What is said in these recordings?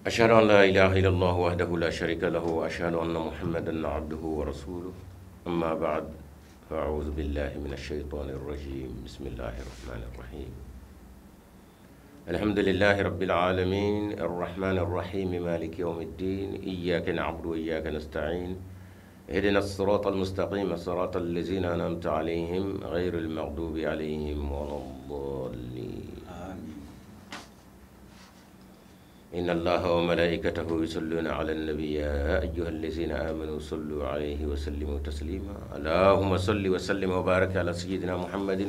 أشهد أن لا إله إلا الله وحده لا شريك له وأشهد أن محمدا عبده ورسوله أما بعد فأعوذ بالله من الشيطان الرجيم بسم الله الرحمن الرحيم الحمد لله رب العالمين الرحمن الرحيم مالك يوم الدين إياك نعبد وإياك نستعين اهدنا الصراط المستقيم صراط الذين أنعمت عليهم غير المغضوب عليهم ولا الضالين إن الله وملائكته يصلون على النبي يا أيها الذين آمنوا صلوا عليه وسلموا تسليما اللهم صل وسلم وبارك على سيدنا محمد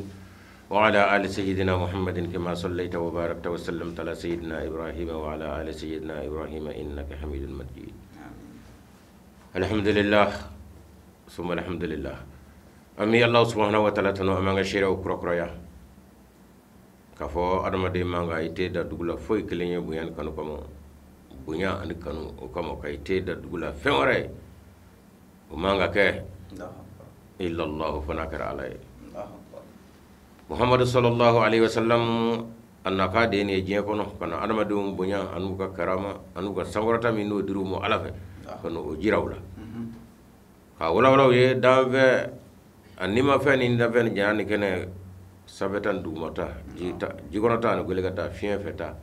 وعلى آل سيدنا محمد كما صليت وباركت وسلمت على سيدنا إبراهيم وعلى آل سيدنا إبراهيم إنك حميد مجيد الحمد لله ثم الحمد لله أمي الله سبحانه وتعالى تنو أمانغ شيرا وكرا kafo adamade manga ite da dugula foy kelenye buyan kanu kamo bunya ani kanu o kamo ka ite da dugula fenware o manga ke illa allah fanakara alay muhammad sallallahu alaihi wasallam annaka de ne je kono kana adamade bunya anu ka karama anu ka sangorata min no diru mo alafe kono o jirawla ka wala ye danve anima fe ni danve jani kene sabetan dugumata jigonata no golegata fien feta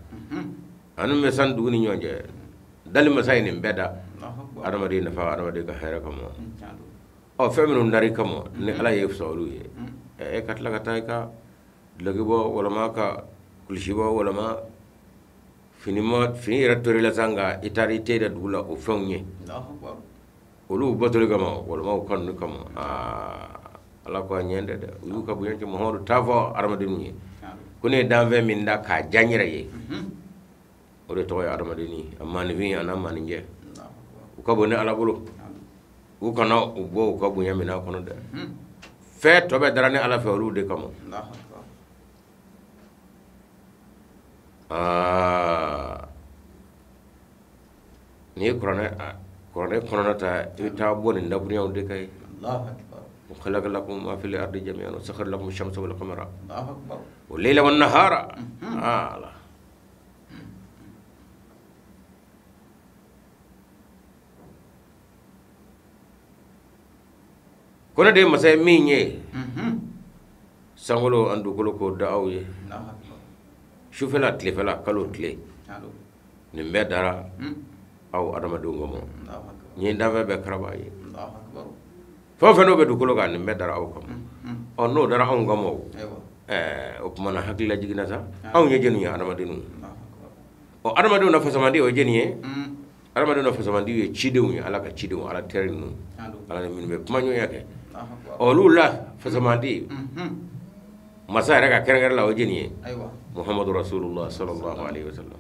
anu me san duguni nyonje dali masay ni mbeda adamade nafa adamade ka hayra kamo o feminu ndari kamo ni ala yef sawlu ye e katla kata ka lagibo wala ma ka kulshibo wala ma fini ratori la sanga itari te da dugula o fenye olu botole kamo wala ma kan kamo ala ko nyende de yu ka bu yanke mohodo tavo armadini kune danve min da ka janyira ye o de to armadini amma ni wi ana man nje ko bo ne ala bulu u kana u bo ko bu yamina kono de fe to be darane ala fe olu de kamo ni korone ta ita bo ni ndabuni on de kay Allahu akbar وخلق لكم ما في الأرض جميعا وسخر لكم الشمس والقمر الله أكبر والليل والنهار الله كنا دي مساء ميني سانغولو أندو كلو كو داوي شوف لا تلي فلا كلو تلي نمبر دارا أو أدم دونغمو نين دافع بكرباي الله أكبر fofeno be dukulo kan be dara aw kam on no dara on gamo o kuma na hakila jigina sa aw nye jenu ya adama dinu o adama dinu na fasamandi o jeniye adama dinu na fasamandi ye chidewu ala ka chidewu ala terinu ala min be kuma nyo yake o lula fasamandi masa rega kerengar la o jeniye muhammadur rasulullah sallallahu alaihi wasallam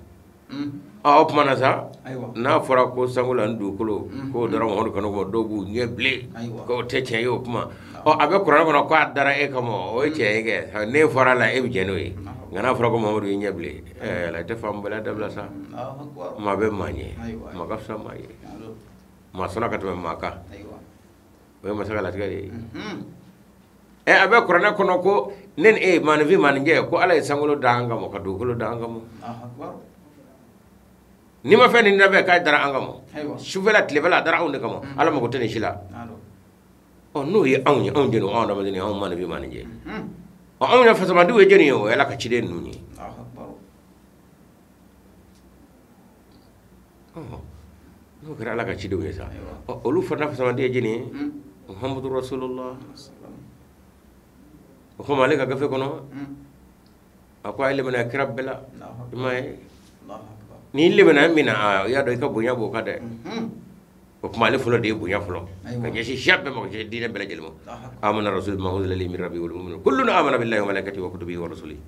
o kuma na sa na fora ko sangula ndu kulo ko dara mo hono kanu ko dogu nyeble ko teche yo kuma o abe qur'an ko ko dara e kamo o chege ne fora la e jenoy ngana fora ko mamadou nyeble la te fam bala dabla sa ma be manye ma ka sa maye ma sona ka to maka we ma sala tigari e abe qur'an ko no ko nen e man vi man nje ko ala sangulo danga mo ka do kulo danga mo ni ma feni ndabe kay dara angamo shuvela tlevela dara on kamo ala mako tene shila o no ye awnya on jeno on da madini on man bi man je o awnya fa sama duwe jeni o ela ka chide nuni no kara ala ka chide we sa o lu fa na fa sama de jeni muhammadur rasulullah o ko malika gafe kono akwa ile mana kirabela mai ni lebana mina ya do ka bunya bo kade ko kuma le fulo de bunya fulo ka jeshi shabbe mo je dina bela jelmo amana rasul ma uzila li min rabbi wal mu'minun kullun amana billahi wa malaikatihi wa kutubihi wa rusulihi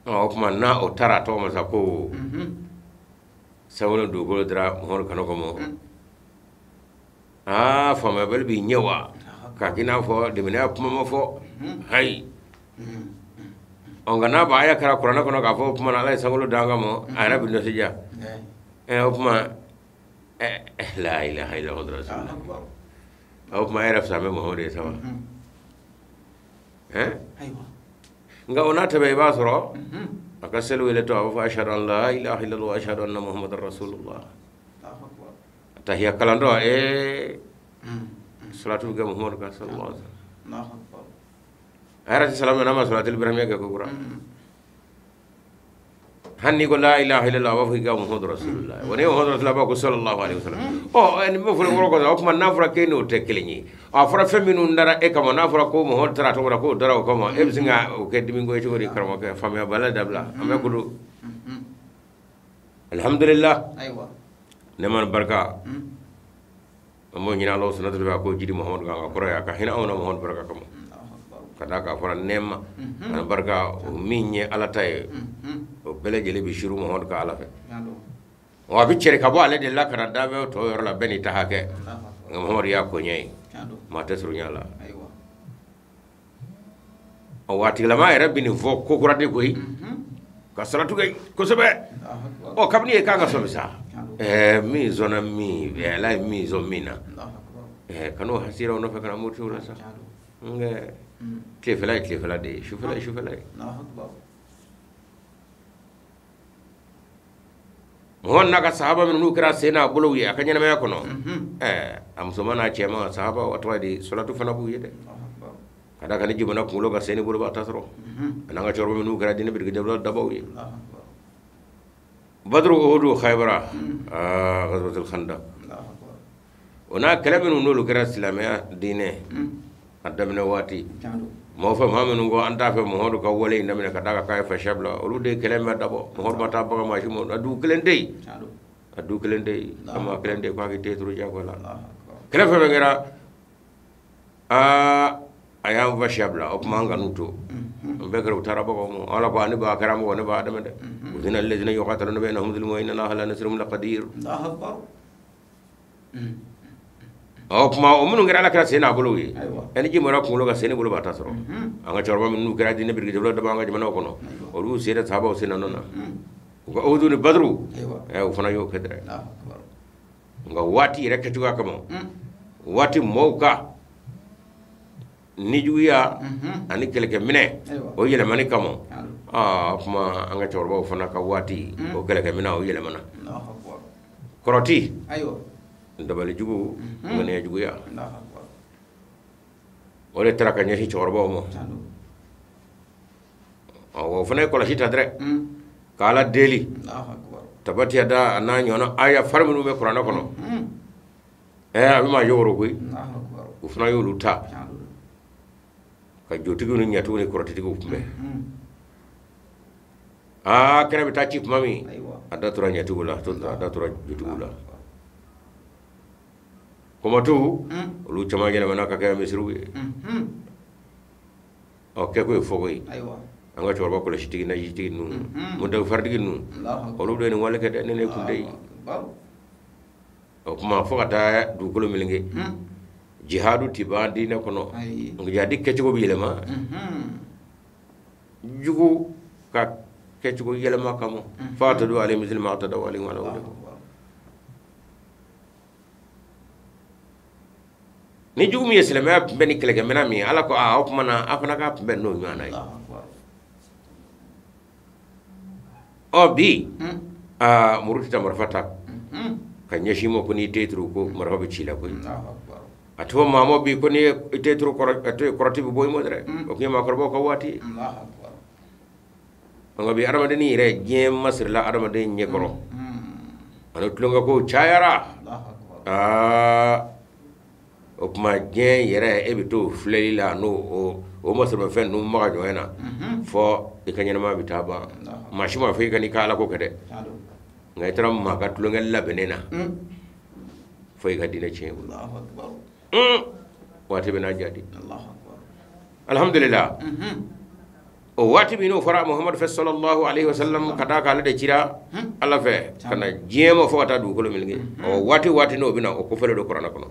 o kuma na o tara to ma sa ko sawlo do go dra mo kanu ko mo fa ma bel bi nyewa ka kina fo de mina kuma mo fo hay on gana ba ya kara qur'ana kono ka fo kuma na lay sangolo danga mo ara bi no sija o kuma la ilaha illa allah rasulullah o kuma era fa me mo de sama aywa nga onata be basoro akaselu ile to afa ashhadu an la ilaha illallah wa ashhadu anna muhammadar rasulullah tahiyya kalando salatu ga muhammad ka sallallahu alaihi wasallam ayati salamu nama salatul ibrahimiyya ga ko hanni ko la ilaha illallah wa fi ga muhammad rasulullah woni muhammad rasulullah ko sallallahu alaihi wasallam en mo fula ko ko man nafra ke no tekelni afra feminu ndara e kama nafra ko muhammad tara to ko dara ko ma e bisinga o ke dimingo e chori karama ke famia bala dabla ame ko alhamdulillah aywa neman barka mo nyina Allah sunnatul ba ko jidi muhammad ga ko ya ka hina ona muhammad barka kama kada ka fara nema ana barka minye alataye o bele jele bi shiru muhammad ka alafe wa bi cere ka bo ale de la kana dabe to yor la beni tahake muhammad ya ko nyai ma tasru nyala aywa o wati la ma rabbi ni vo ko kurade ko yi ka salatu gay ko sebe o kabni e kanga so bisa mi zona mi la mi zomina kanu hasira no fa kana mutu la sa nge كيف لا دي شوف لا الله اكبر هون نك صحابه من نوكرا سينا بلوي اكني ما يكونو ام سمانا تشما صحابه وتوادي صلاه فنبو يده kada kan jibana kulo ga seni bulu ba tasro ananga chorbo min nukra dina bir gidablo dabawi badru uhud khaybara ghazwatul khandaq ona kalamin nulu kra islamia dine adamna wati mo fa mamenu go anta fa mo hodo ka wole ndamina ka daga kay fa shabla olu de kelema dabo mo hodo mata baga ma shimo adu kelendey kama kelendey ko agi tetru jago la kelefa be ngara ayam fa shabla o manga nuto be garo taraba ko mo ala ko ani ba karam ko ne ba adama de udina alladhina yuqataluna bainahum dhulmun wa inna allaha la nasrum laqadir allah akbar o kuma o munu ngira la kra sena bolo wi eni ji mara kulo ga sene bolo bata soro anga chorba minu kra dine birge jablo da banga jmana kono o ru sera sahaba o sena nona ko o du ni badru o fana yo kedre nga wati rekatu ga kamo wati mowka ni juya ani kelke mine o yele mani kamo kuma anga chorba o fana ka wati o kelke mina o yele mana koroti ayo dabal jugu ngane jugu ya ole traka nyahi chorbo mo o fane ko la hita dre kala deli tabati ada na nyona aya farmu me qur'ana kono abi ma yoro kuy u fana yo luta ka jotigu ni nyatu ni koroti tigu kumbe kene bita chip mami ada tura nyatu la to ada tura jotigu la kuma tu lu chama gele mana ka misru okay ko fogo yi aywa anga chorba ko lashiti na yiti nu mu da fardi nu olu do ni wala ke de ne ku dey kuma fogata du ko milinge jihadu tibandi ne kono ngadi kecci ko bilema jugu ka kecci ko yelema kamo fatadu alayhi muslima tadaw alayhi wa sallam ni jugu mi yeslema beni kelege mena mi ala ko hokmana afana ka benno nyana obi muruti ta marfata kan yashimo ko ni tetru ko marhabi chila ko atwa mamo bi ko ni tetru ko korati bi boy modre o ki ma korbo ko wati ngabi arama deni re gem masir la arama de nyekoro anu tlunga ko chayara o kuma gen yere ebito fleli la no o masir ma fen no ma jo ena fo e kanyana ma bitaba mashima fe kani kala ko kede ngai tram ma ka tlunga la benena fo e gadina che Allahu akbar wati bena jadi Allahu akbar alhamdulillah o wati bino fara muhammad sallallahu alaihi wasallam kada kala de cira alla fe kana jema fo ta du ko milngi o wati no bina o ko fele do qur'ana kono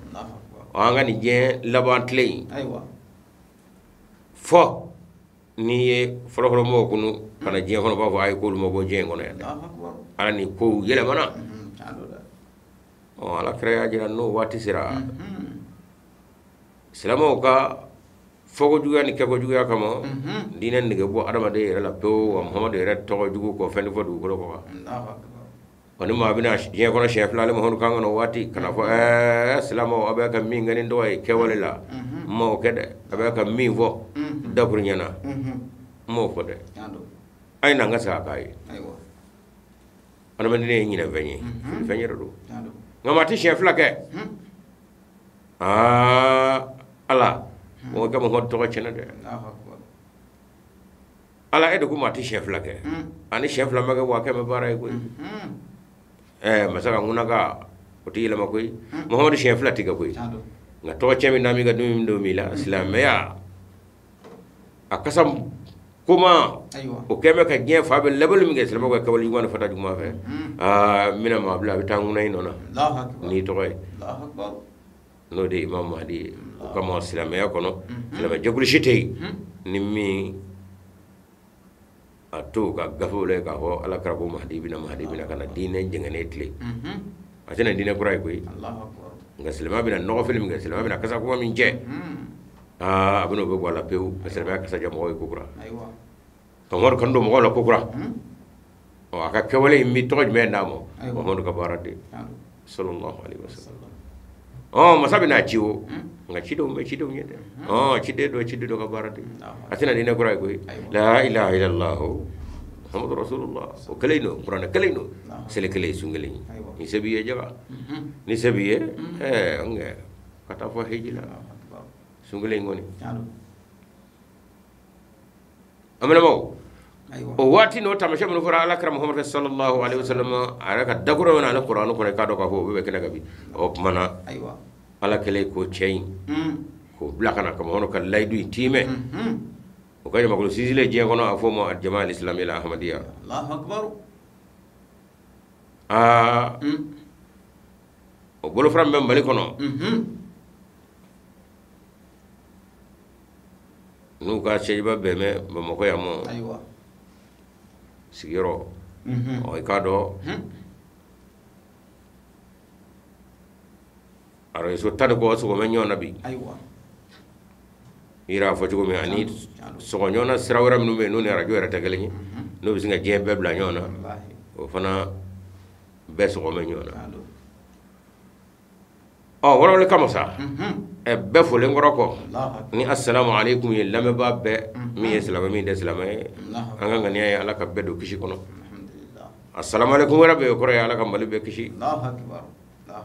anga ni je laban tley aywa fo ni foro mo kunu kana je hono ba fo ay ko mo go je ngono ya ala ni ko yele mana o ala kreya jira no wati sira islamo ka fogo juguya ni keko juguya kama dina nige bo adama de yere la pew wa muhammad yere to jugu ko fendi fo du ko ko wani ma bina je kono chef la mo hon kango no wati kana fo islamo abaka mi ngani ndo ay kewale la mo kede abaka mi vo dabur nyana mo ko de ay na nga sa kay aywa ana man ne nyina venye venye do ngamati chef la ke ala mo ga mo to ko chena de ala edo ko mati chef la ke ani chef la maga wa ke me bara ko masaka ngunaga oti la makoy muhammad chef la tiga koy nga to chemi nami ga dum do mila islam ya akasam kuma o keme ka gien fabe level mi ga islam ko kawali ngona fata juma fe mina ma bla bitangu nay nona allah akbar ni to koy allah akbar no de imam mahdi ko mo islam ya kono islam jogul shite ni mi to ka gafole ka ho ala karabo mahdi bina kana dine jengane tle atena dine kurai koy allah akbar nga selema bina no film nga selema bina kasa ko min je abuno be wala pew selema kasa jamo ko kura aywa to mor kando mo wala ko kura o aka kewale mi toj me ndamo o mon ka barade sallallahu alaihi wasallam masabina ciwo nga cido me cido nyede cido ka barade atena dine kurai koy la ilaha illallah muhammadu rasulullah o kaleno qur'an kaleno sele kale sungale ni sabiye jaga ni sabiye nga kata fo hejila sungale ngoni amana mo o wati no tamasha mun fara ala karam muhammad sallallahu alaihi wasallam araka daguro na alquran ko ka do ka fo be kene gabi o mana aywa ala kale ko chain ko blakana ko hono ka laydu time o kay makolo sisile je kono afo mo al jamaa al islam ila ahmadiyya allahu akbar o bolo fram be mali kono nu ka chejba be me mo ko yamo aywa sigiro o ikado ara so tan ko so men nyona bi aywa ira fo jogo mi ani so nyona sirawra mi no ne radio era tegelni no bi singa je bebla nyona o fana be so men nyona wala le kama sa be fo le ngoro ko ni assalamu alaikum ye lame ba be mi islam mi de islam anga ngani ay ala ka be do kishi kono alhamdulillah assalamu alaikum rabbe ko ya ala ka mali be kishi allahu akbar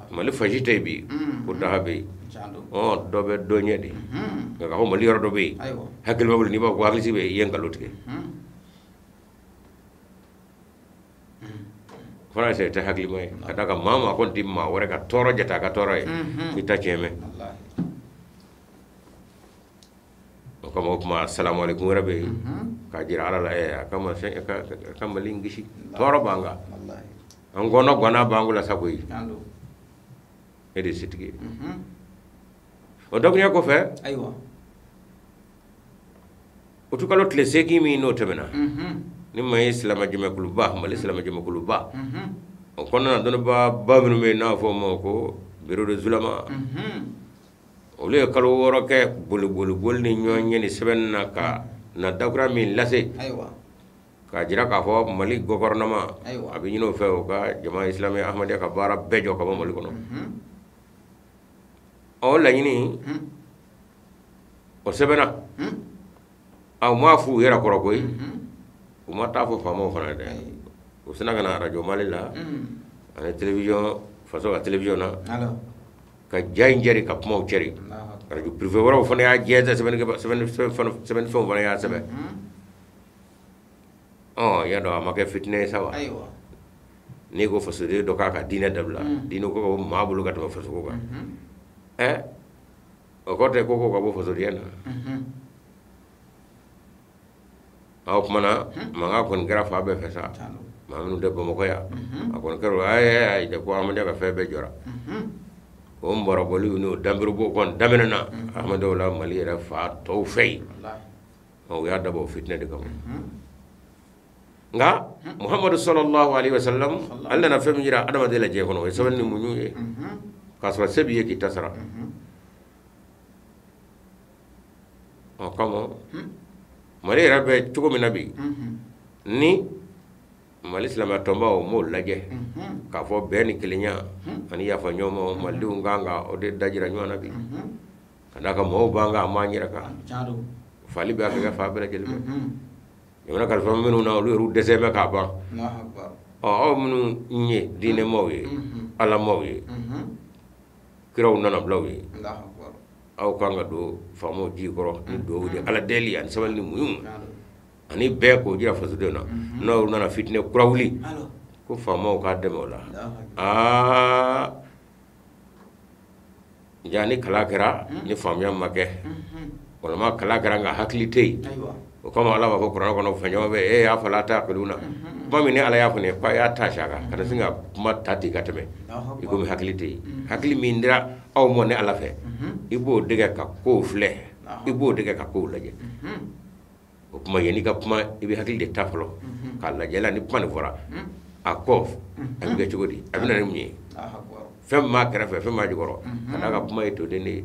mali fajite bi ko dahabe dobe do nyedi nga ko mali ro do be hakil babul ni ba ko hakil sibe yengalutke fana se ta hakli moy kata ka mama kon timma wore ka toro jata ka toro ita cheme wallahi ko mo kuma assalamu alaikum rabbi ka jira ala kama se ka malingishi toro banga wallahi an gono gona bangula sabuyi ando ede sitigi o dognya ko fe aywa o to kalo tle segi mi no temena ni may islam jeme kuluba mal islam jeme kuluba o kono na dono ba babinu me na fo moko biro de zulama o le kalo woro ke bul ni nyonye ni sebenna ka na dagra min lase aywa ka jira ka fo mali gouvernement abi ñino fe o ka jama islami ahmadiya ka bara bejo ka mali kono o la ñini o sebena aw ma fu yera ko koy o ma ta fo famo fana de o sina kana radio mali la ana television faso a television na alo ka jay njeri ka mo ceri radio privé woro fana ya jeza seben fo fana ya sebe ya do ma ke fitne sawa aywa ni go faso de do ka dina dabla dino ko ma bulu ka to faso ko o ko te ko ko bo faso diana aw mana manga kon grafa be fesa mamnu de bo mako ya akon kero ay de ko amade ka febe jora ko mboro boli no dambru bo kon damenana amado la mali ra fa to fey wallahi o ya dabo fitna de kam nga muhammadu sallallahu alaihi wasallam alla na femi jira adama de la je kono e sabanni muñuye kasra sebiye ki tasra kama mali yɛrɛ bɛ cogo min na bi ni mali silamɛ tɔnbaw m'o lajɛ k'a fɔ bɛn ni kelenya ani yafa ɲɔgɔn ma malidenw kan ka o de dajira ɲɔgɔn na bi ka d'a kan mɔgɔw b'an kan an b'an yɛrɛ kan fali bɛ a kɛ fa bɛɛ lajɛlen fɛ jamana kalifa minnu na olu yɛrɛ dɛsɛ bɛ k'a ban aw minnu ye diinɛmaw ye alamaw ye kiraw nana bilaw ye aw kan ka don faamaw ji kɔrɔ ni duwawu ni ala deli ani sabali ni muɲu ani bɛɛ k'o jira fasodenw na n'aw nana fitinɛ kura wuli ko faamaw k'a dɛmɛ o la ja ni kala kɛra ni faamuya ma kɛ walama kala kɛra nka hakili tɛ yen o kama ala b'a fɔ kuranɛ kɔnɔ fɛnɲɔgɔn bɛ y'a fɔ la ta keluna kuma min ni ala y'a fɔ ne ye k'a y'a ta si a kan ka na sin ka kuma ta ten ka tɛmɛ i komi hakili tɛ yen hakili min dira aw mɔ ne ala fɛ i b'o dɛgɛ ka kow filɛ i b'o dɛgɛ ka kow lajɛ o kuma yanni ka kuma i bɛ hakili de ta fɔlɔ k'a lajɛ la ni kuma nin fɔra a kɔ a bɛ kɛ cogo di a bɛ na ni mun ye fɛn min b'a kɛrɛfɛ fɛn min b'a jukɔrɔ ka d'a ka kuma ye toden de ye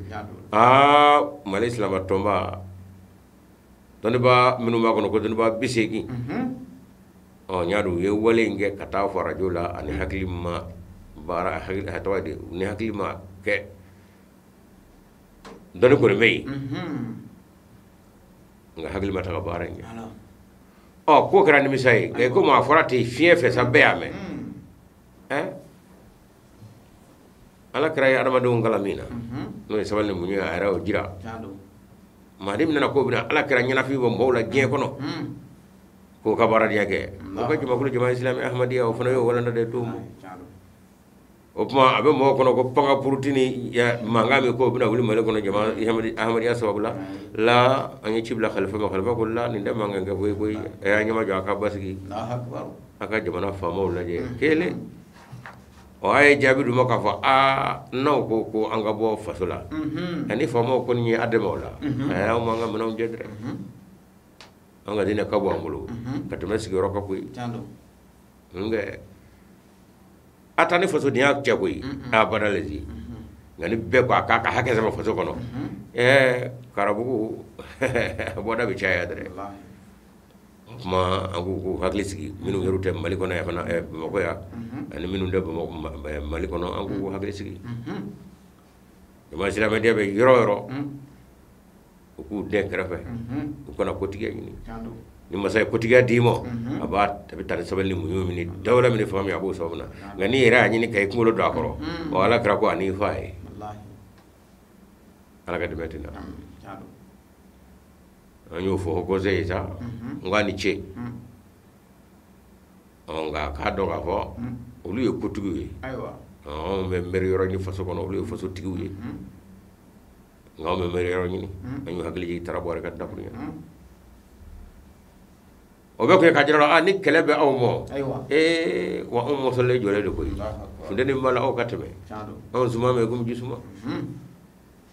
mali silamɛ tɔnba dɔnnibaa minnu b'a kɔnɔ ko dɔnnibaa 80 n y'a dɔn u ye wale in kɛ ka taa fɔ arajo la ani hakili ma baara tɔgɔ de ni hakili ma kɛ dɔnni kɔni bɛ yen nka hakili ma taga baara in kɛ k'o kɛra nimisa ye komi a fɔra ten fiɲɛ fɛ sa bɛɛ y'a mɛn ala kɛra ye adamadenw kalan min na n'o ye sabali ni muɲu ye a yɛrɛ y'o jira maa de nana k'o bɛna ala kɛra ɲɛnafin bɔ mɔgɔw la diɲɛ kɔnɔ k'o ka baaradenya kɛ o ka jamakulu jama islami ahmadiyya o fana y'o walanda de to o kuma a bɛ mɔgɔw kɔnɔ ko panga purutini mankan min k'o bɛna wuli mali kɔnɔ jama ahmadiyya sababu la an ye ci bila khalifa ma khalifa ko la nin tɛ mankan kɛ koyi a y'a ɲɛma jɔ a ka basigi a ka jamana faamaw lajɛ kelen a ye jaabi d'u ma k'a fɔ n'aw ko an ka bɔ faso la ani faamaw kɔni ye a dɛmɛ o la a y'aw man ka minɛnw jɛ dɛrɛ an ka diinɛ ka bɔ an bolo ka tɛmɛ sigiyɔrɔ kan koyi a taa ni fasodenya cɛ koyi a bada lezi nka ni bɛɛ ko a k'a ka hakɛ sama faso kɔnɔ karabugu bɔda bɛ caya dɛrɛ kuma an ko hakili sigi minnu yɛrɛ tɛ mali kɔnɔ yan fana bamakɔ yan ani minnu tɛ mali kɔnɔ an ko hakili sigi jama silamɛden bɛ yɔrɔ o yɔrɔ u k'u den kɛrɛfɛ u kana kotigiya ɲini ni masa ye kotigiya d'i ma a bɛ taa ni sabali ni muɲu min ni dawula min ni faamu a b'o sababu na nka n'i yɛrɛ y'a ɲini ka i kunkolo don a kɔrɔ ala kɛra ko a n'i fa ye ala ka dɛmɛ tɛ na an y'o fɔ kɔsɛ ye sa n k'a ni ce nka k'a dɔn k'a fɔ olu ye kotigiw ye anw bɛ mɛri yɔrɔ ɲini faso kɔnɔ olu ye fasotigiw ye nka anw bɛ mɛri yɔrɔ ɲini an y'u hakili jigin tarabɔ yɛrɛ ka dakuru ɲɛ o bɛ kun ye k'a jira la ni kɛlɛ bɛ aw ma wa anw mɔsɔnlen jɔlen de koyi funteni b'a la aw ka tɛmɛ anw suma mɛ komi ji suma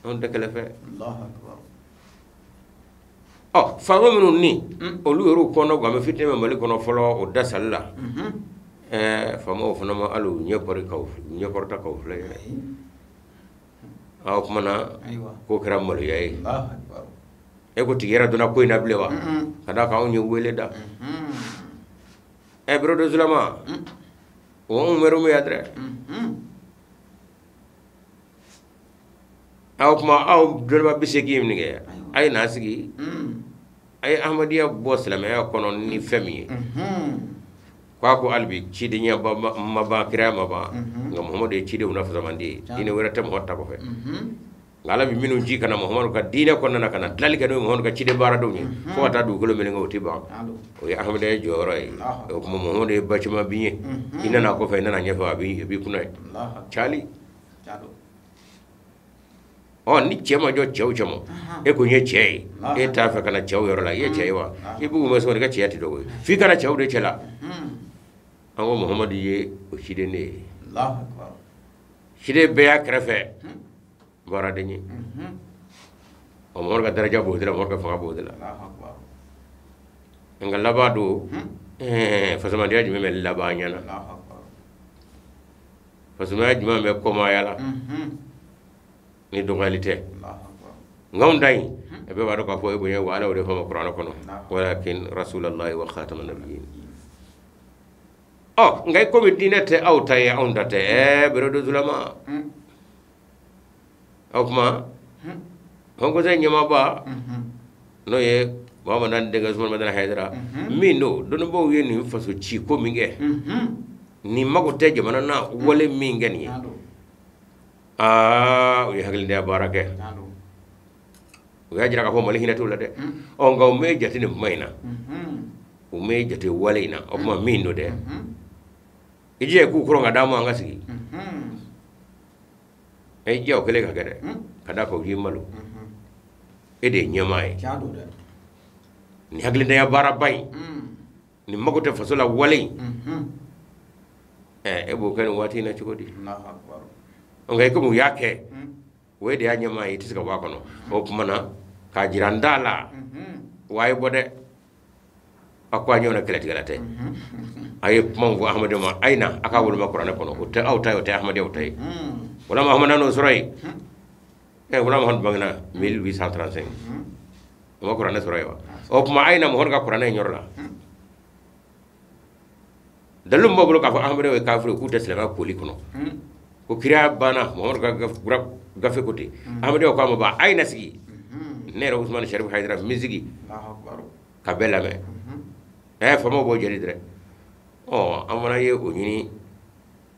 anw tɛ kɛlɛ fɛ faama minnu ni olu yɛrɛ kɔnɔ gan bɛ fitinɛ bɛ mali kɔnɔ fɔlɔ o da sali la faamaw fana ma hali ɲɛkɔrɔta kaw filɛ yɛrɛ o kumana k'o kɛra maloya ye e ko tigi yɛrɛ donna ko in na bilen wa ka d'a kan anw ye wele da biro de sulama o anw mɛriw bɛ yan dɛrɛ o kuma aw dɔnniba 80 min kɛ a ye n'a sigi a ye ahmadiyya bɔ silamɛya kɔnɔ ni fɛn min ye k'a ko hali bi cidenya ma ban kiraya ma ban nka muhamadu ye cidenw lafasama di ye diinɛ wɛrɛ tɛ mɔgɔ ta kɔfɛ nka ala bi minnu ci ka na muhamadu ka diinɛ kɔnɔna na ka na dilali kɛ n'o ye muhamadu ka ciden baaradenw ye fo ka taa dugukolo minɛ o tɛ ban o ye ahmadiyya jɔyɔrɔ ye o kuma muhamadu ye bacima bin ye i nana kɔfɛ i nana ɲɛfɛ a b'i kunna ye cali ni cɛ ma jɔ cɛw cɛ ma e ko n ye cɛ ye e t'a fɛ ka na cɛw yɔrɔ la i ye cɛ ye wa i b'u ma sɔn i ka cɛya tɛ dɔgɔ ye f'i kana cɛw de cɛ la an ko muhamadu ye o ciden de ye ciden bɛɛ y'a kɛrɛfɛ baaraden ye muhamadu ka daraja b'o de la muhamadu ka fanga b'o de la nka laban don fasamadiya jumɛn bɛ laban ɲɛna fasamadiya jumɛn bɛ kɔmaya la ni dɔgɔyali tɛ ngam dai be ba do ka fo e bu wa ala de fo qur'an kono walakin rasulullahi wa khataman nabiyyin ngay ko be dinete awta ya ondate be do zulama kuma honko zai nyama ba no ye mama nan daga zuwa madana haidara mi no don bo ye ni faso ci ko minge ni mago te jamana na wole minge ni o ye hagle da barake o ya jira ka fo mali hinatu la de o ngaw me jati ni mayna o me jati waleina o kuma mi no de ije ku kuro ngada mo ngasi je o kele ka gade kada ko ji malu ede nyamai ni hagle da ya bara bay ni mago te faso la wale ebo kan wati na chukodi Allahu akbar ngay ko mu yake we de anyama yi tiska wa kono o kumana ka jirandala way bode akwa nyona kelati galate ay mangu ahmadu ma aina aka wol ma qur'an kono o te awta o te ahmadu o tay wala ma ahmadu no soray wala ma hon bangna 1835 o qur'an soray wa o kuma aina mo hon ga qur'an nyorla dalum boblo ka fa ahmadu e kafir ku tesla ko li kono ko kiriya bana mo ga gafe kote ahmadu ko ma ba aina sigi nero Ousmane Sharif Haidara mizigi ka bela me famo bo jeli dire amana ye o nyini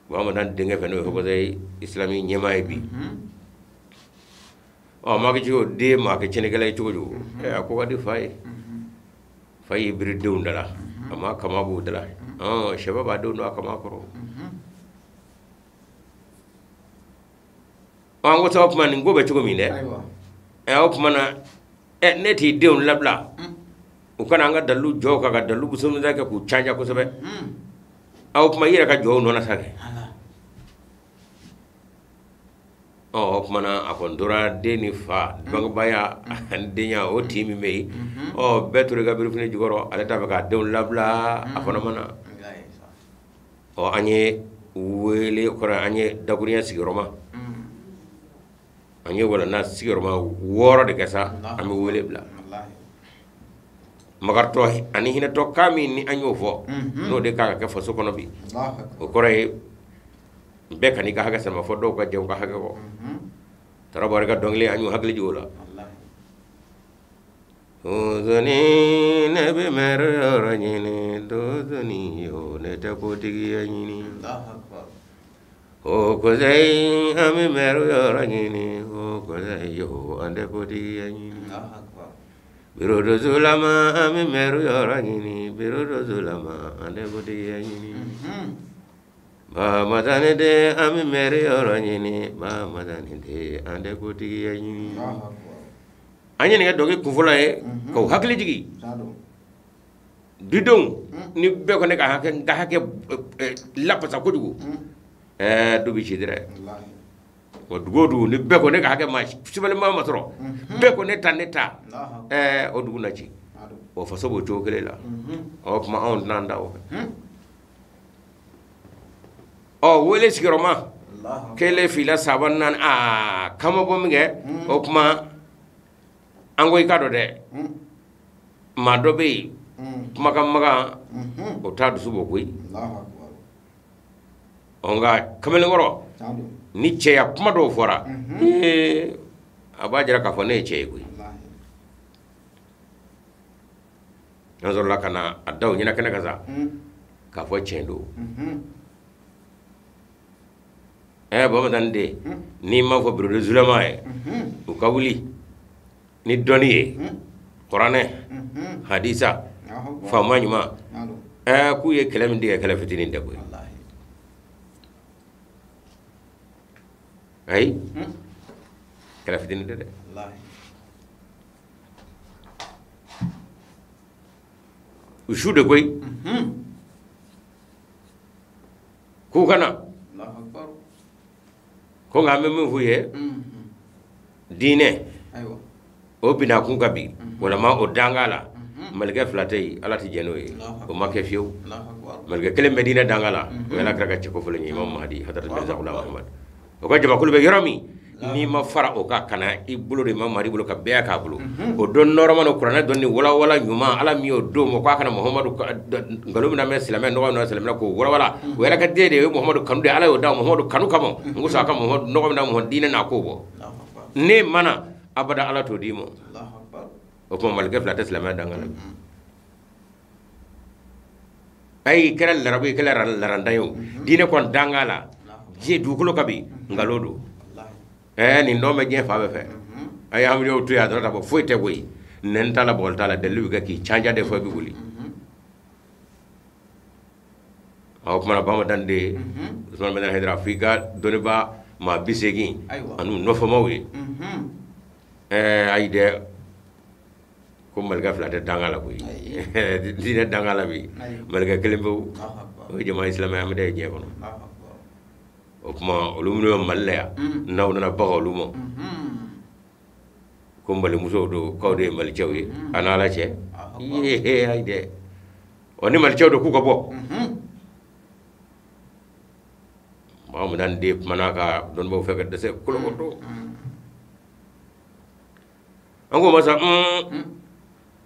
wa ma dan denga feno ko dai islami nyema bi ma ke jo de ma ke chene gele chojo ko wadi fay bir dundala ama kama bu dala shababa do no kama koro ngo top man ngobe chogo mi de op mana neti deun labla ukana nga dalu joka ga dalu busum da ka ku chanja ko sabe op ma yira ka jo no na sage op mana akon dora deni fa bang baya andenya o timi me beture ga biru fini jugoro ala ta ka deun labla afana mana anye wele ko anye daguriya sigiroma anye wala na sigiroma woro de kasa ami wele bla magarto ani hina to kami ni anyo fo no de ka ka faso kono bi o kore be kani ka haga sama fo do ka jew ka haga ko tara bor ga dongle anyo hagle jola o zani nabi mer ranyini do zani yo ne ta ko tigi anyini o ko zai ami mer ranyini o ko zai yo ande ko tigi anyini birodo zulama ami meru yoranyini birodo zulama ande bodi yanyini ba madane de ami meru yoranyini ba madane de ande bodi yanyini anyani ga doge kufula e ko hakli jigi didong ni be ko ne ga hake lapasa ko dugo dubi ci dire o dugodu ni be ko ne ga hake ma sibale ma matro be ko ne taneta o dugu na ci o faso bo jogele la o ma on nanda o wele sigiroma kele fila saban nan kama bo mige o kuma angoy kado de ma do be maga o tadu subo koy onga kamel ngoro ni cheya kuma do fora abajara ka fone chey koy nazor la kana adaw nyina kana kaza ka fo chendo bama dande ni ma fo biro zulama o kawuli ni doniye qur'ane hadisa famanyuma ku ye kelam ndiga kala fitini ndego ay kala fitini de wallahi ushude koy ku kana Allahu akbar ko ngame mu huye dine aywa o bina kun kabi wala ma o dangala malga flatay ala ti jenoy o make fiu malga kele medina dangala wala kraka ci ko fulani imam mahdi hadrat mirza ulama muhammad o ko jaba kulbe yarami ni ma fara o ka kana I bolo de ma mari bolo ka beya ka bolo o don normal o Qur'an don ni wala wala nyuma ala mi o do mo ka kana Muhammadu galumna me silama no no silama ko wala wala wala ka dede Muhammadu kanu de ala o da Muhammadu kanu kamo ngusa ka Muhammadu no na Muhammadu dina na ko bo ne mana abada ala to dimo Allahu akbar o ko malga flata silama dangala ay kala larabe kala larandayo dine kon dangala je dukulo kabi ngalodo ni ndo me je fa be fe ay am yo tuya dara bo foite goy nen tala bol tala delu ga ki chanja de fo bi wuli aw kuma ba ma dande Usman ben Haidar Afrika doni ba ma bisegi anu no fo mawi ay de ko malga flata dangala boy dina dangala bi malga kelembo o jama islam am de je kono o kuma olumno mallaya naw na ba olumo ko mbali muso do kawde mal cewyi anala ce ye ay de oni mal cewdo ku ko bo ma dan de manaka don bo fekk de se kulo ko to ango masa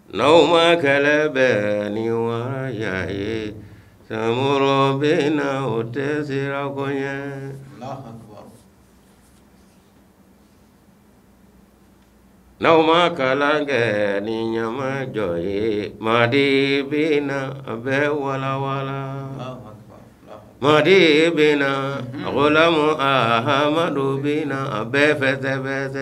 نوما كلباني وياي سمر بنا وتسير كونيا الله أكبر نوما كلانغاني نيما جوي مادي بنا أبي ولا ولا مادي بنا غلام أحمد بنا أبي فتبت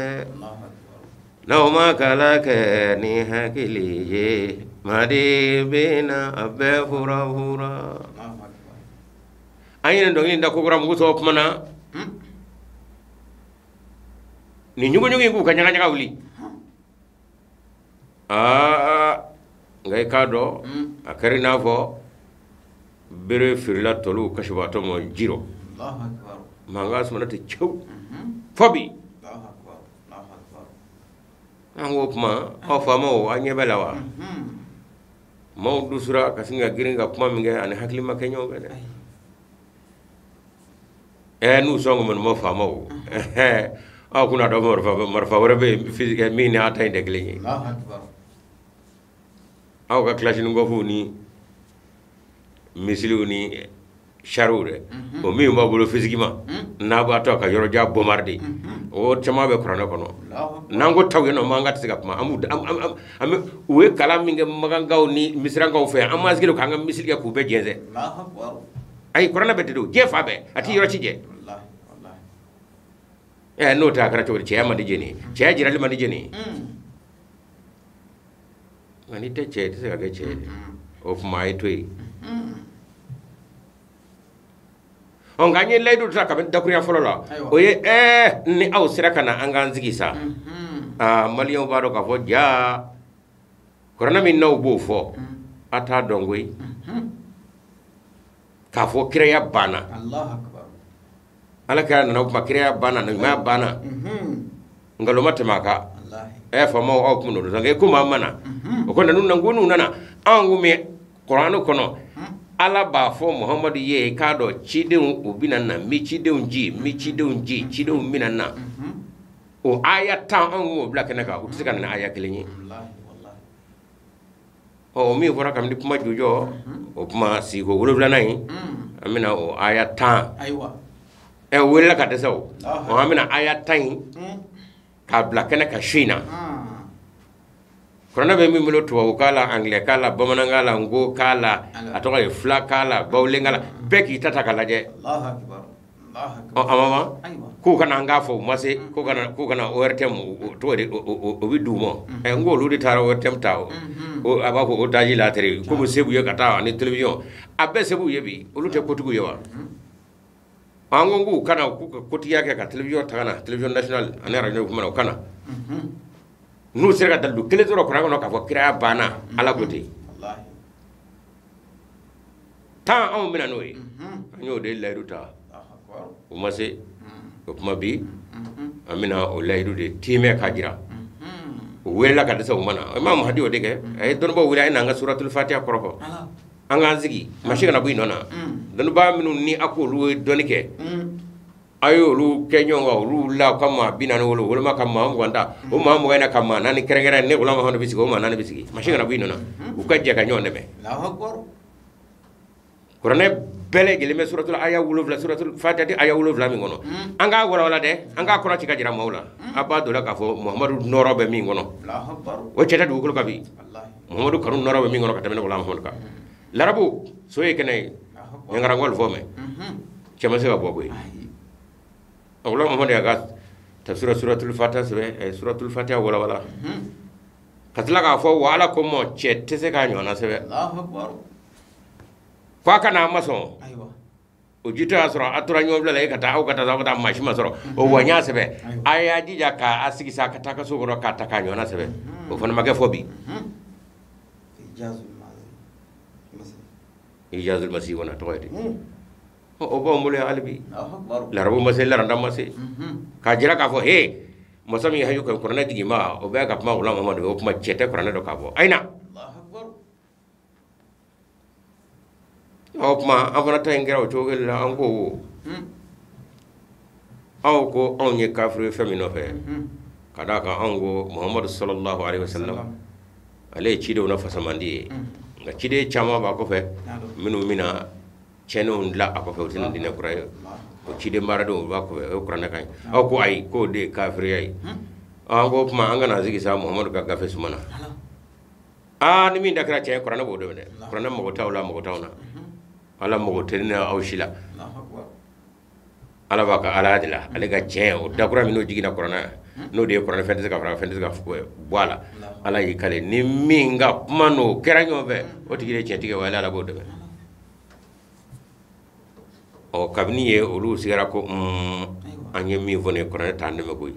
نوما كلاكني هكلي مادي بنا أبي فورا فورا أين دوني دا كوكرام غوسو كمانا ni nyugo nyugo ku kanya kanya wuli ngai kado akari na fo bere firila tolu kashibato mo jiro Allahu akbar manga smanati chew fobi ango kuma o fama o anye belawa mo dusura kasinga giringa kuma minge an hakli makenyo bele nu songo mon mo fama o kuna do marfa warabe physique mini atay de glingi Allahu akbar ka clash ngo fu ni misiliu ni charure o mi mo bolo physiquement na ba to ka yoro ja bombarder o chama be korona kono nango tawye no manga tsiga kuma am we kala minge magangaw ni misrangaw fe amazgilo kanga misilga ku be jenze Allahu akbar ay korona be do je fa be ati yoro ci je wallahi wallahi no ta kara to ci amadi jeni ci ajirali madi jeni ngani te ce te ga ce of my toy on ganye laydu ta kaben dakuriya folola o ye ni aw sirakana anga nzigi sa malion baro ka fo ja korona min no bo fo ata dongoy ka fo kreya bana Allah akbar ala ka na ko kreya bana no ma bana ngalo matemaka Allah fa mo aw kuno do ngay kuma mana o ko nanu ngunu nana angu me qur'anu kono ala ba fo Muhammadu ye ka do chideun ubinana mi chideun ji chideun minana o aya tan an wo black na ka utisika na aya kelenyi wallahi wallahi o mi fora kam di kuma jojo o kuma si ko wolo blanai amina o aya tan aywa e wala ka de saw o amina aya tan ka black na ka shina korona be mi mulo to kala angle kala bamanangala ngo kala atoka e fla kala bawlengala beki tata kala je Allahu akbar Allahu akbar amama ku kana ngafo mase ku kana ortem to de o widumo e ngo ludi tara ortem taw o abako o taji la tere ko mo sebu ye kata ni television abe sebu yebi o lute kotugo yewa ango ngu kana ku kotiya ke ka television tagana television national ana radio kuma kana nu sera dalu kele zoro kora no ka fo kira bana ala goti wallahi ta on mina noy anyo de layruta o mase ko kuma bi amina o layru de time kajira o wela ka desa o mana imam hadi o de ke ay don bo wila ina nga suratul fatiha koroko anga zigi mashi kana bu inona don ba minu ni akolu don ke ayo lu kenyonga lu la kama binana wolo wolo makama ngwanda o ma mo ina kama nani kerengere ne ulama hono bisigi o ma nani bisigi mashinga na binona ukaje ka nyonde be Allahu akbar Qur'ane bele gelime suratul aya wulufla suratul fatihati aya wulufla mi ngono anga wala de anga ko ci kajira mawla abadu la ka fo muhammadu norobe mi ngono Allahu akbar o ceta du ko kabi wallahi muhammadu karun norobe mi ngono ka tamene ko lam hon ka larabu so e kene ngara ngol fo me chama se babo boy Allah muhammadu ya ga tafsir suratul suratul fatiha wala katla ka fo wala ko mo cete se ka nyona se Allahu akbar kwa kana maso aywa o jita soro atura nyobla le kata au kata zakota mashi masoro o wanya sebe aya jija ka asigi sa kata ka sogoro kata ka nyona sebe o fana make fobi ijazul masih wana toyde o bo mule albi la rabu masel la ndam masel ka jira ka fo he mosami hayu ko korona digi ma o be ka ma ulama ma do kuma chete korona do ka fo aina Opma avana tengera o chogel la ango aw ko onye kafru femino fe kadaka ango Muhammad sallallahu alaihi wasallam ale chido na fasamandi nga chide chama ba ko fe minu mina cheno la ko fe tin dina kurayo o chide marado ba ko o kurana kan aw ko ay ko de kafri ay ango opma angana zigi sa Muhammad ka gafe sumana ni min dakra che kurana bo de kurana mo tawla mo tawna ala mo tenna aw shila ala baka ala dila ale ga chen o dakura mino jigina korona no de korona fente ka wala ala yi kale ni minga mano keranyo be o tigire chen tige wala ala bodde o kabni ye olu sigara ko anye mi vone korona tande me koy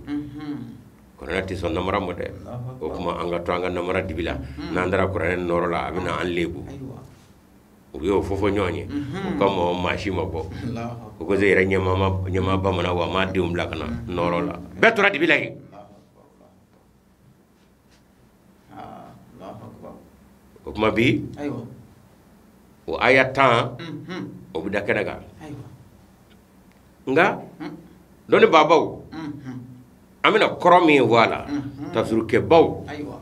korona ti son namara mo de o kuma anga to anga namara dibila nandara korona norola abina an lebu uyo fofo nyonye kama mashi mako ko zera nyama bamana wa ma dium la kana norola betura dibilay ko ma bi aywa o ayatan o bi dakanaga aywa nga doni babaw amina koromi wala tafsir ke baw aywa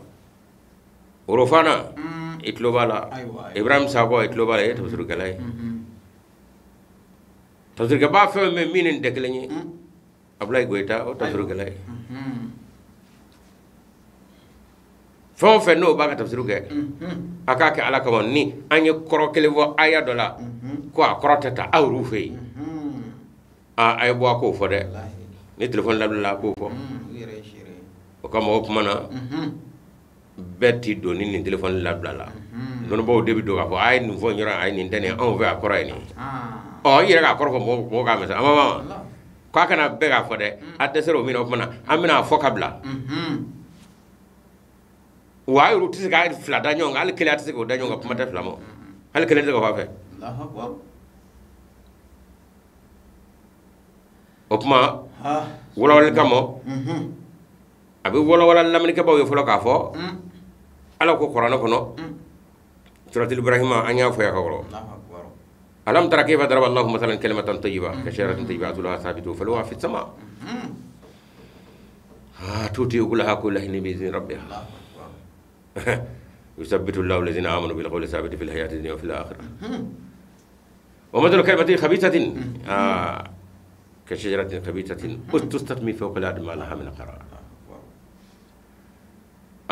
orofana itlo bala Ibrahim Sabo itlo bala e tafsir galay tafsir ga ba fe me minin dekleni Ablay Goita o tafsir galay fon fe no ba ka tafsir ga aka ke ala ko ni anye koro kele vo aya dola ko akrotata awru fe ay bo ko fo de ni telephone la ko fo o kama o mana betti do ni téléphone la blala non bo debi do ko ay nu fo ñora ay ni tane on va ko ray ni o yira ka ko mo ka mesa ama ko kana be ga fo de adde sero mi no mana amina fo kabla wa yu tisi ga fla da nyonga al kila tisi ko da nyonga pamata fla mo al kila de ko fa fe Allahu akbar opma wala wala kamo abi wala lamni ke baw yo folo ka fo ala ko qur'ana kono suratul ibrahim anya fo ya ko alam tara kayfa daraba allah mathalan kalimatan tayyiba ka shajaratin tayyibatin la thabitu faluha fi sama tuti ugulaha kullahin bi izni rabbiha yusabbitu allah alladhina amanu bil qawli thabit fil hayati dunya wa fil akhirah wa mathalu kalimatin khabithatin ka shajaratin khabithatin ustustat min fawqa al-ardi ma laha min qarar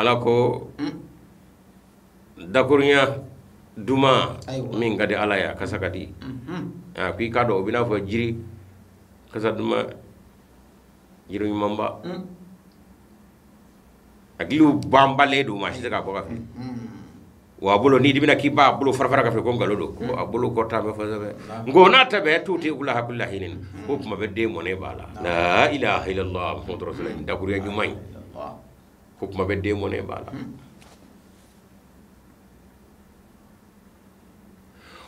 ala ko dakurnya duma min gade ala ya kasakati fi kado bina fo jiri kasa duma jiri mamba agilu bambale du ma shita ko kafi wa bolo ni dibina kiba bolo farfara kafi ko ngalodo ko abolo ko tambe fo sabe ngona tabe tuti ula hakulla hinin ko kuma be de mone bala la ilaha illallah muhammadur rasulullah dakurnya nyumay ko kuma be de mone bala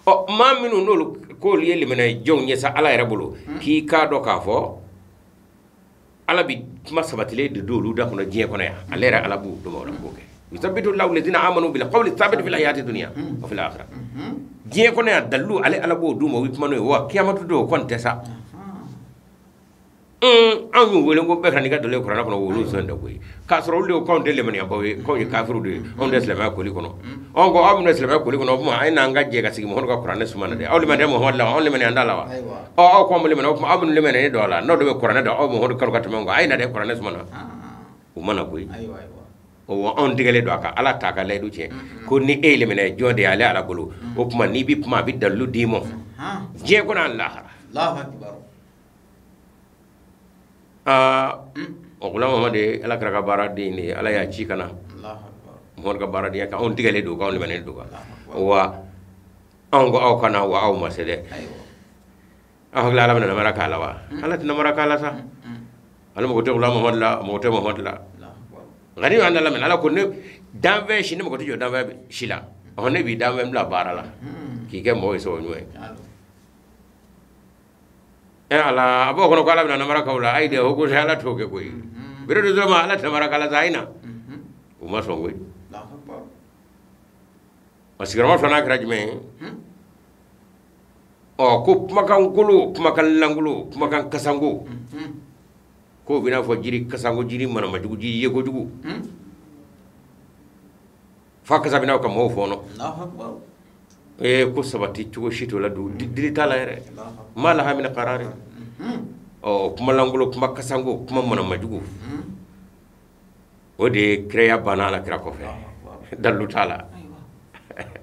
o ma minu nolu ko liye limena jong nyesa ala rabulu ki ka do ka fo ala bi ma sabatile de dolu da kono je kono ya alera ala bu do mawla ko ke yusabbitu allahu alladhina amanu bil qawli thabit fil hayati dunya wa fil akhirah je kono ya dallu ale ala bu do mo wi mano wa kiyamatu do kon tesa an y'u wele ko bɛɛ ka n'i ka dɔlɛ kuranna kɔnɔ wolo sɔn dɛ koyi k'a sɔrɔ olu de ko k'anw tɛ lemaniyabaw ye k'anw ye kafiru de ye anw tɛ silamɛya koli kɔnɔ anw ko aw bɛna silamɛya koli kɔnɔ o tuma a ye n'an ka jɛ ka sigi Muhamadu ka kuranɛ suma na dɛ aw lemaniya Muhamadu la anw lemaniya t'a la wa aw ko an bɛ lemaniya o tuma aw minnu lemaniya don a la n'aw de bɛ kuranɛ dɔn aw Muhamadu kalo ka tɛmɛ anw kan a ye na dɛ kuranɛ suma na o mana koyi o anw tigɛlen don a kan Ala t'a ka layidu tiɲɛ ko ni e ye lemaniya jɔn de ye ale Ala bolo o tuma n'i bɛ kuma a bɛ dalilu d'i ma diɲɛ kɔnɔ ani lahara o gula Muhamadu Ala kɛra ka baara den de Ala y'a ci kana Muhamadu ka baara den kan anw tigɛlen don k'anw lemaniya don kan wa anw ko aw kana wa aw ma se dɛ aw hakili Ala bɛna namara k'a la wa Ala tɛ namara k'a la sa ale mɔgɔ tɛ gula Muhamadu la mɔgɔ tɛ Muhamadu la nka ni y'an da lamɛn Ala ko ne danfɛn si ne mɔgɔ tɛ jɔ danfɛn si la ne b'i danfɛn bila baara la k'i kɛ mɔgɔ ye sɔgɔ ɲɔgɔn ye Ala a b'o kɔnɔ ko Ala bɛna namara k'aw la ayi dɛ o ko Ala t'o kɛ koyi bere de dɔrɔn ma Ala tɛ namara k'a la sa ayi na o ma sɔn koyi a sigiyɔrɔma filanan kɛra jumɛn ye ko kumakan kolo kumakan langolo kumakan kasango k'o bɛ n'a fɔ jiri kasango jiri manamajugu jiri ye kojugu f'a kasa bɛ n'a ka mɔgɔw fɔɔnɔ ko sabati cogo si t'o la dili t'a la yɛrɛ ma laha min qarari kuma langolo kuma kasango kuma manamajugu o de kiraya banna la kira kɔfɛ dalu t'a la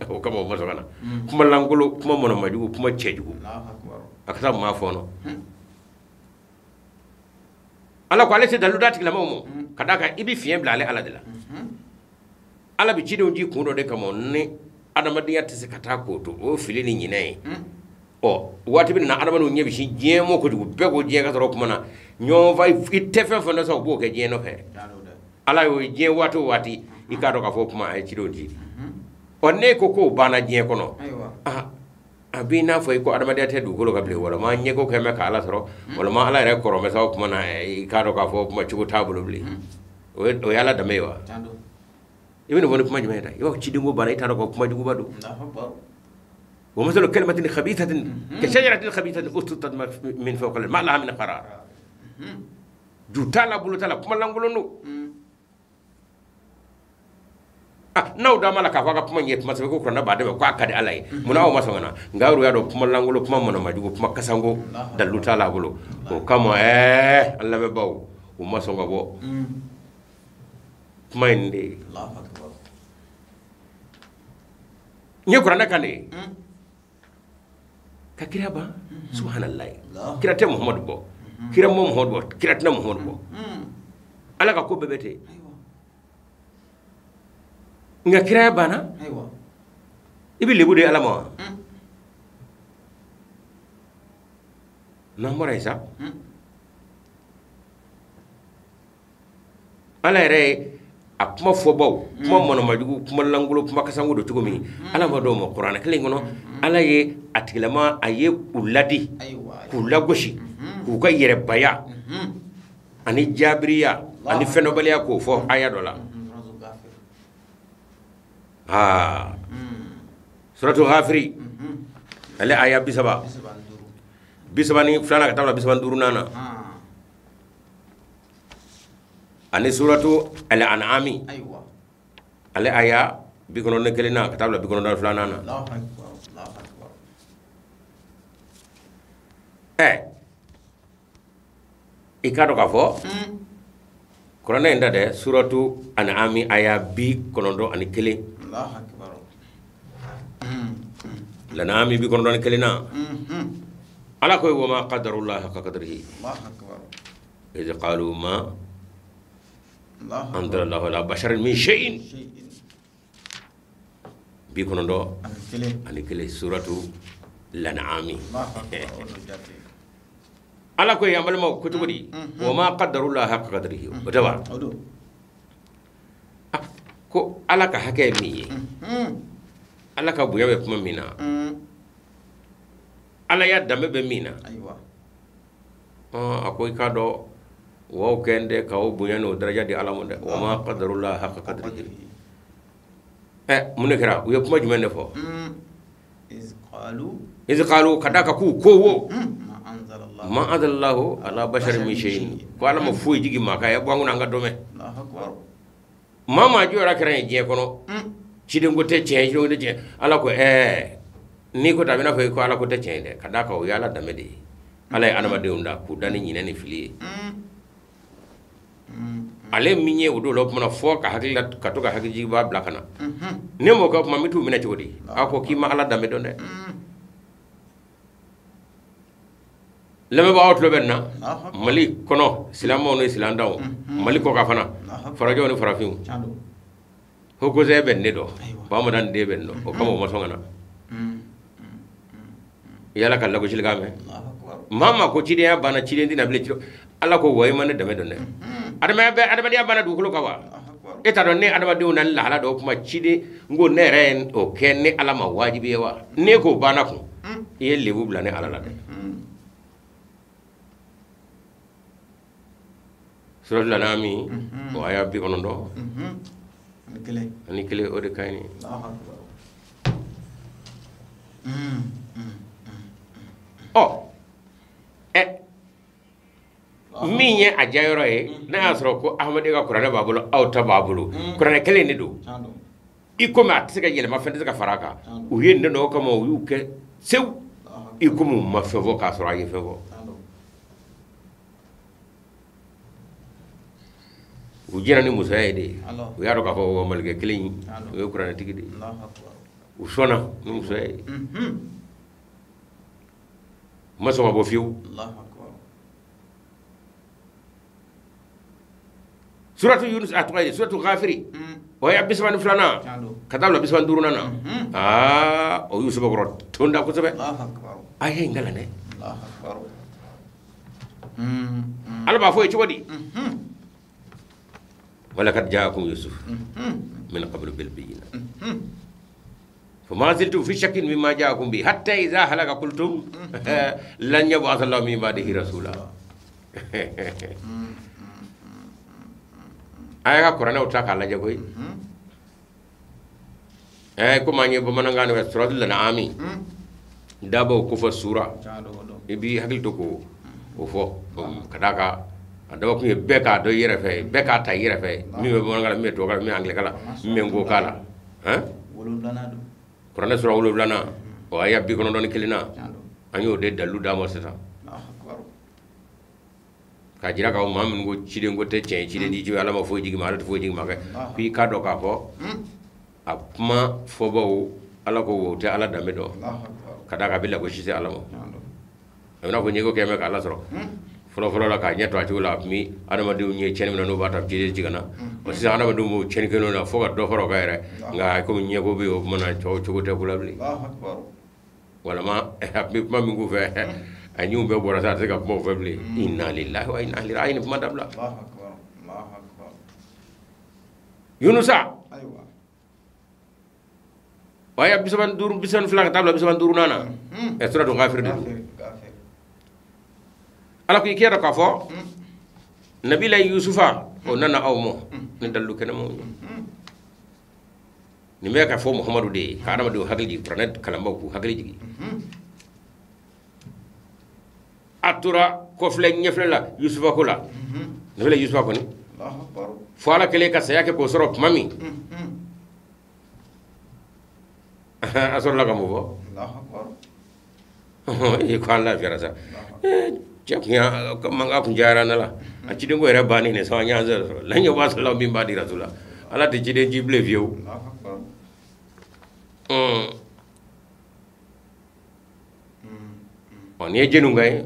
o kama o ma sɔn ka na kuma langolo kuma manamajugu kuma cɛjugu a ka taa maa fɔɔnɔ Ala ko ale tɛ dalu da tigilamaw ma ka d'a kan i bɛ fiɲɛ bila ale Ala de la Ala bɛ cidenw di kun dɔ de kama ni adamadenya tɛ se ka taa k'o to o fili ni ɲinɛ ye waati bɛ na adamadenw ɲɛ bɛ si diɲɛ mɔ kojugu bɛɛ ko diɲɛ ka sɔrɔ o kuma na ɲɔgɔn fa i tɛ fɛn fɛn dɔ sɔrɔ o b'o kɛ diɲɛ nɔfɛ Ala y'o ye diɲɛ waati o waati i k'a dɔn k'a fɔ o kuma a ye cidenw di n'e ko k'o banna diɲɛ kɔnɔ a b'i n'a fɔ i ko adamadenya tɛ dugukolo ka bilen walama ɲɛko kɛ mɛ ka Ala sɔrɔ walama Ala yɛrɛ kɔrɔmɛ sa o kuma na i k'a dɔn k'a fɔ o kuma cogo t'a bolo bilen o ye Ala danbe ye wa i bɛ nin fɔ ni kuma jumɛn ye ta i b'a fɔ ciden ko banna i t'a dɔn ko kuma juguba don wa masalu kalimatin khabithatin ka shajaratin khabithatin ustutat min fawqa ma laha min qarar ju t'a la bolo t'a la kuma lankolon don n'aw da ma la k'a fɔ a ka kuma ɲɛ tuma sɛbɛn ko kuranna b'a dɛmɛ k'a ka di Ala ye munna aw ma sɔn ka na nka aw y'a dɔn kuma langolo kuma manamajugu kuma kasango dalu t'a la bolo o kama an lamɛnbaaw u ma sɔn ka bɔ kuma in de ye n ye kuranɛ kan de ye ka kira ban subhanallahi kira tɛ Muhamadu bɔ kira ma Muhamadu bɔ kira tɛna Muhamadu bɔ Ala ka ko bɛɛ bɛ ten nka kira banna i bɛ lebu de Ala ma wa n'an bɔra yen sa Ala yɛrɛ ye a kuma fɔbaw kuma manamajugu kuma langolo kuma kasango don cogo min Ala ma dɔw ma kuranɛ kelen kɔnɔ Ala ye a tigilama a ye u ladi k'u lagosi k'u ka yɛrɛbaya ani jabiriya ani fɛndɔbaliya k'o fɔ aya dɔ la suratu Ghafiri ale aya 30 ni filanan ka taa bila 34 na ani suratu al-an'ami ale aya 91 na ka taa bila 92 na i ka dɔn k'a fɔ kuranɛ in da dɛ suratu an'ami aya 91 lanami 91 na Ala ko wa ma qadarullah haqqa qadrihi idh qalu ma anzalallahu ala basharin min shay'in bi konondo ani kele suratu lanami Ala ko yamal ma ko tugudi wa ma qadarullah haqqa qadrihi wadawa ko Ala ka hakɛ min ye Ala ka bonya bɛ kuma min na Ala ya danbe bɛ min na a ko i k'a dɔn waw kɛn ka o bonya n'o daraja di Ala ma dɛ wa ma qadarullah haqqa qadrihi mun de kɛra u ye kuma jumɛn de fɔ iz qalu ka da ka k'u ko wo ma adallahu ala bashar min shay'in ko ala ma foyi jigi maka ya bangu nanga dome mama jora kran je kono cide ngote chen jode je ala ko ni ko tabina fay ko ala ko te chen de kada ka o yala damede ala anama de unda ku dani nyine ni fili ale minye wudo lo mana fo ka hakila ka to ka hakiji ba blakana ne mo ko mamitu mina chodi ako kima ala dame donde leme ba outlo benna mali kono silamo no silandaw mali ko ka fana farajo ni farafin ho ko ze benne do ba mo dan de benno o kamo mo songana yala kala ko silgame mama ko cide ya bana cide dina ble ciro ala ko way man dame donne adama dia bana du ko kawa eta don ne adama diu nan la do kuma cide ngo ne ren o kenne ala ma wajibi wa ne ko bana ko ye lebu blane ala la de sura la nami o aya bi kono do ani kele o de kayni minye ajayoro na asro ko ahmadi ga qur'ana babulu awta babulu qur'ana kele ni do iko ma tsika yele ma fende ka faraka o yende no kama o yuke sew iko mu ma fevo ka soro ayi fevo o jina ni musa yede o yaro ka fo o malge kele ni o qur'ana tigidi o sona ni musa yede ma so ma bo fiu suratu yunus atwaye suratu ghafiri o ya bisman flana kadabla bisman durunana o yusuf ko tonda ko sebe ay ngala ne alba fo ci wadi wala kad jaakum yusuf min qabl bil bayina فما زلتم في شك مما جاءكم به حتى اذا هلك قلتم لن يبعث الله من بعده رسولا aya qur'ana utaka la jagoy ko manye bo mananga no suratul an'ami dabo ko fa sura ibi hakil to ko o fo kadaka adawa ko beka do yere fe beka ta yere fe mi be mananga mi to kala mi angle kala mi ngo kala wolulana do qur'ana sura wolulana o aya bi kono don kelina anyo de dalu damo seta kajira ka mamun go cide ngo te chen cide di jiwa ala ma fo jigi ma ala fo jigi ma ka pi ka do ka fo apma fo bo ala ko te ala dame do kada ka billa ko ci ala mo amna ko nyego keme ka ala soro folo la ka nyeto ati wala mi adama diw nye chen mi no bata cide jigana o si adama dum mo chen ke no na fo ga do foro ka ere nga ko nyego bi o mona cho ko te kulabli wala ma mi ma mi ngu fe anyu be bora sa te ka mo febli inna lillahi wa inna ilaihi raji'un madabla Allahu akbar yunusa aywa waya bisaban dur bisan flan tabla bisaban dur nana e suratu ghafir de ala ko ikera ka fo nabila yusufa o nana aw mo ni dalu kenamo ni me ka fo muhammadu de ka adama do hagliji pranet kalamba ku hagliji atura ko fle ñefle la yusufa ko la nabila yusufa ko ni Allahu akbar fo ala kele ka sayake ko soro mami asor la gamu bo Allahu akbar e ko Allah fiara sa jaknya ko manga ku jara na la a ci de ngo re bani ne sa nya zero la ñu wa sallallahu min badi rasulullah ala te ci de jible vieux Allahu akbar on ye jenu ngay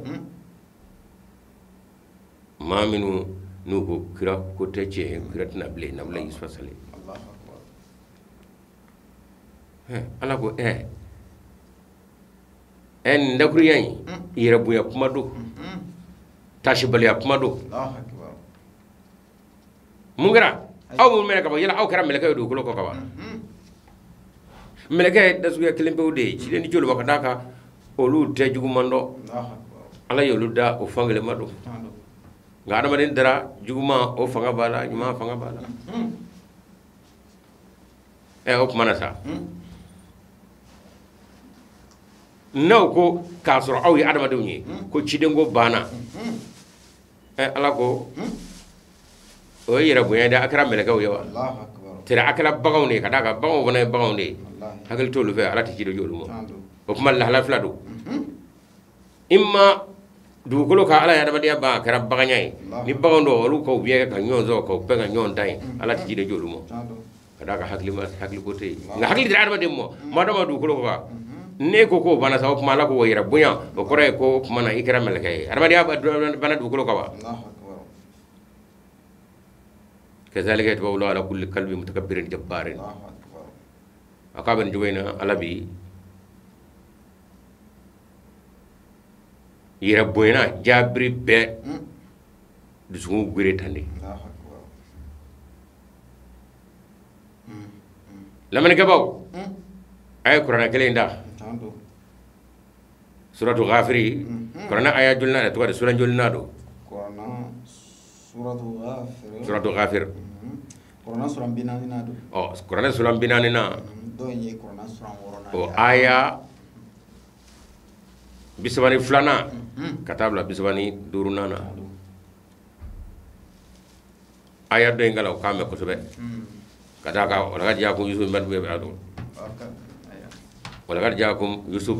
maminu nuko kira ko tece kira nable nabla yusuf sale Allahu akbar ala ko en ndakru yayi ira buya kuma do tashi bali kuma do Allahu akbar mungara aw mun melaka ba yala aw kara melaka do ko ko ba melaka da suya kelembe ude ci den jolo baka daka olu tejugu mando Allahu akbar ala yolu da o fangale mado nga adama den dara juguma o fanga bala nyuma fanga bala o mana sa naw ko ka soro aw yi adama dew ñi ko ci dengo bana ala ko o yira bu yanda akra melaka o yawa Allahu akbar tira akala bagaw ne kada ka bagaw wona bagaw ne hakal tolu fe ala ti ci do jolu mo o kuma la hala fladu imma dugukolo ka ala ya adama dia ba kara baganyai ni bagaw do olu ko biye ka nyonzo ko pe ka nyon dai ala ti ci do jolu mo kada ka hakli ko te nga hakli dira adama dem mo madama dugukolo ka ne ko bana sa kuma la ko yira bunya o kore ko kuma na ikra melaka adama dia bana dugukolo ka wa كذلك يتبع الله على كل قلب متكبر جبار أقابل جوينا على بي يربوينا جابري بي دسمو غيري تاني لما نكباو آية قرآن كلين دا سورة غافري قرآن آية جلنا توقع سورة جلنا دو سورة غافر قرآن سورة بناني نادو قرآن سورة بناني نا دو يني قرآن سورة ورنا آية بسواني فلانا كتاب لا بسواني دورنا نا آية دو ينغلا وكامل كسبه كتاكا ولغا جاكم يوسف من بيه بأدو ولغا جاكم يوسف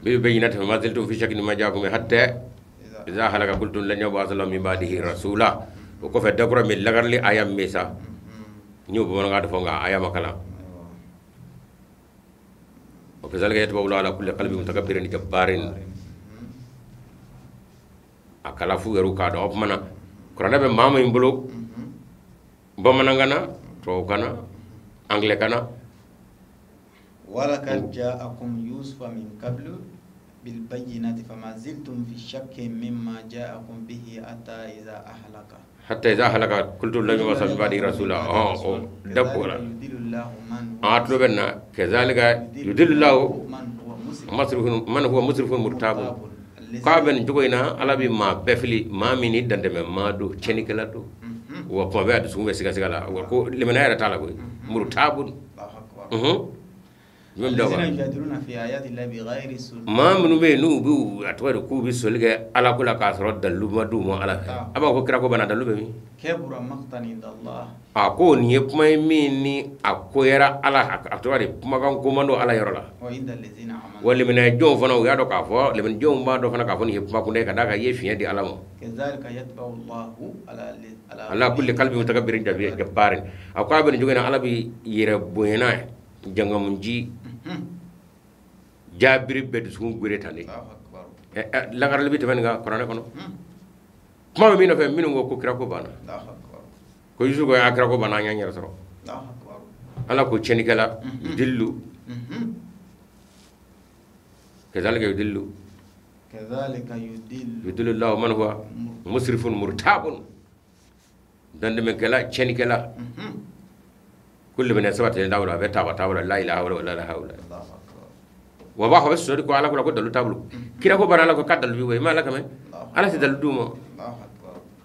بيبينات فما زلتم في شك ما جاكم حتى إذا هلك قلتم لن يبعث الله من بعده رسولا وكفى دكرة من لغرلي آيام ميسا نيو بمنا قد فونغا آيام كلا وكذلك يتبع الله على كل قلب متكبر جبار أكلا فو يرو كادو أبمنا كرانا بماما يمبلو بمنا غانا تروكانا أنجلكانا ولقد جاءكم يوسف من قبل بالبينات فما زلتم في الشك مما جاءكم به حتى إذا أهلك قلت لن يبعث من بعده رسولا دبولا أطلبنا كذلك يدل الله من هو مسرف مرتاب قابل جوينا على بما بفلي ما مني دندم ما دو تشنيكلا دو وكما بعد سومي سيغا وكو لمن هي تعالى مرتاب ما منو بي نو بو اتوار كو بي سولغا على كل كاسرو دلو ما دو مو على ابا كو كراكو بنا دلو بي كبر مقتا عند الله اكو ني بماي ميني اكو يرا على اتوار بما كان كوماندو على يرولا وعند الذين امنوا ولمن جو فنو يا دو كافو لمن جو ما دو فنا كافو ني بما كو نيكا داكا يفي دي علامو كذلك يتبع الله على كل قلب متكبر جبار اكو ابن جوغنا على بي يربوينا جانغامجي jabiri bed sun gure tane lagar libi tamen nga qur'an kono ma mi no fe minu ngo ko kira ko bana ko yusu go akra ko bana nya nyara soro ala ko cheni kala dillu كذلك يدل الله من هو مسرف مرتاب دند من كلا cheni kala كل من سبت الدولة بتابع تابع لا إله ولا لا حول وباخ بس سوري كو على كو دلو تابلو كيرا كو بنا لا كو كدل بي ما لا كمان على سدل دوما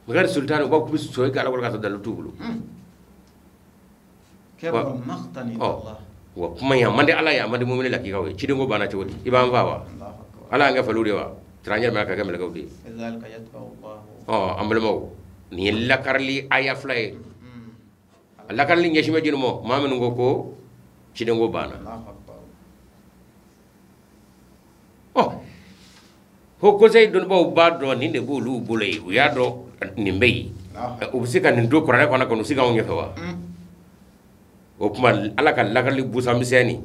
غير سلطان وباخ بس سوري على كو كدل توبلو كبر مقتا الله وكما يا مندي الله يا مندي مؤمن لك يغوي تشي دنگو بانا تشودي يبان فاوا الله nga faluri wa tranya ma ka gamel gawdi كذلك يتبع الله amul mo ni la karli aya flay la karli ngeshima jinumo mamenu ngoko ci dengo bana hoko say don bo baddo ni ne bolu bulay ya do ni mbey ubisika ni do korane kona kono siga on yefa wa o kuma ala ka lagali busa miseni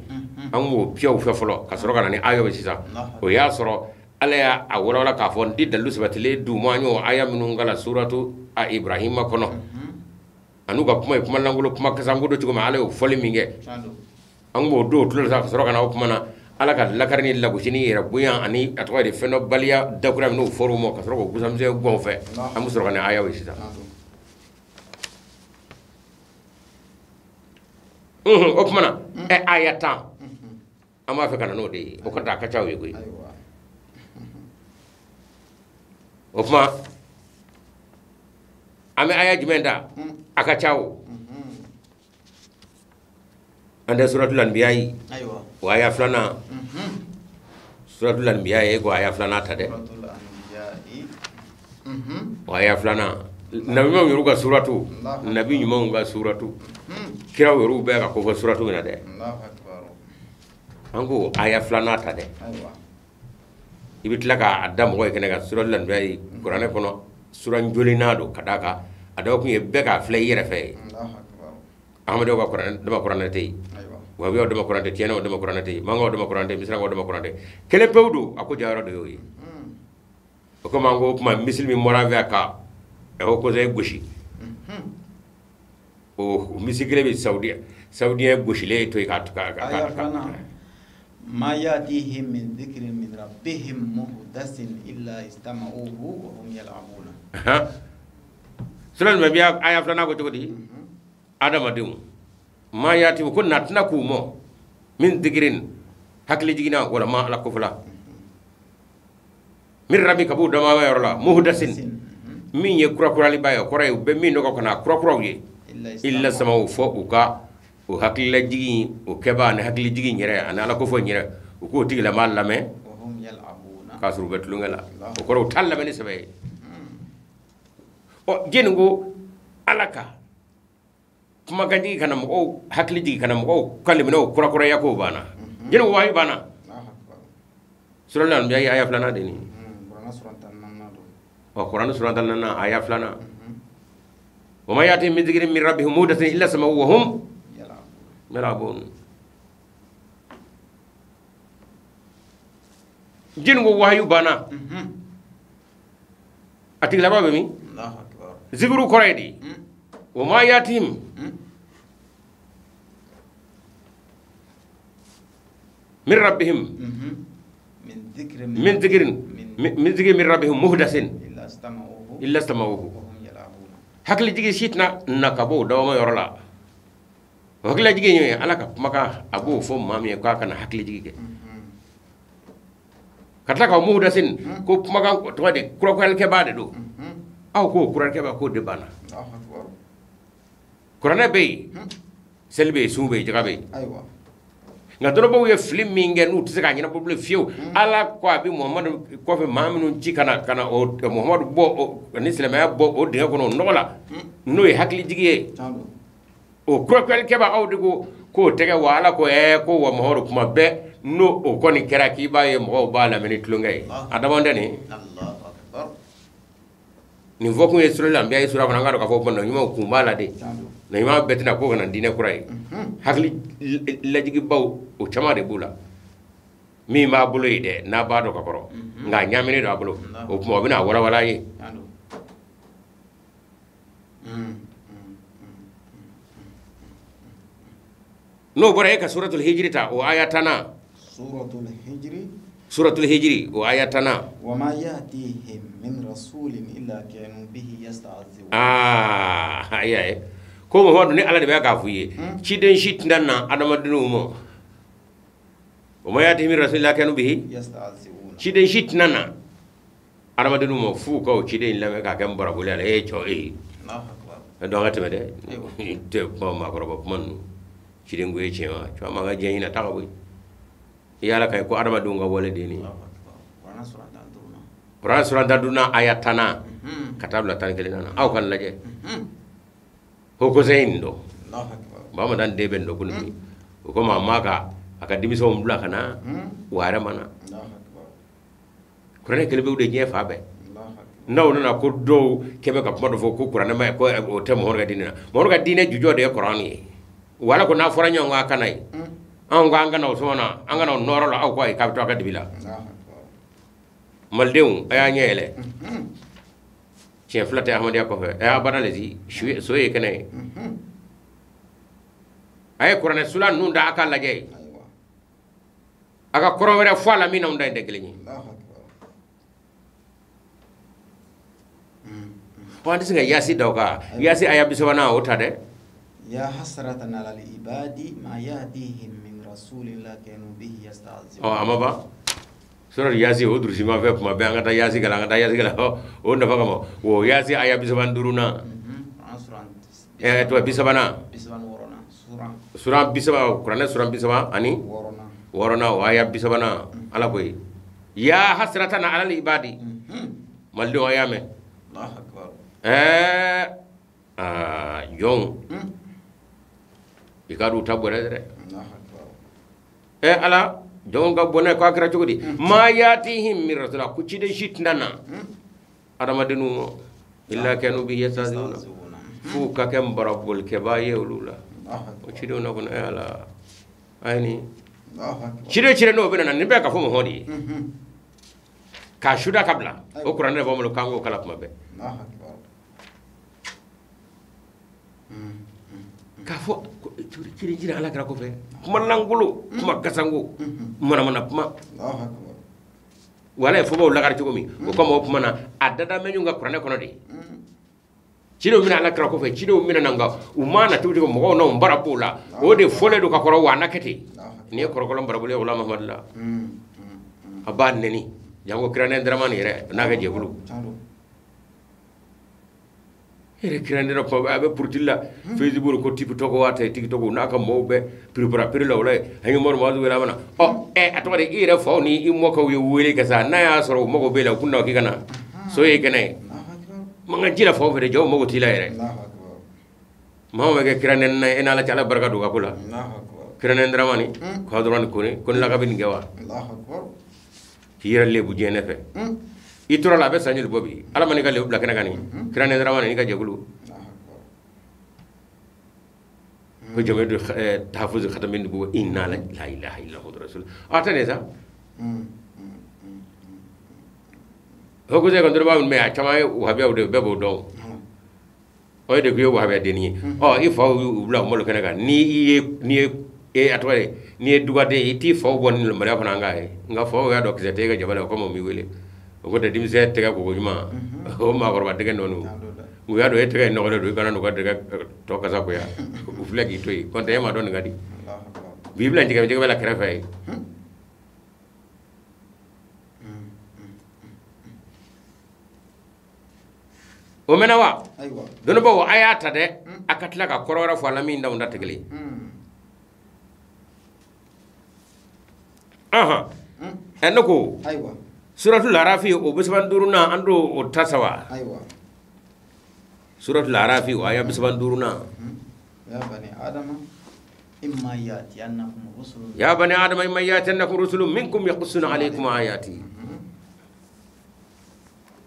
an mo piaw fe folo ka soro kana ni ayo be sisa o ya soro ala ya awala wala ka fo ndi dalu sabatile du mo anyo aya minu ngala suratu a ibrahima kono anu ga kuma langulo kuma kasango do ci ko ma ala o foli minge an mo do tulo sa soro kana o kuma na ala ka lakarni lagu sini rabbuya ani atwa de feno balia dakura no forumo ka soro ko busamse gonfe amu soro kana aya we sisa o kuma na e ayata ama fe kana no de o ko ta ka chawe goy o kuma ame aya jumenda aka chawo ande suratul anbiya aywa wa aya flana suratul anbiya ko aya flana ta de suratul anbiya wa aya flana nabi mo yoruga suratu nabi mo nga suratu kira yoruba ka ko suratu mina de Allahu akbar ango aya flana ta de aywa ibitla ka adam ko kene ga suratul anbiya qur'ane kono suran jolinado kadaka adaw ko yebbe ka flay yere fe Allahu akbar amado ko qur'an dama qur'ane tay aywa wa biyo dama qur'ane tieno dama qur'ane tay mango dama qur'ane misra ko dama qur'ane kele pewdu ako jaro do yoyi ko mango kuma muslimi moravia ka e ko zay gushi o misikile bi saudiya gushi le to ka ما يأتيهم من ذكر من ربهم محدث إلا استمعوه وهم يلعبون سلام بيا آية فلان أقول تقولي آدم أديم ما يأتيهم كن ناتنا كومو من ذكرين هكلي جينا ولا ما لا كفلا من ربي كبود دما ويرلا محدث من يكرا كرا لبايو كرا يبمين نكو كنا كرا كرا ويه إلا سماو فوقا o hakilla jigi o keba ne hakilla jigi nyere ana ala ko fo nyere o ko tigla mal lame وهم يلعبون kasru betlu ngala o ko talla bani sabe o jengo alaka kuma gandi kana mo hakilla jigi kana mo kalimino kura kura yako bana jengo wayi bana الله أكبر sura lan biya aya flana deni قرآن سورة النمل o qur'an sura dal na aya flana wa ma yati min dhikrin min rabbihim mudathin illa sama wa hum يلعبون جنو وحيو بانا اتي لبا بمي الله اكبر ذكروا قريدي وما ياتهم من ربهم من ذكر من ربهم محدث الا استمعوه وهم يلعبون حكل جيجي شيتنا نكابو دوما يورلا hakila jigi nyoy alaka maka abu fo mami ko kana hakili jigi ke katla ka muhdasin ko maka to de kuro ko ke bade do aw ko kuran ke ba ko de bana الله اكبر kurana be selbe sube jaga be ايوه nga dono bo ye film mi ngeen ut saka nyina bo le fiu ala ko abi muhammad ko fe maminu ci kana o muhammad bo ni islama bo o de ko no nola no ye hakili jigi o krokel keba awdigo ko tege wala ko ko wa mohoro kuma be no o koni kera ki ba ye mo ba la minute lungay adamande ni الله اكبر ni voku ye sura lambe ye sura kana ngaro ka fo bono nyuma ku mala de na nyuma betina ko kana dine kurai hakli lajigi baw o chama de bula mi ma bulo ide na ba do ka koro nga nyamini do abulo o kuma bina wala wala ye no bora ka suratul hijri ta o ayatana suratul hijri o ayatana wama yatihim min rasulin illa kanu bihi yasta'zibun ayaye ko mo hodo ni ala de be ka fuye ci den shit ndanna adama dinu mo wama yatihim min rasulin illa kanu bihi yasta'zibun ci den shit nana adama dinu mo fu ko ci den la me ka kam bara bulala cho Allahu akbar do ngata me de te ko ma ko robo man kiden goye cewa cewa maga jeyina taxa boy yala kay ko adama dunga wala deni Quran surah daduna ayatana katabla tan kelina aw kan laje hoko zain do bama dan deben do kunni ko ma maka aka dimiso mbula kana wara mana Quran kelbe de je fa be naw na ko do kebe ka modo fo ko Quran ma ko o tem horga dinina horga dine jujo de Quran yi wala ko na fora nyonga kanai an ga ngana usona an ngana noro la aw ko ay kabto ka dibila maldew aya nyele chef flate ahmadiya ko fe e abana lezi soye kene ay qur'an sulan nun da aka laje aka korowere fo la mina unda degleni wandi singa yasi dawka yasi aya biswana otade يا حسرة على العباد ما يهديهم من رسول الله كانوا به يستعذبون أما با سورة ياسي هو درسي ما في ما بيعنا تا ياسي كلا تا ياسي كلا هو نفع كم هو ياسي آية بيسبان درونا تو بيسبانا بيسبان ورانا sura bisaba Qur'an sura bisaba ani worona waya bisabana ala koy ya hasratan ala al ibadi malli wayame Allah akbar yong ikadu tabore de Allah akbar ala jonga bonay ko akra cogodi ma yatihim min rasula ku ci de jitnana adama denu illa kanu bi yasazuna fu ka kam barabul ke baye ulula o ci do na ko ala ayni cire no bena nan be ka fo mo hodi ka shuda kabla o qur'an ne bomo kango kala kuma be ka fo cire jira ala kra ko fe kuma nangulu kuma kasango mana kuma wala fo bo lagar ci ko mi ko mo kuma na adada menyu nga qur'an ko no de ciro mina ala kra ko fe ciro mina nanga umana tuti ko mo no barapula o de fole do ka ko wa nakati ni ko ko barabule wala muhammad la aban neni jango kirane dramani re naga jebulu ere kirane ro ko abe purtilla facebook ko tipu to ko wata tiktok naka mowbe prepara pirla wala hanyu mor mazu wala mana o atore ire fo ni immo ko wele kasa na ya soro mo ko bela kunna ki kana so e kene manga jila fo fere jaw mo ko tila ere mawo ke kirane na ena la chala barka do akula kirane dramani ko doran ko ni kon la ka bin gewa tira le bu jene fe itura la be sanjul bobi ala mani ka le bla kana kani kirane dramani ni ka jegulu ko jome do tahfuz khatamin bu inna la ilaha illa hu rasul atane sa hoko je ko ndo ba me a chama wa be de be bo do o de ko wa be de ni o ifo bla mo lo kana ka ni atware ni dugade iti fo bon le mara fana nga fo ya do kete ga jabala ko mo mi wele ko de dimse te ga ko juma o ma ko ba de nonu mu ya do ete ga no do kana no ga de to ka sa ko ya u flagi to yi kon te ma don ngadi bibla ndiga ndiga bela kra fay o menawa aywa dono bo ayata de akatla ka korora fo la mi ndaw ndategli enoko aywa suratul arafi o bisban duruna ando o tasawa aywa suratul arafi wa ya bisban duruna ya bani adama imma yati annakum rusulun minkum yaqussuna alaykum ayati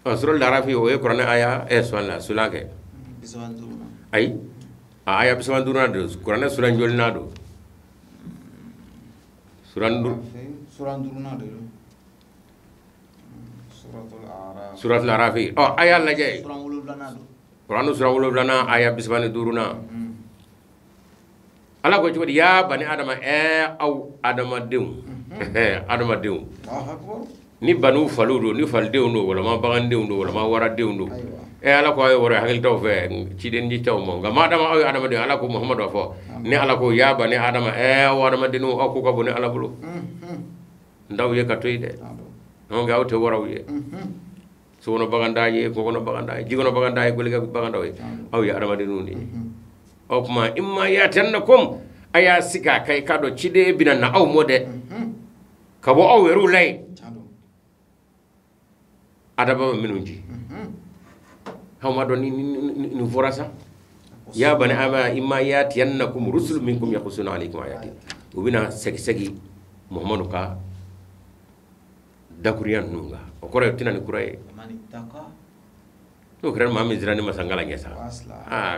suratul arafi o e qur'an aya swalla sulake bisban duruna ay aya bisban duruna do qur'an sulan jolna do suratul arafi aya la jay qur'an sura wululana aya bisbani duruna ala ko jodi ya bani adama au adama dew adama dew ni banu faludo ni faldew no wala ma bagandew no wala ma wara dew no ala ko ay wara hagil taw fe ci den ji taw mo ngam adama ay adama de ala ko muhammadu fo ni ala ko ya bani adama o adama dinu o ko ko boni ala bulu ndaw ye ka toyde non ga awte wara wiye so wono bagandaaje ko wono bagandaaje jigono bagandaaje ko liga bagandaw aw ya adama dinu ni o kuma imma ya tannakum aya sika kay kado cide binana aw mode kabo aw weru lay adaba minunji hawma do ni forasa ya bani ama imma yati yannakum rusul minkum yaqussuna alaykum ayati ubina segi muhammadu ka dakuriyan nunga o kore tinani kuray mani taka to kren mami zirani masangala ngesa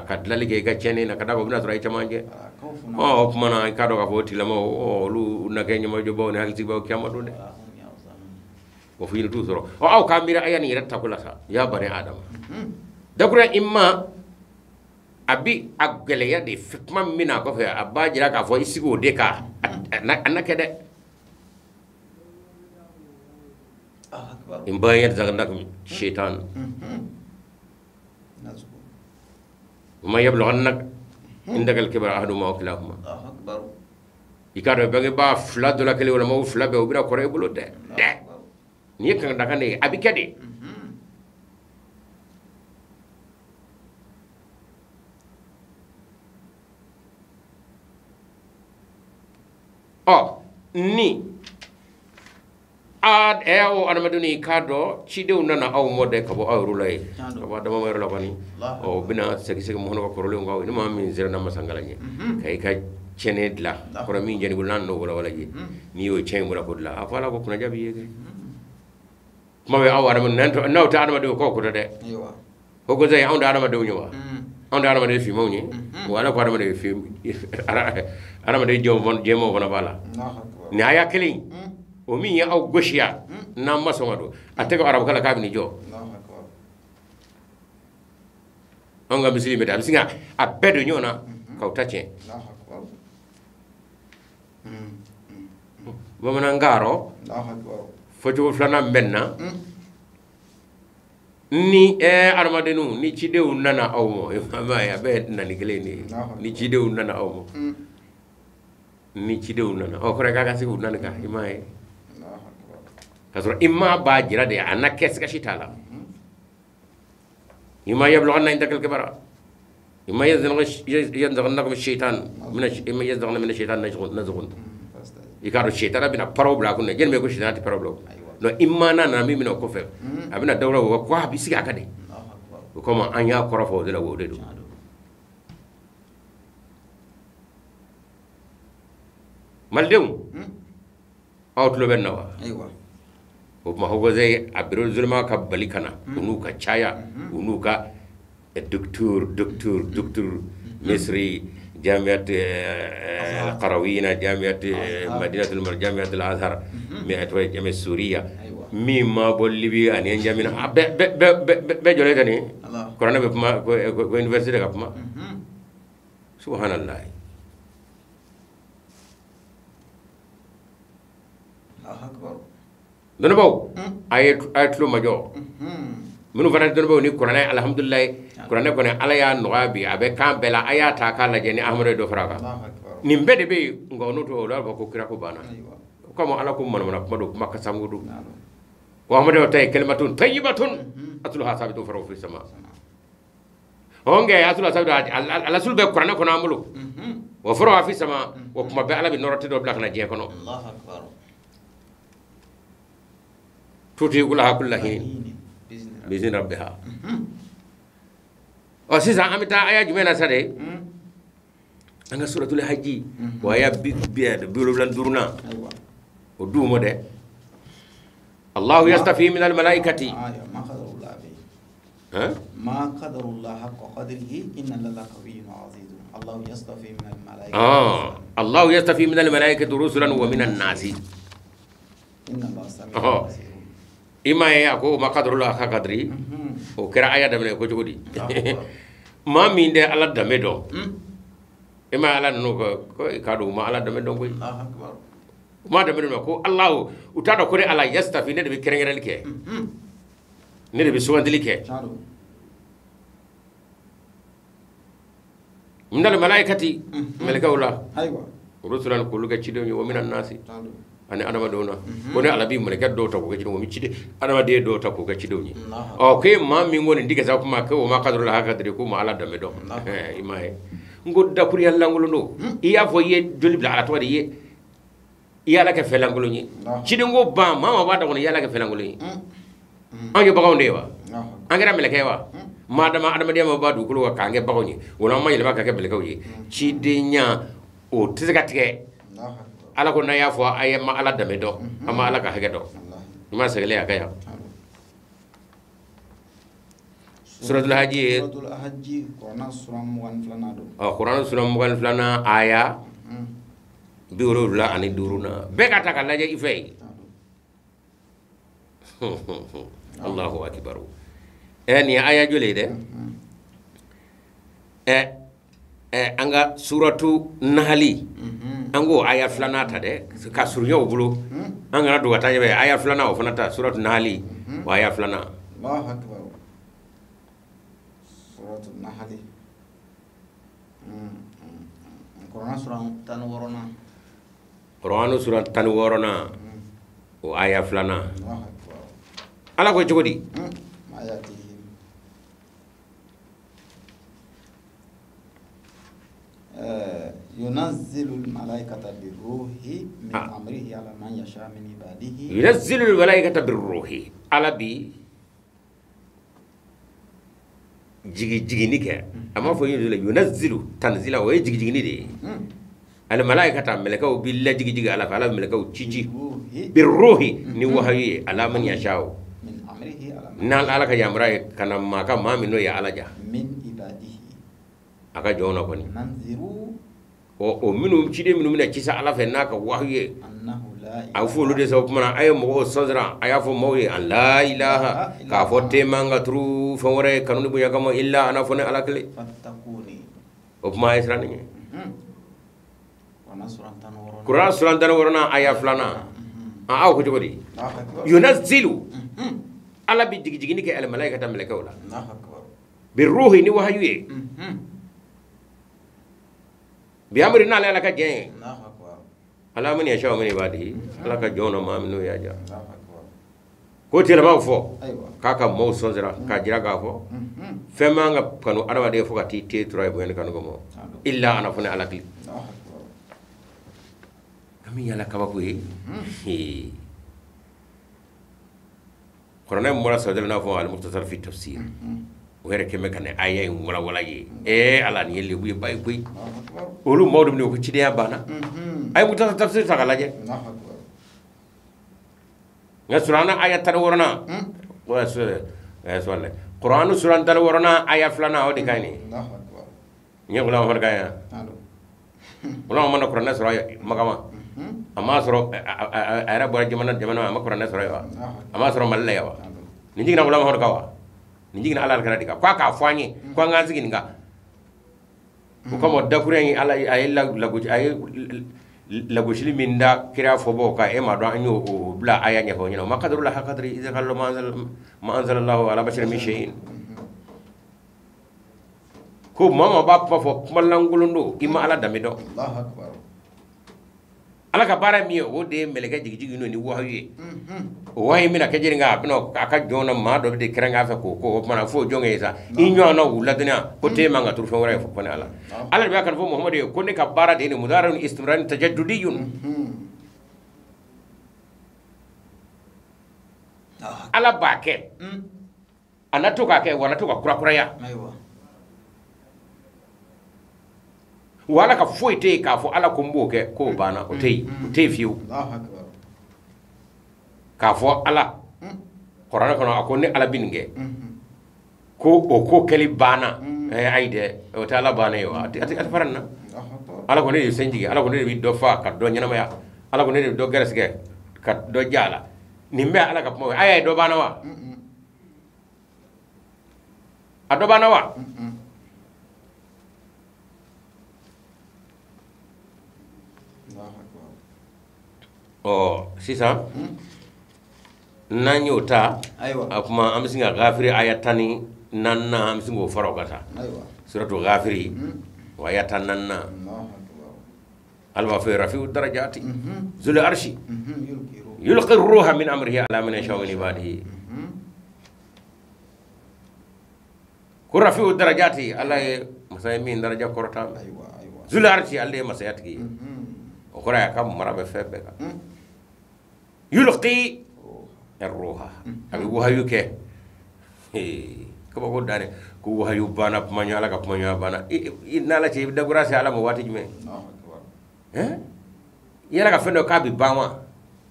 kadlali ke ga chene na kadaba bina turai chamanje o kuma ka do ka foti lamo o lu na ke nyama jobo ne halti ba kyama do de o fi tu soro o aw kamira ayani retta kula sa ya bani adam dakura imma abi agele ya de fitma mina ko fe abajira ka fo isigo de ka anake de imba ya zaganda ko shaytan وما يبلغنك عندك الكبر احدهما او كلاهما الله اكبر يكاد بغي با فلاد ولا كلي ولا مو فلابه وبرا كوري بلو ده ني كان دكاني ابي كدي ni o adamaduni kado chide unana aw mode kabo awrulay kabo dama mayro la bani bina segi mo hono ko role ngaw ni ma min zera na masangalanye kay ka cene la ko mi jeni bulan no wala ji ni yo chen wala ko la afala ko kuna jabi yege ma we aw adaman nan to naw ta adamadu ko de aywa ko go zay awda adamadu nywa awda adamadu fi mawni wala ko adamadu fi adamadu jemo wona bala ni aya kelin o min ya aw goshiya na masonga do atego arab kala kabini jo anga muslimi da singa a bedo nyona kautache wamana ngaro fojo flana menna ni armadenu ni cidew nana awmo mama ya be nani gele ni cidew nana awmo ni cidew nana o ko rega ga sigu nana ga imaye kasura imma ba jira de anna kes ka shitala imma yablughanna indaka al-kibara imma yanzaghannakum ash-shaytan imma yanzaghna min ash-shaytan nazghun ikaro shaytan bina parobla kunna jen me ko shaytan parobla no imma na mi mina ko fe abina dawra wa ko bisi akade ko ma anya korofo de la wode do maldew outlo bennawa aywa وما هو زي عبرو الظلمة كبليكنا ونوكا تشايا ونوكا دكتور مصري جامعة القرويين جامعة مدينة جامعة الأزهر جامعة سوريا مما بوليبيا أن ينجمنا بجولتني كورونا بكما كوينفرسيتي كما سبحان الله dono baw ayatlo majo minu fana dono baw ni qur'an alhamdulillah qur'an ko ne ala ya noabi abe kambela ayata kala jeni ahmadu do faraka ni mbede be ngono to la ko kira ko bana ko mo ala ko man ko do makka sangudu wa ahmadu tay kalimatun tayyibatun atlu hasabitu faru fi sama honge atlu hasabitu ala sulbe qur'an ko na amulu wa faru fi sama wa kuma be ala bi norati do blak na je kono allah akbar tuti kula kulla hin bizin rabbiha o sisa amita aya jumena sade anga suratul hajji wa ya biad birulan duruna o dumo de allah yastafi min al malaikati ma qadarullah haqqa qadrihi inna lillahi qawiyyun azizun allah yastafi min al malaikati allah yastafi min al malaikati rusulan wa min an nasi inna allaha sami'un basir ima ya ko makadrullah ka kadri o kira aya da ko jogodi ma min de ala da medo ima ala no ko ka do ma ala da medo ko ma da medo ko allah utada ko re ala yastafi ne de be kerengere like ne de be suwandi like min al malaikati malakaula aywa rusulan kullu ga cido wa minan nasi ani adama dona woni ala bi mun gaddo to ko cido mi cide adama de do to ko cido ni o ke ma mi ngoni diga sa kuma ko ma kadru la hakadre ko ma ala dame do imaye ngodda pour yalla ngolo no iya fo ye joli bla ala to de ye iya la ka felangolo ni cide ngo ba mama ba da woni yalla ka felangolo ni an yo bagaw ndewa angara mele kewa madama adama de ma ba du ko ka nge bagaw ni wona ma yele ba ka ke bele kawji cide nya o tiga tike ala ko na ya fo ay ma ala dame do ama ala ka hege do ma segale akaya suratul hajji qur'an suram wan flana do qur'an suram wan flana aya biuro la ani duruna be ka taka laje ifay allahu akbar ni aya jole de anga suratu nahli ango aya flanata de ka suryo bulo anga do wata be aya flana o fanata suratu nahli wa aya flana allah akbar suratu nahli qur'an suran tan worona o aya flana allah akbar ala ko jogodi ayati ينزل الملائكة بالروح من أمره على من يشاء من عباده ينزل الملائكة بالروح على بي جيجي نيكا أما فو ينزل تنزيلا ويجيجي جيجي نيدي الملائكة ملكوا بالله جيجي على فعلا ملكوا تيجي بالروح نوحي على من يشاء من أمره على من نال على كجامراي كان ما كان ما منو يا على جا من عباده أكا جونا كوني ننذروا o minnu cide minnu mina kisa ala fɛ n'a ka wahyu ye أنه لا a fɔ olu de sababu kumana a ye mɔgɔw sɔnsira a y'a fɔ maaw ye an la ilaha k'a fɔ tema ka turu fɛn wɛrɛ kanu ni bonya kama illa ana fɔ ni ala kelen فاتقوني o kuma a ye siran ye ونصر kuran suran tan wɔɔrɔnan a y'a filanan a aw ko cogo di yunazzilu ala bi jigijigini kɛ almalaikata mɛlɛkɛw la bi ruhi ni wahyu ye bi amri na ala ka jɛn ala man yasha min ibadihi ala ka jɔn ma minnu ya ja ko tɛlɛmaw fɔ k'a ka maaw sɔnsira k'a jira k'a fɔ fɛn man ka kanu adamaden fo ka t'i te tura bonya ni kanu kɔmɔ illa ana fɔ ni ala kili kami yala kabako ye kuranɛ mɔra sɔdɛlɛ n'a fɔ al-mukhtasar fi tafsir o yɛrɛ kɛmɛ ka ne aya in walawala ye ala ni ye lebu ye bayi koyi olu maaw de minɛ ko cidenya banna a ye mukhtasar tafsir ta ka lajɛ nka surana aya 16nan kuranu suran 16nan aya 2nan o de ka ɲi ɲɛ wula ma ka ɲi wula ma na kuranɛ sɔrɔ magama a ma sɔrɔ a yɛrɛ bɔra jamana a ma kuranɛ sɔrɔ wa a ma sɔrɔ mali la yan wa nin jiginna wula ma ka wa ni jigina ala kala dika kwa ka fanye kwa nganzi ginga ko kamo dakure yi ala ay lagoshili minda kira fobo ka e ma do anyo bla aya nya ko nyino makadru la hakadri idha kallu ma anzala Allah ala bashar min shay'in ko mama ba pa fo malangulundo ima ala damido Allahu akbar ala ka bara mi o de meleke jigijigi no ni wahye o wahi mina ke jiringa bino aka jona ma do de kirenga fa ko mana fo jonga isa inyo na wula dunya ko te manga tur fo wara fo ne ala ala be kan fo muhammad ko ne ka bara de ni mudarun istimran tajaddudiyun ala ba ke anato ka ke wana to ka kura kura ya wala ka foi te ka fo ala kombo ke ko bana o te fiu ka fo ala qur'an kono akone ala binge ko o ko keli bana ayde o ta ala bana yo ati faranna ala ko ne senji ala ko ne bi do fa ka do nyama ya ala ko ne do geresge ka do jala nimbe ala ka mo ay do bana wa ado bana wa sisan nan y'o ta a kuma an bɛ sin ka gafiri aya 14 an bɛ sin k'o fara o kan sa suratu gafiri o aya 14 ala b'a fɔ rafi'u darajati zul arshi yulqi ruha min amrihi ala man yasha'u min ibadihi ko rafi'u darajati ala ye masaya min daraja kɔrɔta zul arshi ala ye masaya tigi o kɔrɔ ye a ka mara bɛ fɛn bɛɛ kan yulqi الروح أبي وهايو كه كم أقول داري كو وهايو بانا بمانيا على كبمانيا بانا إن على شيء بدأ قراسي على مواتي جمع يلا كفنو كابي باما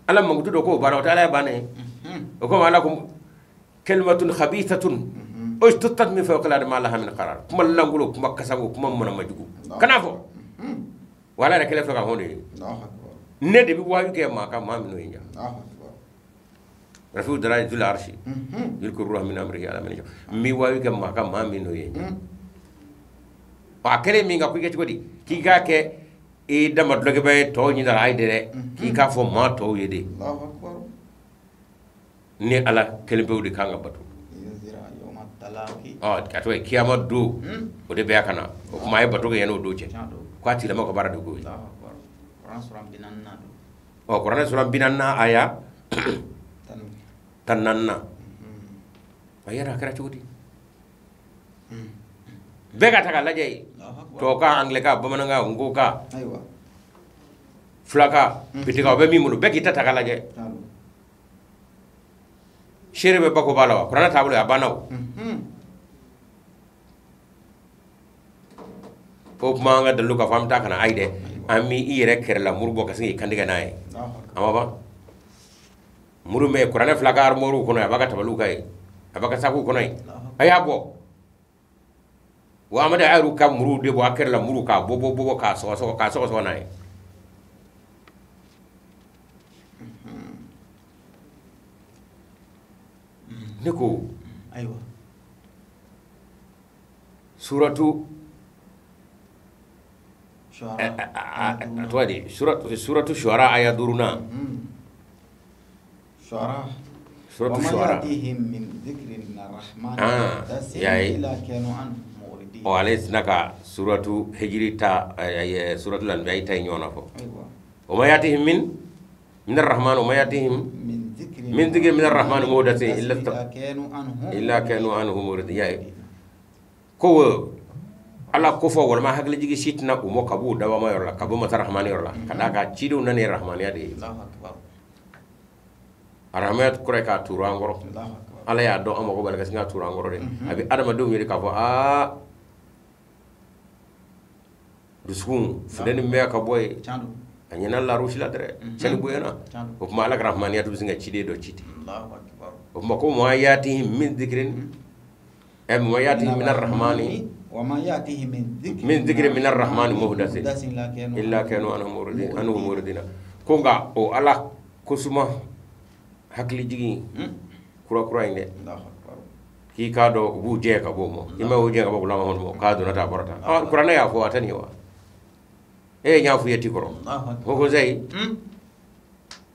على ما قلت له كو بانا وتعالى بانا وكم على كم كلمة خبيثة اشتتت من فوق الأرض ما لها من قرار كم الله نقوله كم كسبوا كم من مجدو كنافو ولا نكلف لك هوني ندي بوهايو كه ما كم ما منو ينجا رفيع دراج ذو العرش يلقي الروح من أمره على من يشاء مي وايو كم ما كم ما منو ينجا وأكله مين كأكو كتشودي كي كا كه إيه دم أدلك بيه تو نيدا راي ده كي كا فو ما تو يدي ني على كلمة بودي كانغ باتو كاتوي كيامات دو ودي بيا كنا وما يباتو كيانو دوجة كاتي لما كبار دوغوي Quran surah binanna ayat tananna ayat akhirnya cuti bega taka laje to ka angle ka bamananga ngo ka aywa flaka pitika be mi mulu begi ta taka laje shere be bako balawa qur'ana tabulu ya banaw o manga dalu ka famta kana aide ami ire kerla murbo kasingi kandiga nae amaba murume qur'ana flaka armoru kono abaga tabalu kai abaga saku kono ayabo wa amada aru ka muru de bo akerla muru ka bobo ka so nae niko aywa suratu atwadi suratu syuara ayat duruna syuara suratu syuara min dzikrin rahman ila kanu an muridin o alis naka suratu hijri ta suratul anbiya tay nyona fo o ma yatihim min arrahman o ma yatihim min dhikrin min arrahman muhdathin illa kanu anhu muridin ya ko ala ko fo wala ma hagle jigi sitna ko mo kabu dawa ma yorla kabu ma rahman yorla kada ka cido nani rahman ya de Allahu akbar aramat kure ka turu angoro ala ya do amako balga singa turu angoro de abi adama do yiri ka fo dusun fudeni me ka boy chandu anyana la rushila dere chani boyena ko ma ala rahman ya to singa cide do cide Allahu akbar ko ma ko ma yati min dhikrin am ma yati min arrahmani وما يأتيه من ذكر من الرحمن محدث إلا كانوا عنه موردين كونغا أو الله كسمة hakili jigi kura inde ki kado bu je ka bomo ima bu je ka bomo lama hono kado nata borata kura na ya fo atani wa nya fu yeti koro ko zai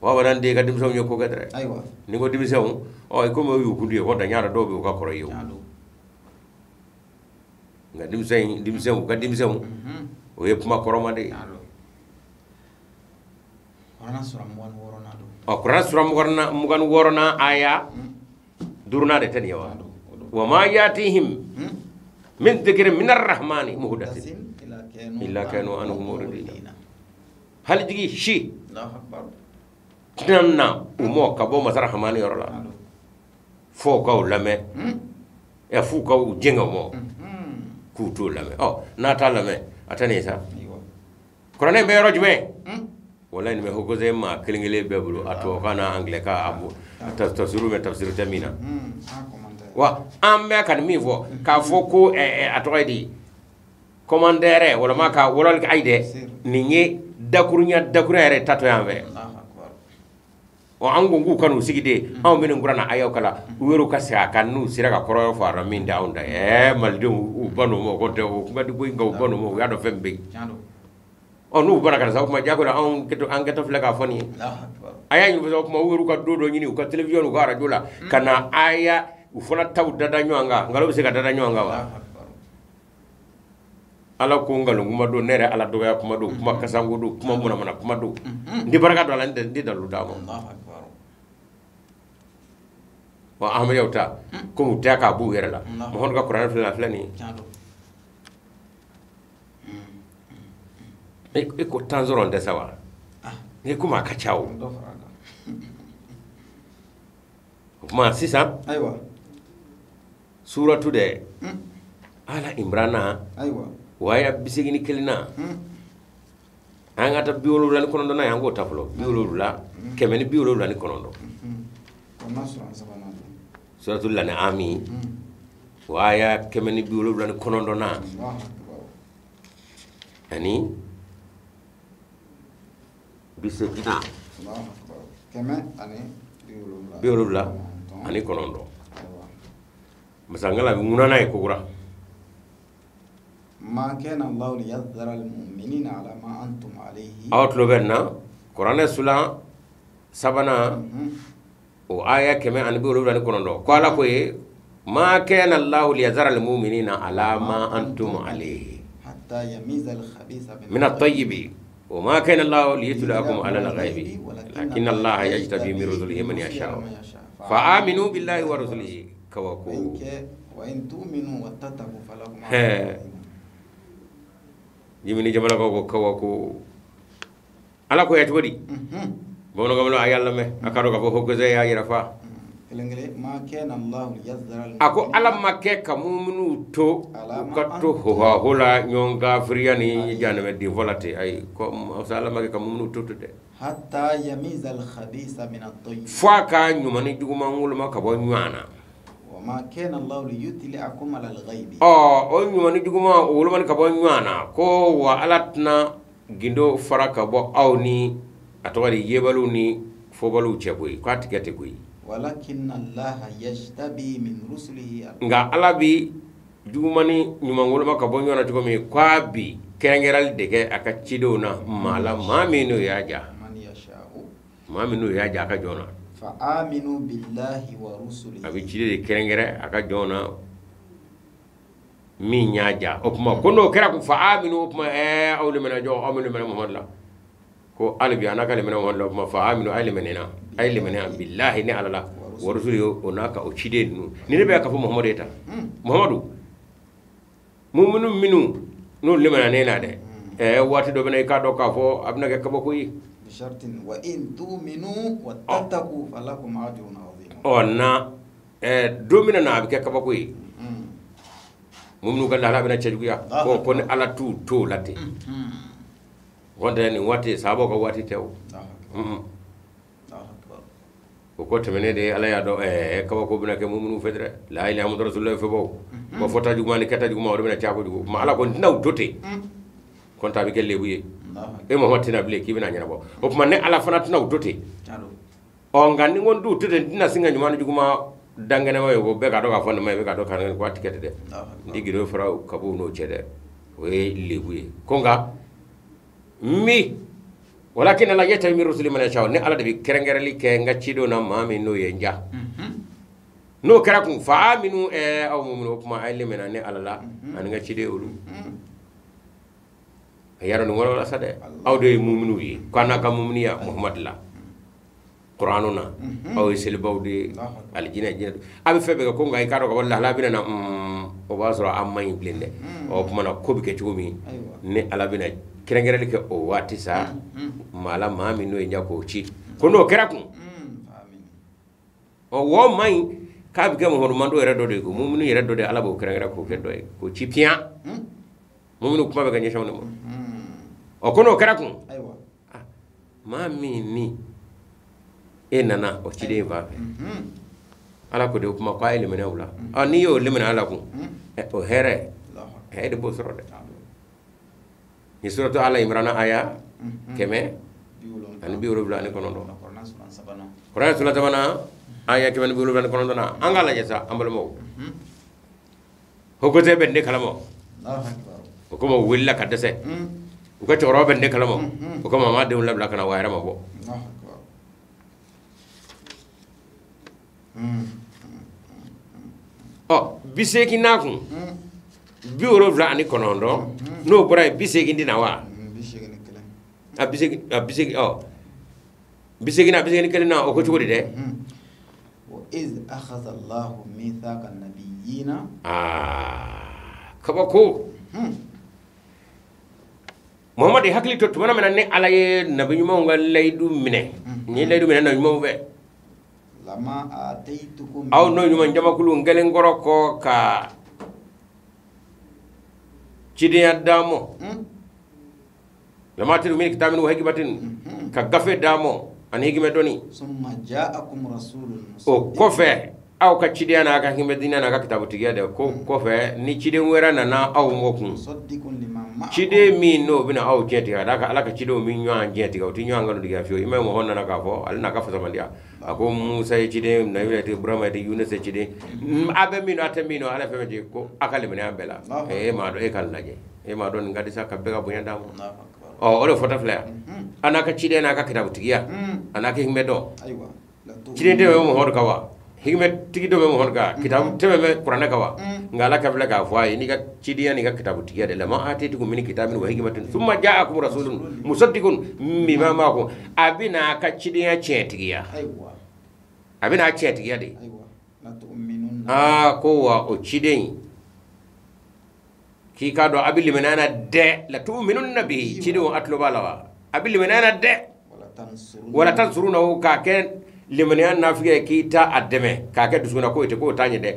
wa wadan de ga dim so nyoko gadre aywa ni go dim so o ko mo yu kundi ko da nyaara do be ka koro yu nga dim so o yep ma koro ma de Qur'an sura mugan worona do Qur'an sura mugan worona aya durna de tani wa wa ma yatihim min dhikrin min arrahmani muhdathin illa kanu anhu muridin hal digi shi Allahu akbar tanna umo kabo ma rahmani yorla fo ko lame e fu ko jenga mo ku to lame na ta lame atani sa Qur'an be rojme wala ni me ko ze ma kelingele bebulu ato kana angle ka abu tafsiru me tafsiru tamina wa ambe kan mi fo ka fo ko ato di commandere wala ma ka wala ka aide ni ngi dakurere tato yambe o ango ngu kanu sigide aw min ngurana ayaw kala wero ka sa kanu siraga koro fara min daunda malde u banu mo ko te o ngadi boy ngaw banu mo yado fembe o nu bana kala sa ko ma jagola an keto flega foni aya ñu so ko ma wero ka dodo ñini ko television ko radio la kana aya u fona taw dada ñanga ngalo se ka dada ñanga wa ala ko ngalo nguma do nere ala do ya kuma do kuma kasango do kuma muna mana kuma do ndi baraka do ala ndi dalu damo wa ahmed yauta ko muta ka bu yera la mo hon ka qur'an flani e ko tanzoron de sawa ne kuma ka chawo kuma sisa aywa suratu de ala imrana aywa waya bisigini kelina anga ta biwolo la kono na yango taflo biwolo la kemeni biwolo la ni kono do suratul lana ami waya kemeni biwolo la ni kono do na ani bisigina biwolo la ani kono do masangala munana e kugura ما كان الله ليذر المؤمنين على ما أنتم عليه أوتلو برنا قرآن سلا سبنا وآية كما أن بيقولوا لنا كنندو قال كوي ما كان الله ليذر المؤمنين على ما أنتم عليه حتى يميز الخبيث من الطيب وما كان الله ليطلعكم على الغيب لكن الله يجتبي من رسله من يشاء فآمنوا بالله ورسله كوكو وإن تؤمنوا وتتقوا فلكم jimini jamala ko kawako ala ko yatwadi bono gamlo ayalla me akaro ka fo goze ya yirafa kelengele ma kana Allah yazdara ako ala makke kamumunu to katto ho hola nyonga friani janame di volate ay ko sala makke kamumunu to de hatta yamiza al khabisa min at-tayyib faka nyumani duguma ngulma ka bo nyana ma kana Allah liyutli'akum ala al-ghaibi o nyumani duguma wulman ka bo nyana ko wa alatna gindo faraka bo awni atwari yebalu ni fobalu cheboy ko atikete koy walakin Allah yashtabi min rusulihi nga alabi dugumani nyumangol maka bo nyana to mi kwabi kengeral dege aka cidona mala mamino yaja man yasha'u mamino yaja aka jona fa aminu billahi wa rusulihi abi cide kengere aka jona mi nyaja opma kono kera ko fa aminu opma awle mena jo aminu mena muhammad la ko albi anaka le mena muhammad opma fa aminu ayle menena billahi ni alala wa rusulihi onaka o cide nu ni be aka fo muhammad eta muhammadu muminu minu no le mena nena de wati do bena ka do ka fo abna ke kabako yi bishartin wa in tu'minu wa tattaqu falakum ajrun azim ona domina na abike kabako yi mumnu galla ala bena cejuya ko kon ala to lati wonde ni wati sabo ko wati tew ko temene de ala ya do kabako bena ke mumnu fedre la ilaha illallah rasulullah febo ko fota juguma ni keta juguma o bena tiago jugo ma ala ko naw dote kon tabi ke lebuye mo hotina ble ki bena nyana bo o kuma ne ala fana tnaw dote o ngandi ngon du tete dina singa nyuma juguma dangane ma yogo be ka do ka fonna ma be ka do kan ko tikete de ndigi do fara kabu no cede we lebuye konga mi walakin la yata mi rusuli man sha ne ala de bi kerengereli ke ngacci do na mami no ye nja no kera kun fa aminu aw mu'minu kuma ay lemena ne ala la an ngacci de olu yaro no wala sade aw de mu'minu yi kana ka mu'miniya muhammad la qur'anuna aw silbawde aljina jina abi febe ko ngai karo ko wallahi la bina na o basro amay blende o kuma na ko bi ke chumi ne ala bina kerengereli ke o wati sa mala mami no njako ci kono kera kun o wo mai ka bi ke mo mando era do de ko mumunu era do de ala bo kerengera ko ke do ko ci pian mumunu kuma be ganye shawne mo o kono kera kun aywa mami ni enana o ci de va ala ko de kuma ko ay limene wala ani yo limene ala kun o here de bo soro de ni suratu ala imran aya keme ani biwlo bla ni kono do Qur'an sura tabana aya keme biwlo bla ni kono do na angala jesa ambal mo hokote bende kalamo Allahu akbar ko mo willa kadase ko choro bende kalamo ko mama de wala bla kana wayra mo bo Allahu akbar biseki nakun biwlo bla ni kono do no bora biseki ndina wa biseki kele na o ko chugodi de wa iz akhadha Allah mithaqa an-nabiyina kabako Muhammad hakli to tuma na ne ala ye nabi nyuma ngal laydu mine ni laydu mine na nyuma be lama ataitukum aw no nyuma jama kulu ngale ngoro ko ka cidiya damo lama tiru min kitabin wa hikmatin ka gafe damo an hikme doni summa ja'akum rasulun o kofe aw ka cidiya na ka hikme dina na ka kitabu tigiya de ko kofe ni cide wera na na aw mokun saddikun liman cide mi no bina aw jeti da ka ala ka cido mi nyaa jeti ka ti nyaa ngalo diga fio imam mo honna na ka fo al na ka fa samandia ako musa cide na yule te ibrahima te yunus cide abe mi no atemi no ala fe je ko akale mi na bela ma do e kal laje ma do ngadi sa ka bega bunya damo o ole fota fla anaka cide na ka kitabu tigiya anaka hikme do aywa cide de mo hor kawa hikme tigi do mo hor ka kitabu tebe me qur'ana kawa ngala ka fla ka fo ay ni ka cide ni ka kitabu tigiya de lama atiti kum min kitabin wa hikmatin thumma ja'akum rasulun musaddiqun mimma ma'akum abina ka cide ya ce tigiya aywa abina ce tigiya de aywa la tu'minunna ko wa o ciden ki ka do abil menana de la tu'minunna bihi cido atlo balawa abil menana de wala tansuruna ka ken limaniya nafiye ki ta ademe ka ke dusuna ko ite ko tanye de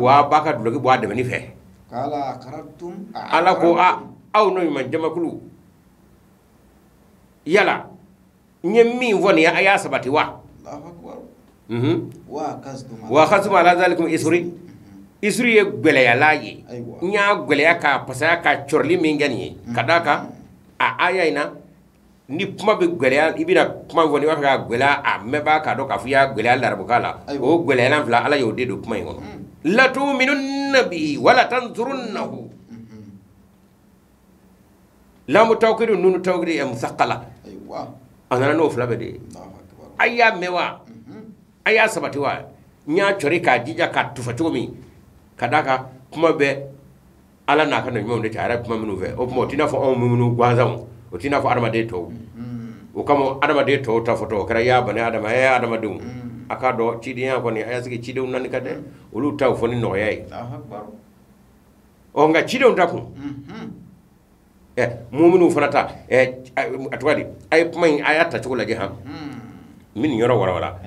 wa baka dulogi bo ademe ni fe kala aqrartum ala ko aw no man jamakulu yala nyemmi woni ya aya sabati wa Allahu akbar wa khasum ala zalikum isri ye gbele ya laye nya gbele ya ka pasaya ka chorli mingani kadaka aya ina ni kuma be gbele ibina kuma woni wa ka gbele meba ka do ka fu ya gbele larbukala o gbele lan fla ala yo de do kuma ngono la tu'minun nabi wala tanzurunnahu la mutawkidu nunu tawkidi musaqqala aywa anana no fla be de aya mewa aya sabati wa nya chori ka jija ka tufa chomi kadaka kuma be ala na ka no nyomde tare kuma minu ve o mo tina fo on minu gwanzam o tina fo adama de to o kamo adama de to ta foto kara ya bane adama dum aka do cidiya ko ni aya sigi cidew nan kade o lu taw fo ni no yai o nga cidew ndaku muminu fanata atwadi ay pumay ayata ko laje ha min yoro wala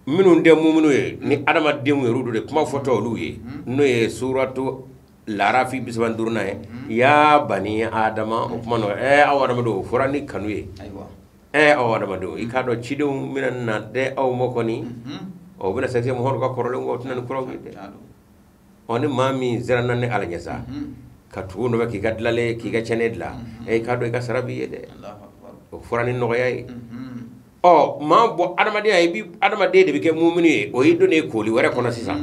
minu de muminu ye ni adama de mu rudu de kuma foto lu ye no ye suratu larafi bisban durna ya bani adama o kuma no awadama do furani kanu ye awadama do ikado cidew minan na de aw mokoni o bina sakse mo hon ko korole ngo tunan ko de oni mami zerana ne ala nyasa katu no ki gadlale ki ga chenedla kado ka sarabi yede o furani no yai o ma bo adama de ay bi adama de be ke mumini o yido ne koli wara kono sisa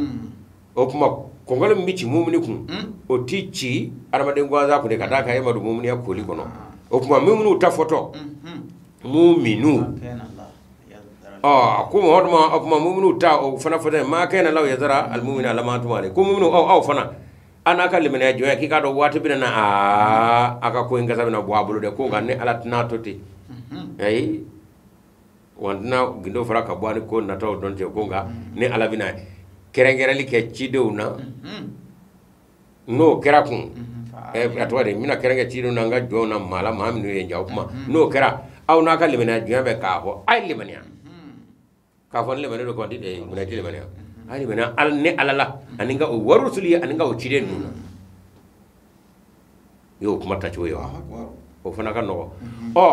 o kuma kongolo michi mumini kun o tichi adama de ngwaza ku de kata ka yema do mumini ya koli kono o kuma muminu ta foto muminu ko mo hodma o kuma muminu ta o fana foto ma kana law yazara al mu'mina lamatu male ko muminu o fana ana ka limene joya ki ka do wati bina aka ko inga sabina bo abulu de ko ganne ala tna toti ay wandna gindo fara ka bwani ko na taw don je gonga ne ala bina kerengere li ke cidew na no kera kun atwade mina kerenge cidew na nga jona mala mamnu ye jaw kuma no kera aw na ka limene joya be ka ho ay limene ka fon limene do ko di de mina ti limene ay limene al ne alala aninga o warusuli aninga o ciden nuna yo kuma ta ciwo yo o fana kan no o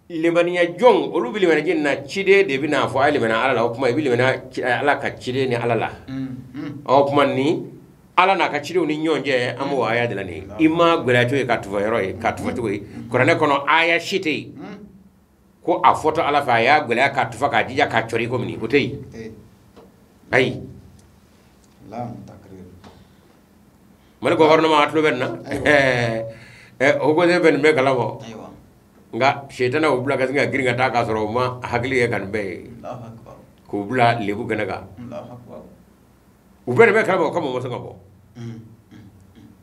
limaniya jong olu bi limana jinna cide de bina fo ay limana alala o kuma bi limana ala ka cide ni alala o kuma ni ala na ka cide ni nyonje amo wa aya de la ni imma gbelato e ka tuva yoro e ka tuva to e korane kono aya shite ko a foto ala fa ya gbela ka tuva ka jija ka chori ko mini o tei ay lam takrir man gouvernement atlo benna o go de ben me kala mo nga shetana ubla ka nga giringa ta ka soro ma hagli e kan be Allahu akbar ko bula lebu ganaga Allahu akbar ubere me kala mo ko mo so ngabo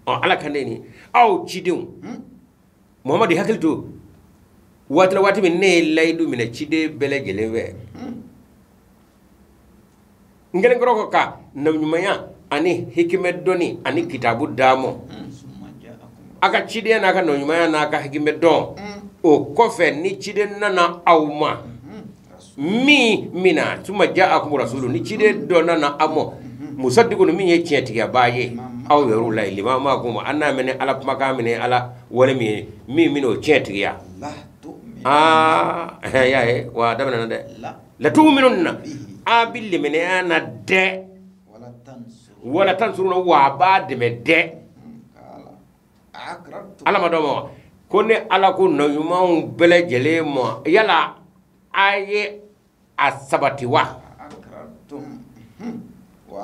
ala kan ni aw cidew muhammad hakil to wati min ne laydu min cide bele gelewe ngene ngoro ka namnyumaya ani hikmet doni ani kitabu damo aka cide na ka namnyumaya na ka hikmet don o kofe ni cide nana awma mina tuma ja'akum rasulun ni cide do nana amo musaddiqun min ye tiya baye aw yaru la lima ma kuma anna mene ala kuma ka mene ala wala mi mino tiya ya wa dabana de la tu'minunna abil mene ana de wala tansuruna wa ba de me de ala madomo kone ala ko no yuma bele jele mo yala aye asabati wa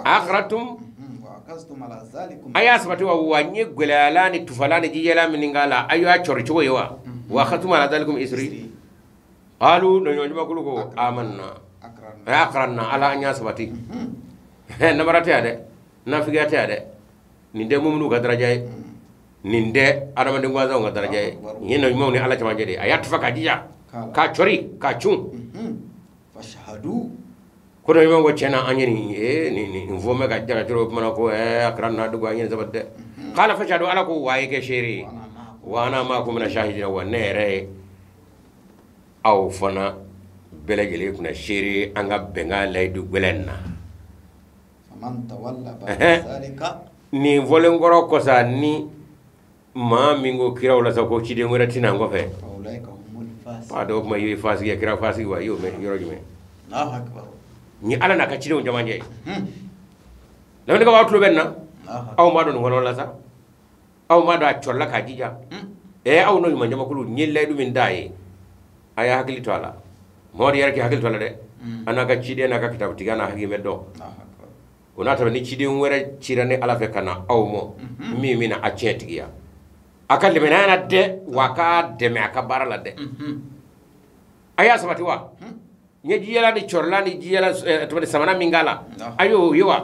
akratum wa kastum ala zalikum aya asabati wa wanye gwelalani tufalani jiyela miningala ayo a chorcho yewa wa khatum ala zalikum isri qalu no nyoma kuluko amanna akranna ala anya sabati namarate ade nafigate ade ninde mumnu ga darajaye ninde adama de ngwaza nga darajaye yeno mawni ala chama jede ayat faka jiya ka chori ka chun fashhadu kono yimo chena anyeni ni vome ga jaga tiro mana ko akran na dugo anyeni zabade qala fashadu ala ko waye ke shiri wa ana ma ko mina shahidina wa nere aw fana belagele kuna shiri anga benga laydu gwelenna faman tawalla ba'da zalika ni volengoro ko sa ni ma mingo kira wala sa ko chide ngora tinango fe ulaika humul fasiqun ado ma yi fasi ya kira fasi wa yo me yoro jume Allahu akbar ni ala na ka chide on jamanje law ni ka watlo benna aw ma don wala sa aw ma da cholla ka jija aw no ma jama kulu ni laydu min dai aya hakili to ala modi yarki hakili to ala de anaka chide na ka kitabu tigana hagi meddo onata ni chide ngore chirane ala fe kana aw mo mi mina a chetigiya akal menana de waka de me akabara la de aya sabati wa nye jiyala ni chorla ni jiyala to samana mingala ayo yiwa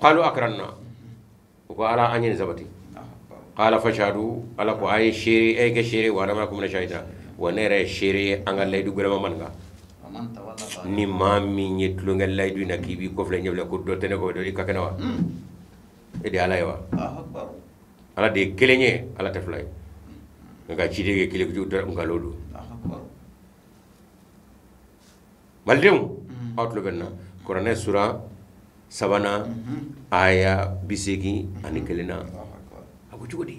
qalu akranna ko ala anyin sabati qala fashadu ala ko ay shiri ay ke shiri wa rama kum na shayta wa nere shiri angal lay du gurama manga ni mami nyetlu ngal lay du na kibi ko fle ñewle ko do tene ko do ikakena wa ede ala yawa akbar ala de kelenye ala teflay nga ci de kele ko do nga lodu akbar maldem outlo benna qur'an sura sabana aya bisegi ani kelena abu jugodi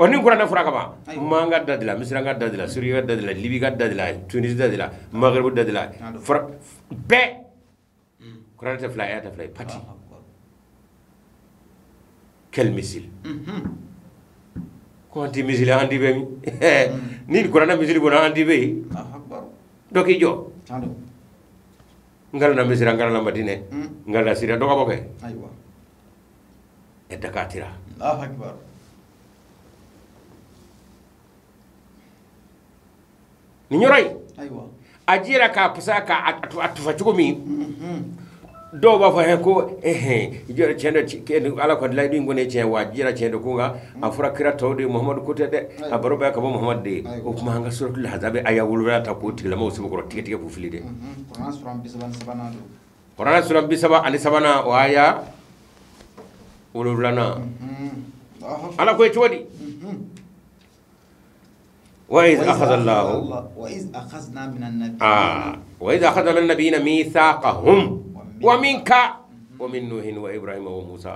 oni qur'an fura kaba manga dadila misra nga dadila suriya dadila libi ga dadila tunis dadila maghrib dadila fura be qur'an teflay aya teflay pati quel missile quanti missile andi be mi ni qur'an missile bona andi be akbar doki jo tando ngal na misira ngal na madine ngal na sira doka boke aywa e dakatira akbar ni nyoray aywa ajira ka pusaka atufa chukumi do ba fa he ko jere chendo ala ko lay dingo ne chen wa jira chendo ko nga afura kira tawde muhammad ko tede abaro ba ka bo muhammad de o kuma nga suratul hazab aya wulura ta ko tila mo sumo ko tike tike fu filide qur'an sura bi sabana do qur'an sura bi sabana wa aya wulurana ala ko chodi وإذ أخذ الله وإذ أخذنا من النبيين وإذ أخذنا من النبيين ميثاقهم ومنك ومن نوح وإبراهيم وموسى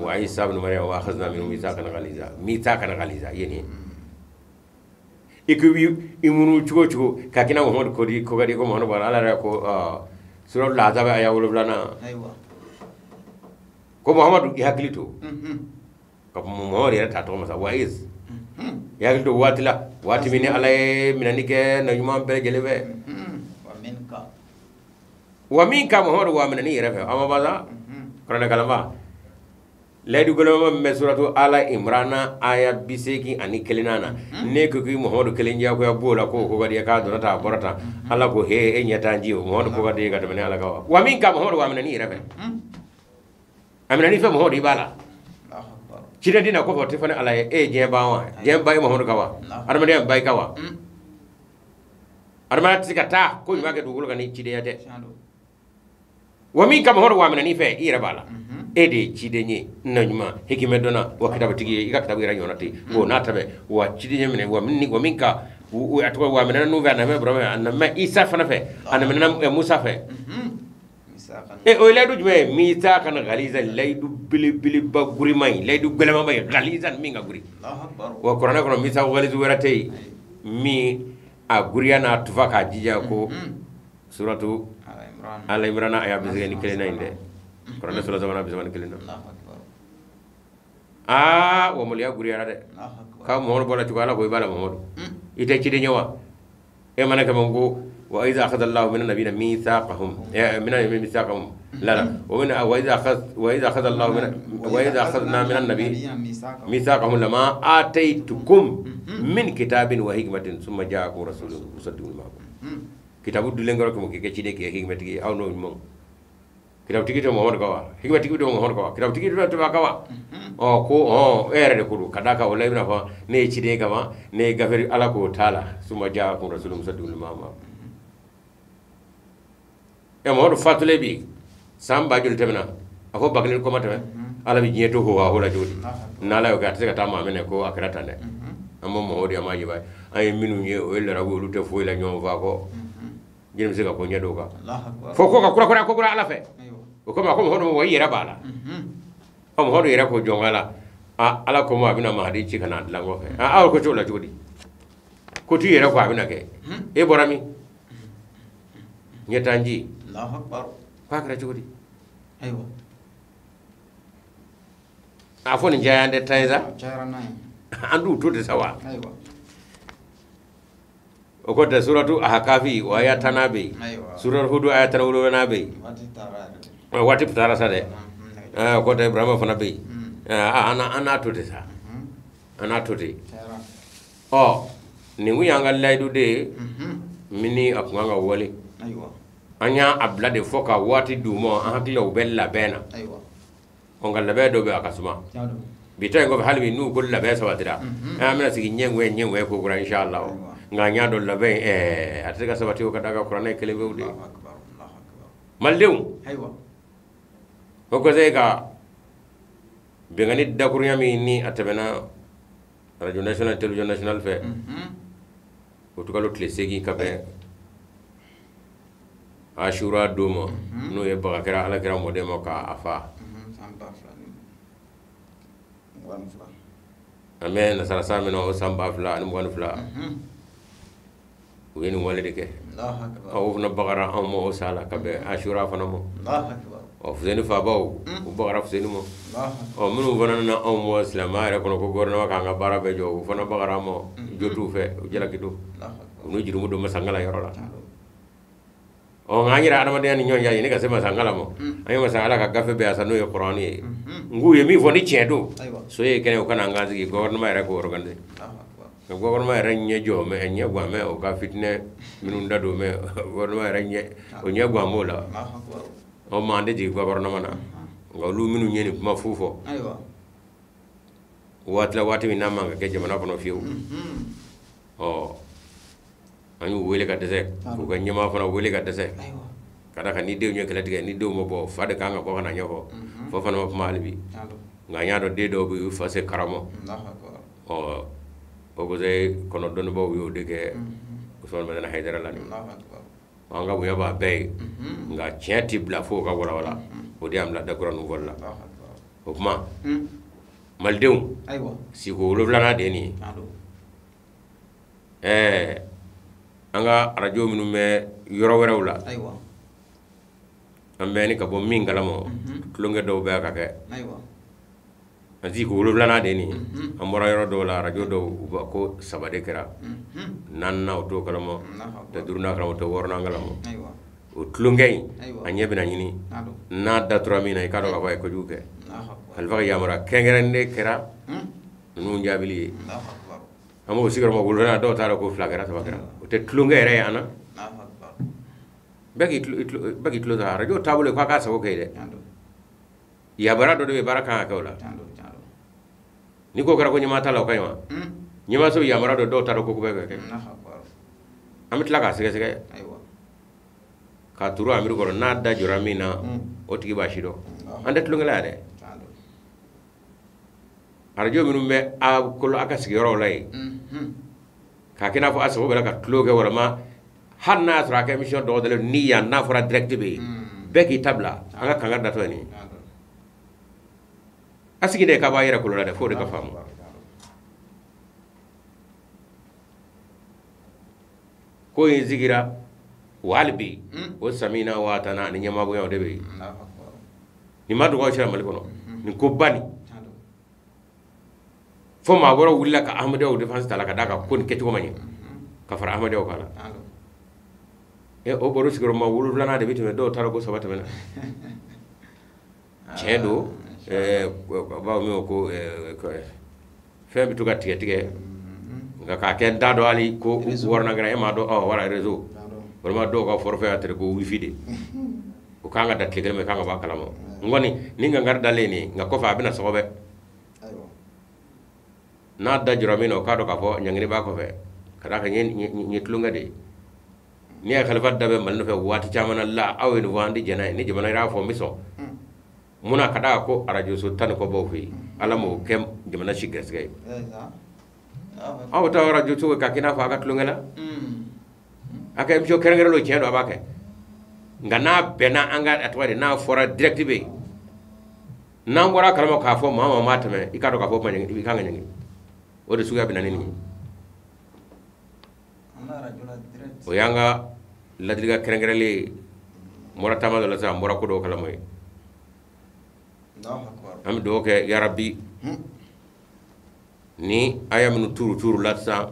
وعيسى بن مريم وأخذنا منهم ميثاقا غليظا يعني ikubi imunu chugo chugo kakina Muhammad kodi ko gadi ko Muhammad wala ala ko sura al-azab aya wulana aywa ko Muhammad yaklito ko Muhammad ya ta to masa waiz yaklito wati mini alay minanike na yuma bele gelebe wa minka Muhammad wa minani refa amma baza korana kalama laydu goloma me suratu ala imrana aya biseki ani kelinana ne ko ki Muhammad kelinja ko bola ko gadi ka donata borata ala ko he nyata njiwo Muhammad ko gadi ga tamane ala ka wa minka Muhammad wa minani refa aminani fe Muhammad ibala cide dina ko foti fane ala je bawa je bay Muhammad kawa armade bay kawa armade tikata ko yimake dugul gani cide yate wa minka Muhammad wa minani fe ira bala ede cide ni najma hikime dona wa kitabu tigi ika kitabu ira yonati go natabe wa cide ni wa minka atwa wa minana no vana me brome an ma isa fana fe an minana musa fe o laydu jume mita kan ghaliza laydu bili baguri may laydu gelama may ghalizan mi nga guri wa qur'ana ko mita ghalizu werate mi a guriana tufaka jija ko suratu ala imran aya bizeni kelena inde qur'ana sura zamana bizani kelena wa muliya guriana de ka mo bola tukala ko ibala mo ite ci de nyawa e manaka mo وإذا أخذ الله من النبيين ميثاقهم من ميثاقهم لا وإذا أخذنا من النبي ميثاقهم لما آتيتكم من كتاب وحكمة ثم جاءكم رسول مصدق معكم كتاب دلنغركم كي كيدي كي حكمة كي أو نو مون kira tigi to Muhammad kawa hikma tigi to Muhammad kawa kira tigi to kawa o ko ere de kuru kadaka wala ibna fa ne ci de kama ne gafari ala ko taala suma jaa ko rasulullah sallallahu alaihi wasallam e Muhammad fatule bi samba jul temna ako bagnil ko mata ala bi jeto ho wa hola jodi nala yo gatte ka tama mene ko akrata ne amma Muhammad ya maji bay ay minu nye o ella rago lu te fo la ñom fa ko jëm se ka ko ñedo ka fo ko ka kura ala fe o ko ma ko hono wo yera bala o mo hono yera ko jongala ala ko ma bina mahdi ci kana la ngo fe ko to la jodi ko ti yera ko abina ke e borami nyetanji Allahu akbar pa kra jodi aywa afoni jayande tayza jara nay andu to de sawa aywa o ko ta suratu ahkafi wa ayatana be suratu hudu ayatana wulana be wati tara sade ko ta ibrahima fana be ana to de sa ana to de o ni ngu yanga laydu de mini akanga wole aywa anya abla de foka wati dumo an hakilo bella bena aywa on gal labe do be akasuma bitay ngo halmi nu ko labe sawadira amina sigi nyengwe ko gura inshallah nga nyaado labe ataka sabati ko daga qur'an kele wewde maldew aywa ko zega be ngani dakur yami ni atabena radio national television national fe o to kalo tlesegi kabe ashura domo no e bagakira ala kira modemo ka afa amen sara sameno samba fla ani mo fla weni wala de ke Allah akbar o fna bagara amo sala kabe ashura fana mo Allah akbar o fzeni fa baw o bagara fzeni mo Allah o munu wona na amo islama re kono ko gorno ka nga bara be jo fana bagara mo jotu fe o jela kidu Allah akbar no jiru mo do masangala yorola o nganyira adama de ni nyonya ni ka sema sangala mo ayo masangala ka gafe be asanu e qur'ani ngu yemi foni chedo so ye kene o kana ngazi gorno ma re ko organde gouvernement era ñejo me ñegwa me o ka fitne minun dado me gouvernement era ñe o ñegwa mo la o mande ji gouvernement na ngolu minu ñeni ma fufo aywa watla wati na manga ke jamana kono fiu o anyu wele ka dese ko ga ñema fana wele ka dese aywa kada ka ni dew ñe kala tige ni dew mo bo fade ka nga ko kana ñoko fo fana ma malibi nga ñado de do bu fase karamo o o zai kono don bo yo dege so ma na haydara la ni nga bu yaba bay nga chenti bla fo ka wala o di am la da gron wala o ma maldew aywa si ko lo lana de ni anga radio minu me yoro wera wala aywa ambe ni ka bo mingala mo klonge do be ka ke aywa azi ko lo lana de ni amora yoro do la radio do ko sabade kera nanna o to kala mo te durna kala mo to worna ngala mo aywa o tlungay anye bina nyini na da tramina e kado ka fay ko juke alfa yamara kengerende kera nu njabili amo sigaro mo wulana do tara ko flagara tabakara o te tlungay re ana bagi tlo da radio tabule ko ka sa ko kayde ya barado de baraka ka wala ni ko kara ko nyama tala ko nyama nyama so ya marado do tara ko ko be ke amit laga sege sege aywa ka turu amir ko na da juramina o tigi bashido ande tlungala de arjo minu me a ko aka sigiro lay ka kina fo aso bela ka tloge wala ma hanna asra ka mission do de ni ya na fora direct be beki tabla anga kanga dato ni asigi de ka ba yera ko la de fo de ka famu ko yin zigira walbi o samina wa tana ni nyama bo yaw de be ni madu ko shira malikono ni ko bani fo ma woro wulla ka ahmadu o defense tala ka daga ko ni keti ko mani ka fara ahmadu o kala e o boru sigoro ma wulu lana de bitime do tara ko sabata mena cedo ba mi ko fembi to gatti tige nga ka ken dado ali ko worna gra e ma do o wala réseau vraiment do ko forfait atre ko wifi de ko kanga da tlegel me kanga ba kalamo ngoni ni nga ngar daleni nga ko fa bina sobe na da juramino ka do ka fo nyangini ba ko fe kada ka nyi tlunga de ni a khalifa dabe mal no fe wati chamana la awen wandi jana ni jama ra fo miso muna kada ko arajo so tan ko bo fi alamo kem jama na shigas gay aw ta arajo to ka kina fa ga tlunga la aka mi jo kerengere lo chendo abake ngana bena anga atwade na fora direct be na ngora kalamo ka fo mama matame ikado ka fo ma ngi kanga ngi o de suga bina nini o yanga ladriga kerengerele moratama la sa mora ko do kala moy am do ke ya rabbi ni ayam nu turu la sa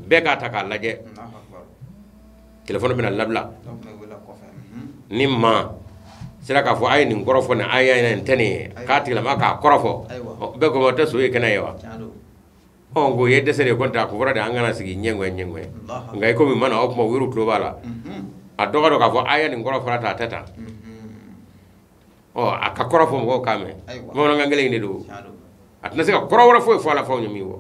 be ka ta ka laje telephone bina labla ni ma sira ka fo ay ni ngorofo ne ay ay tane ka tila ma ka korofo be ko mota so yekena yawa on go yedde sere konta ko wora de angana sigi nyengwe ngay ko mi mana op mo wiru klo bala a doga do ka fo ay ni ngorofo ta tata o aka korofo mo kame mo na ngale ni do atna se ka korowora fo la fo nyami wo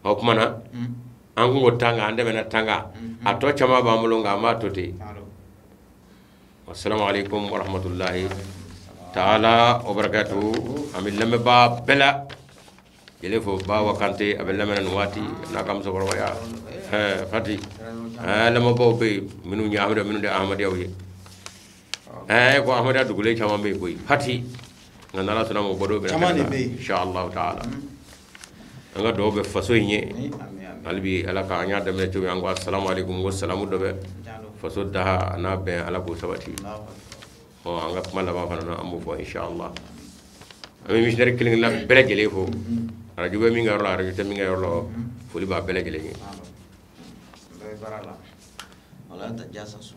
op mana ango tanga ande mena tanga ato chama ba mulunga ma toti assalamu alaikum warahmatullahi ta'ala wabarakatuh amin lamme ba bela jele fo ba wakante abe lamme nan wati na kam so borwa ya fati lama bo be minu nyaamde minu de ahmad yawye ko ahmad adu gule chama be koy fati ngana suna mo bodo be inshallah ta'ala nga do be faso nye albi alaka anya de me to yango assalamu alaikum wassalamu do be faso daha na be ala ko sabati o anga mala ba fana amu fo inshallah ami missionary killing la bele jele fo radio be mi nga ro radio te mi nga ro fuli ba bele jele ni be barala wala ta jasasu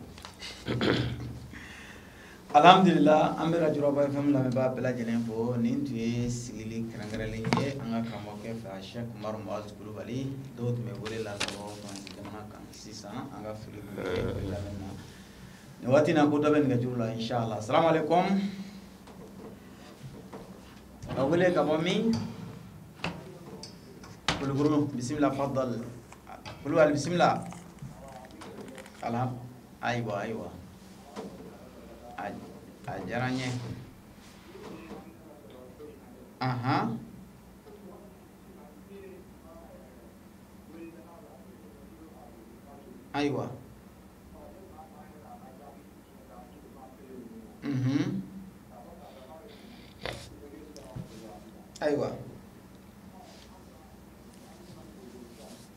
alhamdulillah ambe radio Robo FM la me ba bele jele fo nin tuye silili krangarele ye anga kamo ke fa Sheikh Umar Muaz Kulubali dot me wole la lo jamana kan sisa anga fili la na ni wati na ko doben ga jurula inshallah assalamu alaikum awole ka mami kul guru bismillah faddal kul wal bismillah alham aywa ajaranye aha aywa aywa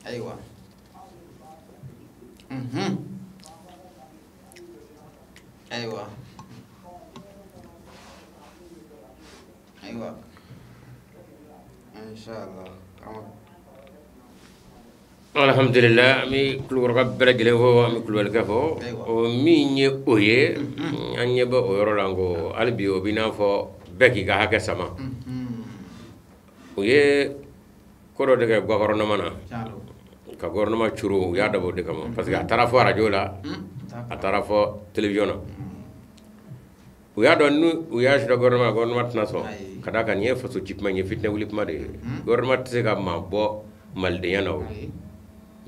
aywa aywa aywa inshallah alhamdulillah mi kulur ka bela gele ho mi kulur ka fo o mi nye oye anye ba o yoro lango albi o bina fo beki ga hake sama oye koro de ga gorno mana ka gorno ma churu ya dabo de kama parce que atara fo radio la atara fo television o ya don nu o ya shida gorno ma tna so kada kan ye fo so chipma nye fitne wulip ma de gorno ma tse ga ma bo malde yano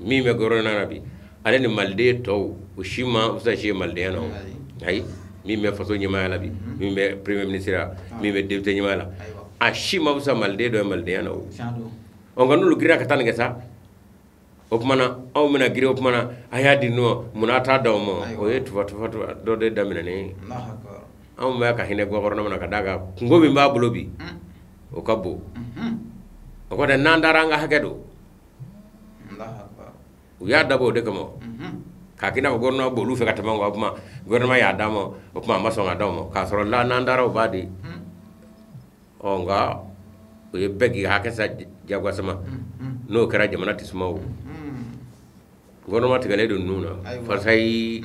mi me gorona nabi ale ni malde to ushima usa shi malde yano ay mi me faso nyima la bi mi me premier ministre mi me député nyima la ashima usa malde do malde yano on ganu lu gira katana ngesa opmana aw mena gira opmana ayadi no munata daw mo o yetu fatu do de damina ni allah akbar aw ma ka hine gorona mana kadaga ngobi mba bulobi o kabbo o ko de nandaranga hagedo ya dabo de kamo kakina ko gorno bo lu fe katama ngo ma gorno ya damo o ma maso nga damo ka soro la nandara o badi o nga o ye begi ha kesa jagwa sama no kara jamana tismawo gorno ma tigale do nuna far sai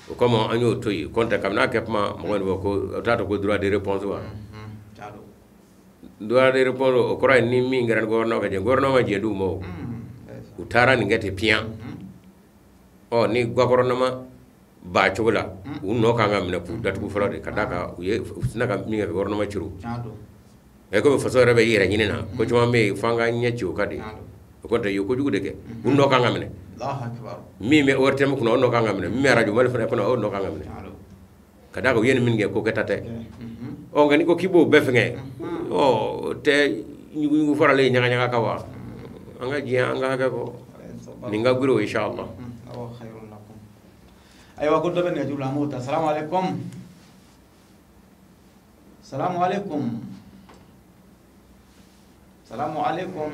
o komo anyo toyi konta kamna kepma mo woni ko tato ko droit de réponse wa droit de réponse o kora ni mi ngaran gorno ka je gorno ma je du mo utara ni ngati pian o ni gwakoronama ba chogola unno kanga mina pu datu folo de kadaka uye usnaka minga gwakoronama chiru e ko faso rebe yira nyinina ko chuma me fanga nyacho kadi ko ta yoko jugu deke unno kanga mina Allahu akbar mi me ortem ko unno kanga mina mi radio mal fa ko unno kanga mina kadaka yen minge ko ketate o ngani ko kibo befnge o te nyugu farale nyanga nyanga kawa anga jiya anga ga ko ninga guro inshallah aw khairun lakum aywa ko doben ngaju la mota assalamu alaikum assalamu alaikum assalamu alaikum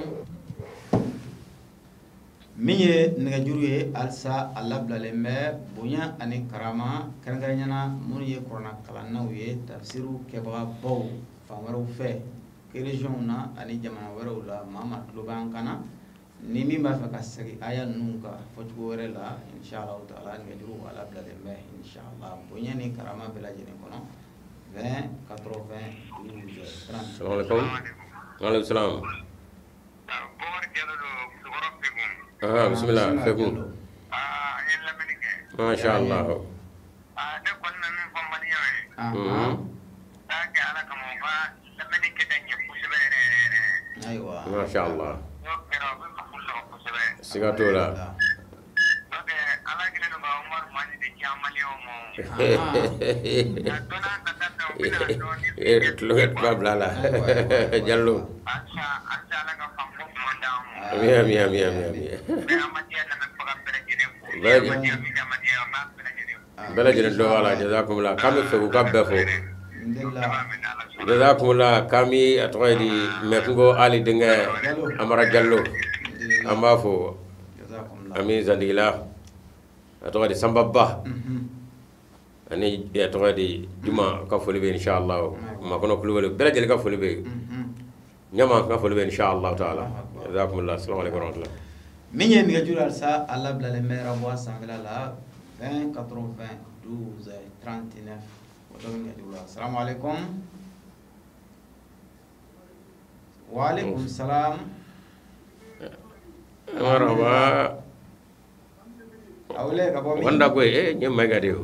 miye ngajuru ye alsa alablale me bonya ani karama karanganyana mun ye korona kalanna ye tafsiru keba baw famaro fe region na ani jamana wero la mama loban kana ni mi ba fa ka sagi aya nunka fotugo were la inshallah taala ngajuru alablale me inshallah bonya ni karama bela jene kono 20 80 12 30 assalamu alaikum wa alaikum salam bismillah fekum ma sha Allah aywa ma sha Allah sigatola lugat bablala jallo Mia. Bela jene do wala jazakumullah kami fe ko gabbe fo jazakumullah kami atoydi mekungo ali dinga amara jallo amma fo ami zandila atoydi sambabba ani atoydi juma ka fo libe inshallah ma kono kulubale bela jene ka fo libe nyama ka fo libe inshallah taala jazakumullah assalamu alaykum wa rahmatullah minye mi gajura sa Allah blale mera wa sangala la 20 80 12 39 ودون يدور السلام عليكم وعليكم السلام مرحبا أولئك أبو مين wanda koy ñem may ga dew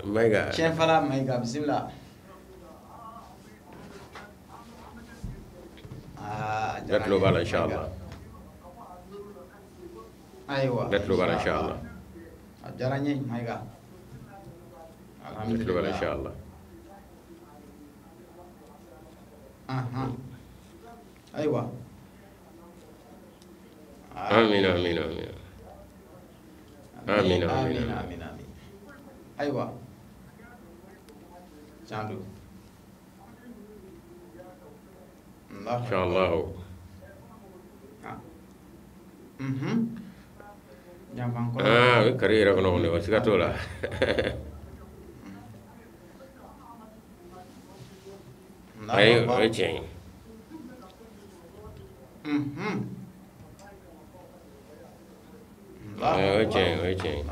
may ga شين فلا مايغا بسم الله نتلو بala inshallah أيوة نتلو bala inshallah جراني مايغا نتلو bala inshallah أيوة آمين أيوة جاندو إن شاء الله كريرة كنا هنا وسكتولا أيوة أيشين أيشين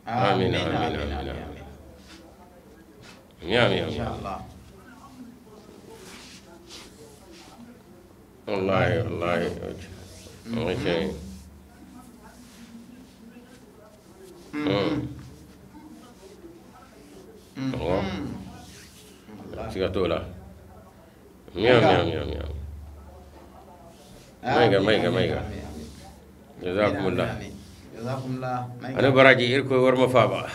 آمين إن شاء الله والله أيشين سكتولا مايغا جزاكم الله أنا براجي إلكو ورما فابا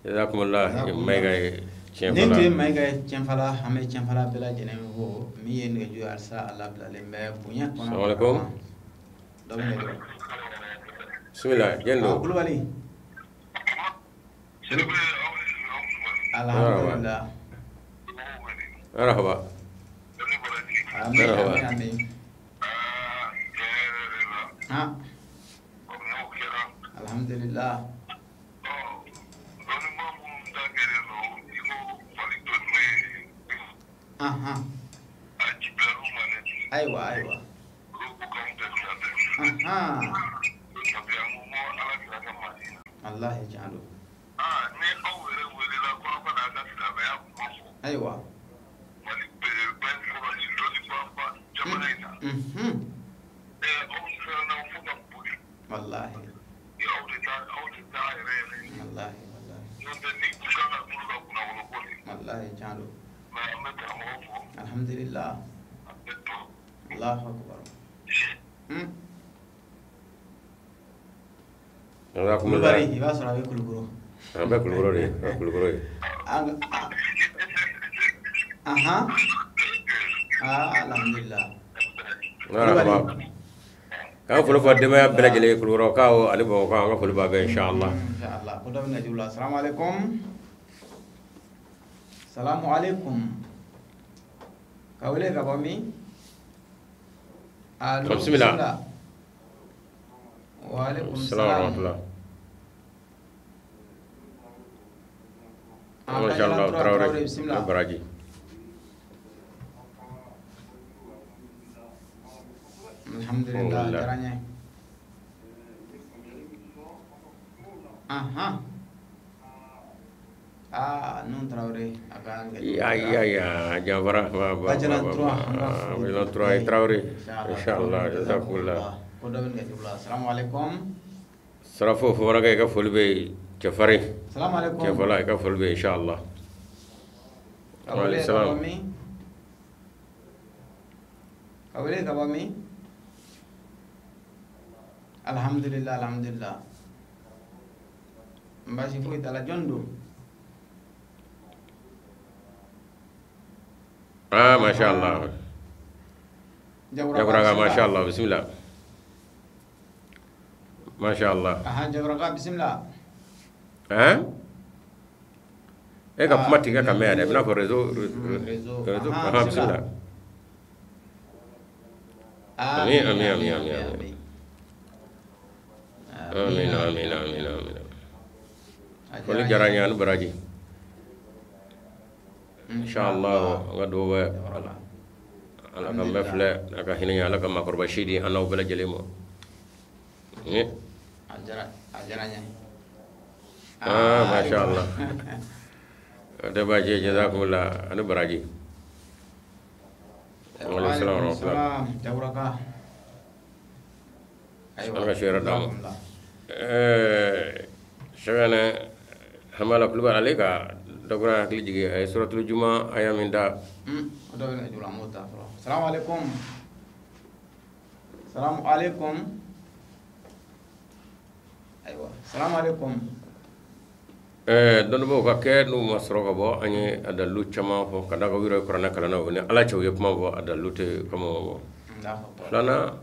جزاكم الله مايغا ننتي مايغا تشنفلا همي تشنفلا بلا جنم هو مي نجو أرسا الله بلا لمبا بنيا السلام عليكم بسم الله جندو كل ولي الحمد لله مرحبا آمين الحمد لله أيوة الله يجعله أيوة والله والله والله جعلوا الحمد لله الله أكبر جزاكم كل الله بري يبصر على كل برو أنا كل بروري كل بروري أها الحمد لله كان فلو فدما بلا جلي كل برو كاو علي بو كاو فلو بابا إن شاء الله إن شاء الله كل من نجول السلام عليكم السلام عليكم كاولي كبامي بسم الله وعليكم السلام ورحمة الله ما شاء الله تراوري بسم الله براجي الحمد لله جرانيا aha non traoré akan ya jabara bajana trois traoré inshallah jazakumullah ko do ben jula assalamualaikum sarafo fo wara ka folbe ci fari assalamualaikum ci fala ka folbe inshallah waalaikumsalam kawale ka bami alhamdulillah alhamdulillah mbasi fo itala jondo ما شاء الله جبرا ما شاء الله بسم الله ما شاء الله جبرا بسم الله ايه كماتي كاميرا بنا في ريزو بسم الله امين امين امين امين امين امين امين امين كل جرانيان براجي إن شاء الله غدوة على كم مفلة على هنا على كم مقرب شيدي أنا وبلا جليمو أجرانيا ما شاء الله تباجي جزاكم الله أنا براجي وعليكم السلام ورحمة الله جبرا أنا شير دام شغلنا همالا كل بار عليك دكتور أكلي جي سورة الجمعة آية من دا السلام عليكم السلام عليكم أيوة السلام عليكم دون بو كake nu masro ko bo ani adalu chama fo kada ko wiro korana kala no ne ala chaw yep ma bo adalu te kamo lana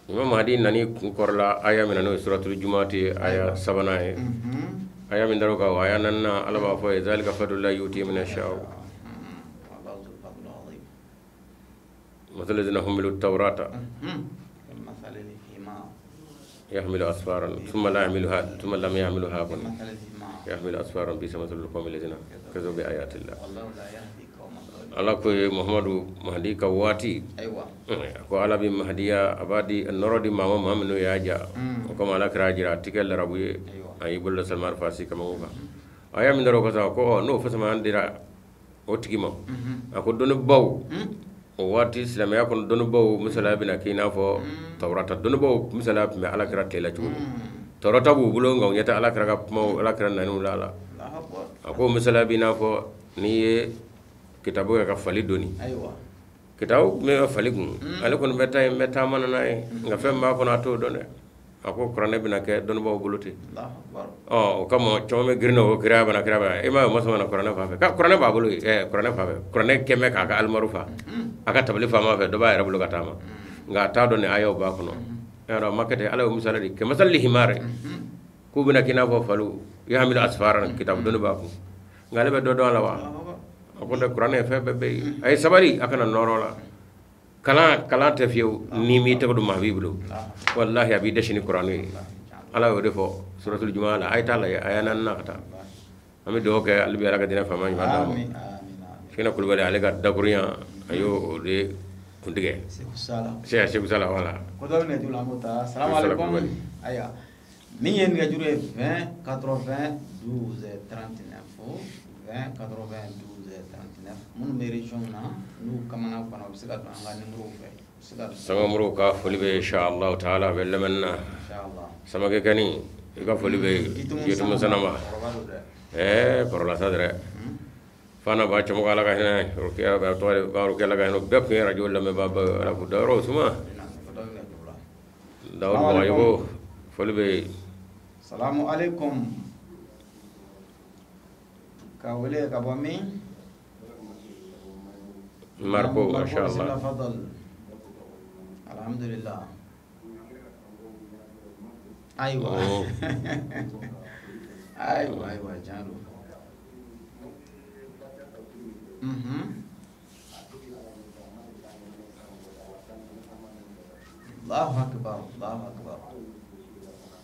imam hadi nani korla aya min no suratul jumuati aya sabana e aya min daro ka aya nanna ala ba fo zalika fadullah yuti min ashaw مثل الذين حملوا التوراة يحمل أسفارا ثم لا يحملها ثم لم يحملها يحمل أسفارا بئس مثل القوم الذين كذبوا بآيات الله الله كوي محمد مهدي كواتي أيوة ko ala bi mahdiya abadi norodi mama mamno yaja ko mala krajira tikel rabuye ay bulla salmar fasi kama ko aya min daro ko sa ko no fasama andira o tigimo ako dono baw o wati islam ya kon dono baw musala bina kina fo tawrata dono baw musala be ala kra tela chugo tawrata bu bulo ngaw nyata ala kra mo ala kra nanu lala ako musala bina fo ni kitabu ka fali doni أيوة kitabu me fali gun ale kon meta man nay nga fem ma ko na to done ako qur'an bina ke don baw buluti الله أكبر o kamo chome girno ko kiraba na kiraba e ma masama na qur'an fa ka qur'an ba bulu qur'an fa qur'an keme ka ka al marufa aka tabli fa ma fe do ba rabulu katama nga ta done ayo ba ko no era makete ala musaladi ke masalli himare ku bina kina fo falu ya hamil asfaran kitab don ba ko ngale be do do la wa ako de qur'an fe be ay sabari akana norola kala te fiu ni mi te do mahbibulo wallahi abi dashini qur'an ala wo defo suratul jumaa la ay tala ayana nakata ami do ke albi ala gadina fama ma do آمين kina kulbali ale ga dakuriya ayo de kundige سيف sala سالة wala كذا من يجول عموتا السلام عليكم أيا مين ينجا جوري 20 80 12 39 20 80 12 39 من ميريشون نا نو كمان أو كنا بسيطة عن غير نمرو في sangamuru ka foli be inshallah taala be lemenna samake kani ka foli be yitu musanama korola sadre fana ba chamo kala ka hina rukiya ba to ba rukiya la ka hino be ko radio la me ba ala ku daro suma dawud ba yugo foli be assalamu alaikum ka wale ka bo mi marko mashallah تفضل الحمد لله ايوه ايوه جارو الله اكبر الله اكبر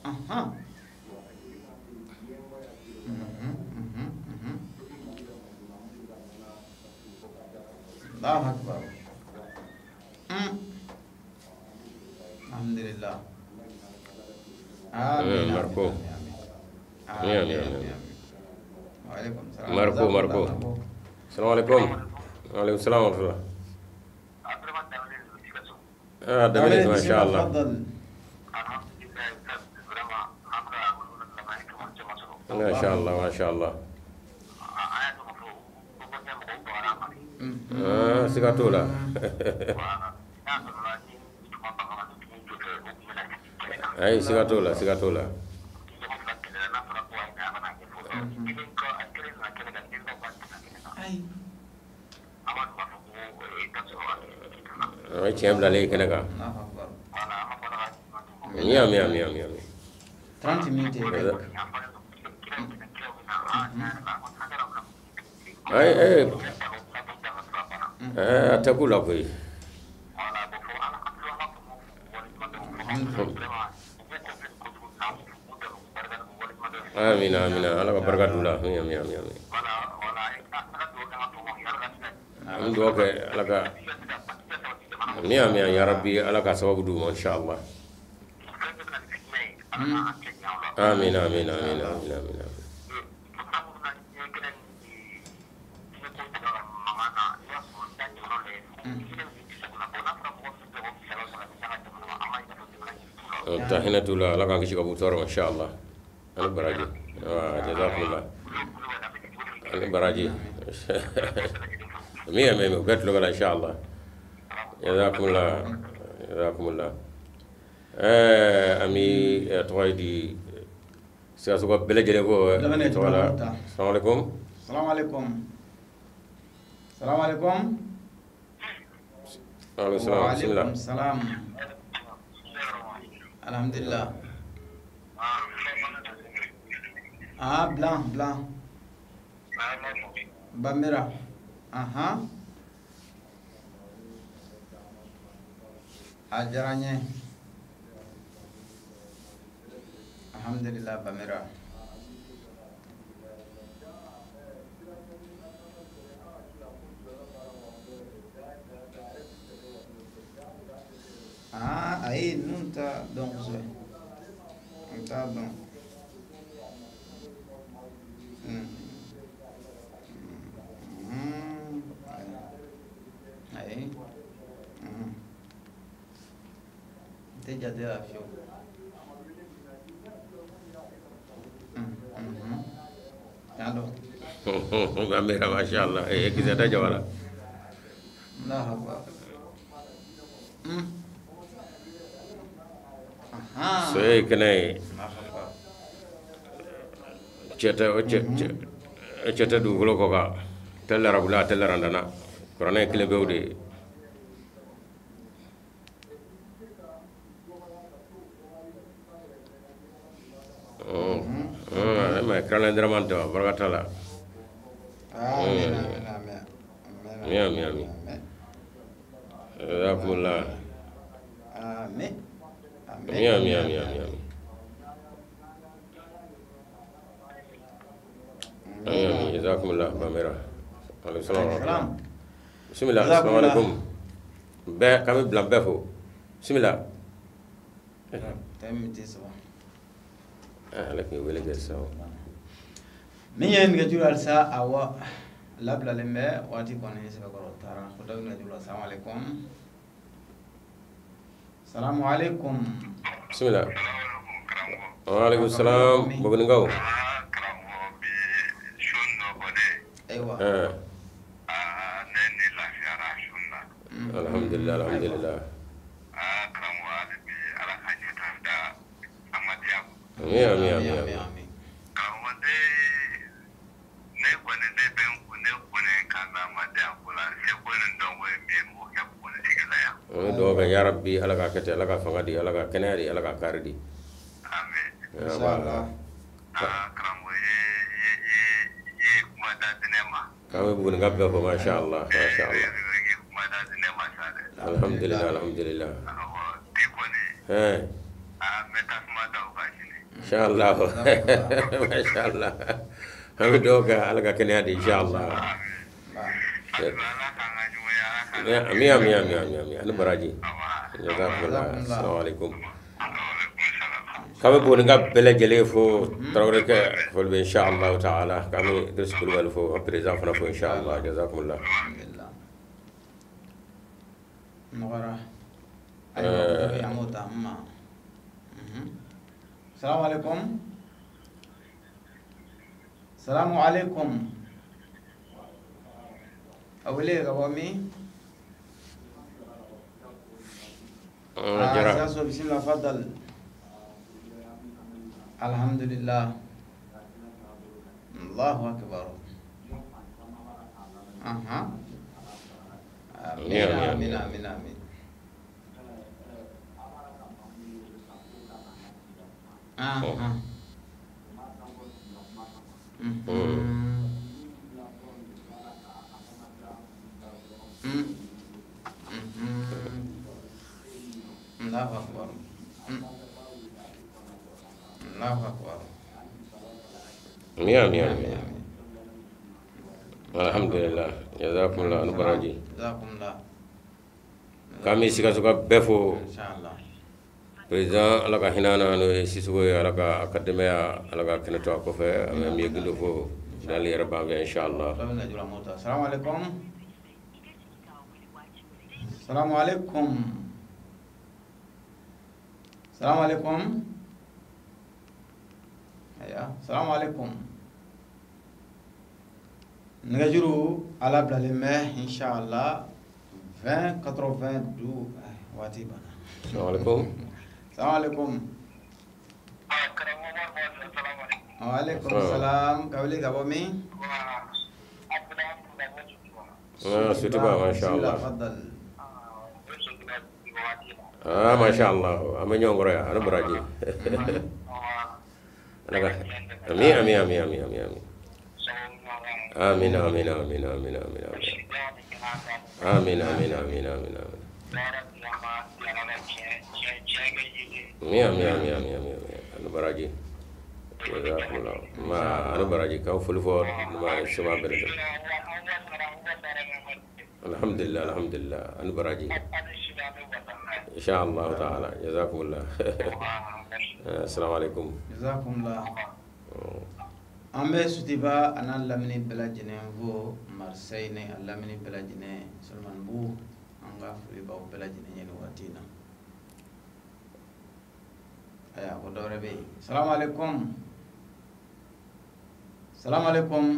اها الله اكبر الحمد لله امين مركو وعليكم السلام مركو السلام عليكم وعليكم السلام ورحمه الله دمني ما شاء الله ما شاء الله ما شاء الله سيكاتولا اي سيكاتولا اي تشام لا لي كنكا يام 30 minutes اي تقول اكو آمين الله بركات الله آمين دوك لك آمين يا ربي لك سبب دوم إن شاء الله آمين تهنا تولا لك أنك شكابو تورو إن شاء الله أنا براجي جزاكم الله أنا براجي مية وقت له إن شاء الله جزاكم الله أمي تويدي سياسة بلجنة تولا السلام عليكم وعليكم السلام الحمد لله blanc Bamira ajaranya alhamdulillah Bamira aí não tá dando Zé não tá bom aí tem já deu a fio alô Bamira mashallah quiser dar jawara não rapaz so kenai ceta du golo ko ka tellara bula tellara ndana korona kile bewde ma kala ndramanta barakatala amin jazakumullah amin جزاكم الله باميرا عليكم السلام بسم الله السلام عليكم كم بلان بفو بسم الله لك ولا جسوا من ينجو السا أو لبلا لما واتي كوني سبكرو ترى خدوا نجوا السلام عليكم السلام عليكم. بسم الله. وعليكم السلام. بغنغو. ايوه. الحمد لله الحمد لله. امين امين امين امين. doga ya rabbi ala ka kete ala ka fangadi ala ka kenari ala ka kardi amin inshallah karamo ye kuma da dinema kami bugun gabbe ko masha Allah kuma da dinema sale alhamdulillah alhamdulillah tikoni meta kuma da ubashini inshallah masha Allah kami doga ala ka kenari inshallah amin amin amin amin amin anu baraji jazakumullah assalamualaikum kami bugun gabbe jele fo tawre ke fol be inshallah taala kami deskul wal fo president fana fo inshallah jazakumullah alhamdulillah nogara ayo ya mota amma assalamualaikum assalamualaikum awile gawami سياسة بسم الله فضل الحمد لله الله أكبر أها آمين آمين آمين آمين أها الله أكبر الله أكبر مية مية مية الحمد لله جزاكم الله نبراجي جزاكم الله kami sika suka befo إن شاء الله president ala ka hinana no sisugo ala ka akademiya ala ka keneto ko fe am mi gindo fo dali rabba inshallah السلام عليكم السلام عليكم السلام عليكم ايوه السلام عليكم نجرو على بلالمه ان شاء الله 2082 واتيبا السلام عليكم السلام عليكم وعليكم السلام كولي غبومي سوتبا ما شاء الله تفضل ما شاء الله أمين يوم قرية أنا براجي أنا أمين أمين أمين أمين أمين أمين آمين آمين آمين آمين آمين آمين آمين آمين آمين آمين آمين آمين آمين أنا براجي جزاكم الله ما أنا براجي كم فلفور ما السماء برد الحمد لله الحمد لله أنا براجي إن شاء الله تعالى جزاكم الله السلام عليكم جزاكم الله ambe sutiba anan lamini belajene vo Marseille ne lamini belajene Salman bu anga furi ba belajene nyene watina aya ko dore be assalamu alaikum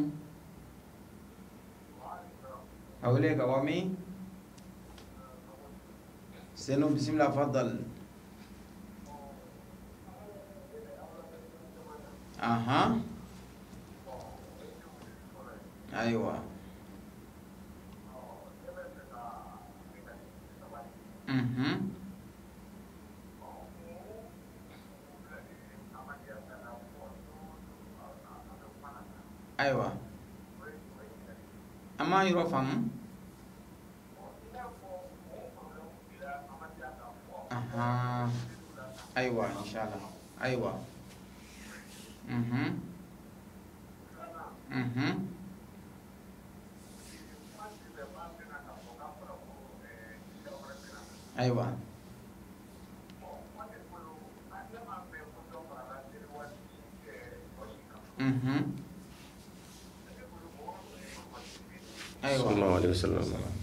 awle gawami سنو بسم الله فضل اها ايوه ايوه اما يرفم أها أيوة إن شاء الله أيوة أيوة أيوة صلى الله عليه وسلم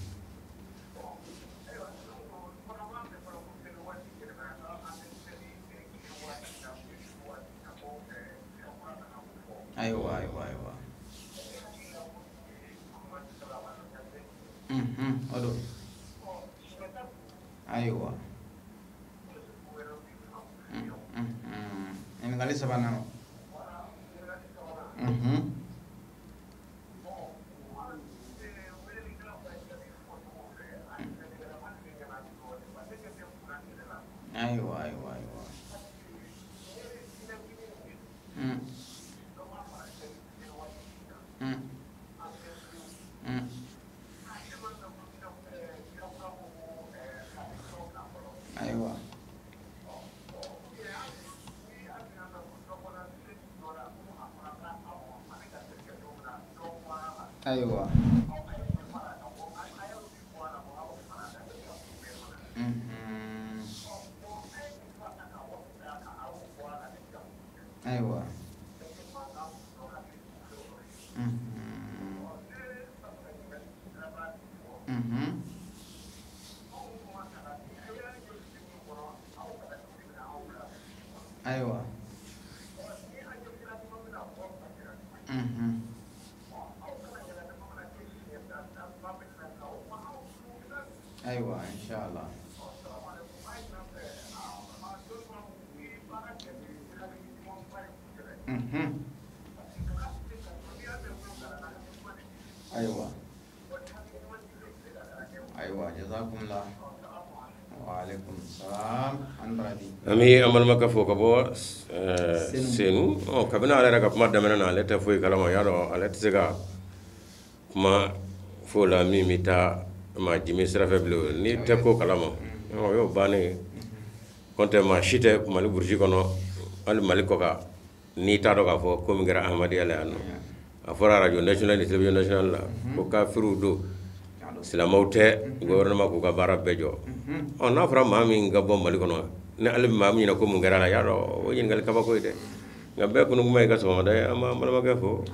wele sabana aywa aywa aywa inshallah aywa jazakumullah wa alaikum salam an baradi ami amal maka fo ka bo senu o kabina ala ka kuma damena na leta fo kalama yaro ala tsega kuma fo la mi mita ma jimi sira feblo ni te ko kalama o yo bane konte ma shite mali burji kono al mali ko ka ni ta do ka fo ko mi gara ahmadi ala anno afora radio national television national la ko ka firu do silamawte gouvernement ko ka bara bejo on na fara mami nga bom mali kono ne al mami na ko mu gara la yaro o yin gal ka ba ko ide nga be ko ngumay ka so da ama mala ma fo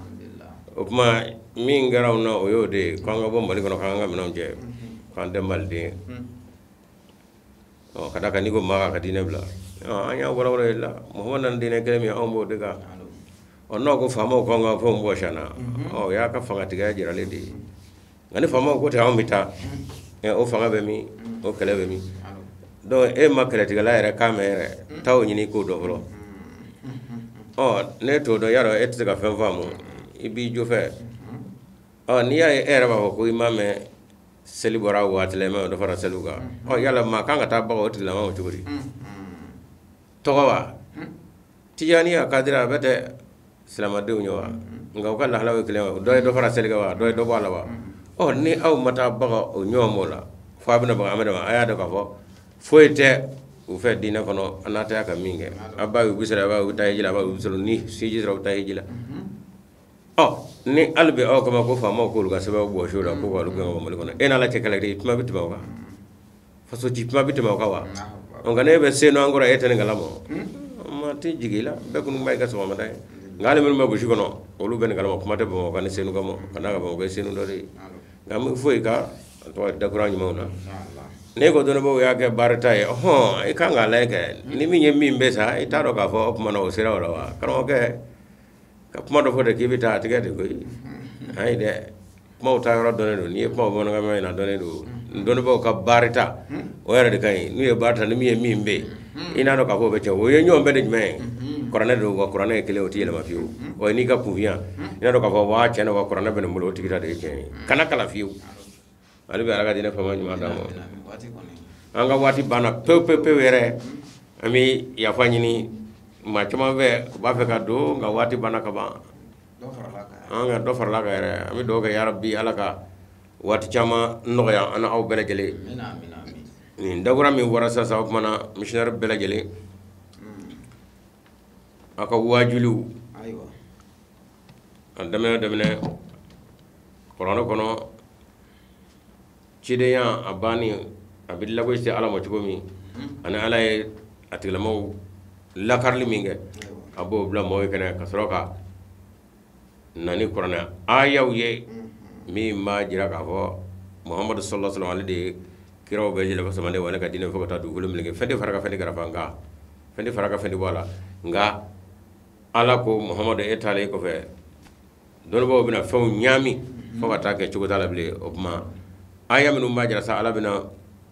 o kuma mi ngara na o yo de ko nga bom mali kono ka nga minon je kan de malde o kada ka ni go ma ka dine bla anya wala wala la muhammad nan dine kele mi ambo de ka on no ko famo ko nga fo mbo shana o ya ka fanga tiga jira le di ngani famo ko ta amita o fanga be mi o kele be mi do e ma kele tiga la era kamere taw nyini ko do bro o ne to do yaro et tiga fam famu ibi jo fe o ni ya era ba ko imame selibora watle me do fara seluga o yalla ma kanga ta ba o tila ma o tuguri to wa tijani akadira bete silama dew ñowa nga ko Allah lawe kele do fara selga wa do bala wa o ni aw mata baga o ñomo la fa bina baga amada ma aya do ka fo foyte u fe dina kono anata ka minge abba u bisra ba u tay jila ba u bisro ni si jira u tay jila o ni albe o kama ko fa mo ko lu ga seba bo shoda ko ko lu ga mo kono ena la te kala ri tuma bituma wa fa so ji tuma bituma ka wa on ga ne be seno angora etene galamo ma ti jigila be ko mbay ga so ma day ngale men ma bu jikono olu ben galamo kuma te bo kan senu gamo kana ga bo be senu do re ngam foi ka to da kurani mo na ne ko do no bo ya ke barata e ho e ka ngala ke ni mi nyem be sa e taro ka fo kuma no sira wala wa karo ke ka kuma do fo de kibita tige de ko ai de mo ta ro do ne do ni mo bo no ga me na do ne do no bo ka barata o yara de kai ni e barata ni mi be ina no ka fo be che o ye nyom be de me korane do ko korane kele o tiele ma fiu o ni ka kuvia ina do ka fo wa chene ko korane be no mulo tigita de ke kana kala fiu ali be araga dina fama nyuma damo anga wati bana pe were ami ya fanyini ma chama be ba fe ka do nga wati bana ka ba anga do farla ka ere ami do ga ya rabbi alaka wati chama no ya ana aw bele gele amin ni ndagura mi warasa sa mana missionaire bele gele aka wajulu aywa andamene korona kono cideya abani abilla ko ci ala mo ci gomi ana ala atilamo lakarli minge abo bla moy kana kasroka nani korona ayaw ye mi ma jira ka fo muhammad sallallahu alaihi wasallam kiro be jele ko samande wala ka dine fo ta du gulum linge fendi faraka fendi garafanga fendi faraka fendi wala nga ala ko muhammad etale ko fe don bo bina faw nyami fo ta ke cugo tala bile opma aya minu majara sa ala bina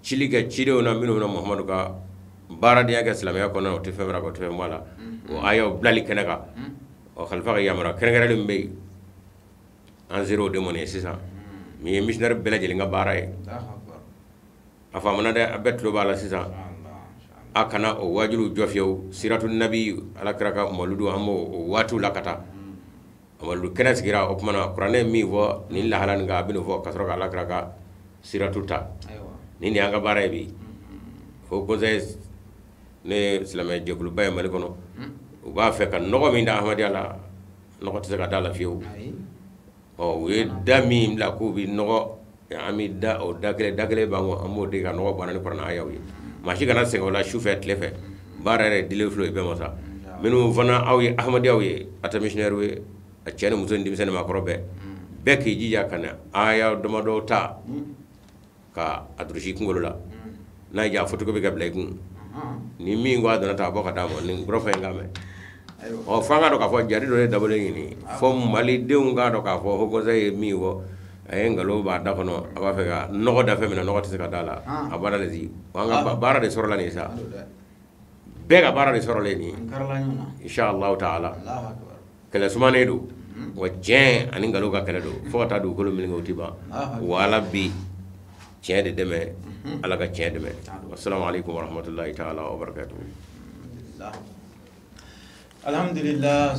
chiliga chido na minu na muhammad ka bara dia ga islamiyya kono o te febra ko te mala o ayo blali kenaka o khalifa ga yamara kenegere limbe en zéro de monnaie c'est ça mi missionnaire bela jeli nga bara e afa mana de abetlo bala c'est ça akana o wajulu jofew siratul nabi alakraka maludu amo o watu lakata amalu kenas gira o mana qur'ane mi vo ni la halan ga binu vo kasro ga alakraka siratuta ni ni anga bara bi fo ko ne islamay jeglu bay mali kono o ba fe kan nogo mi nda ahmadi ala nogo tse ka dala fiu o we dami la ko bi nogo ami da o dagale bango amo de ka nogo banani qur'an ayawi ma shi kana se wala shufet lefe barare dile flo be masa minu fana awi ahmadi awi ata missionnaire we a cene muso ndim sene makoro be ki jija kana aya doma do ta ka adrushi kungolo la na ja foto ko be ga blegun ni mi ngwa dona ta boka damo ni grofa ngame o fanga do ka fo jari do dabole ni fo mali de nga do ka fo ko zay mi wo ay ngalo ba da kono aba fe ga no da fe mina no ta ka dala abara le zi wanga bara de sorla ni sa be ga bara de sorla ni inshallah taala allah akbar kala sumane do wa jen ani ngalo ga kala do fo ta do ko min ngoti ba wala bi jen de deme ala ga jen deme assalamu alaikum wa rahmatullahi ta'ala wa barakatuh alhamdulillah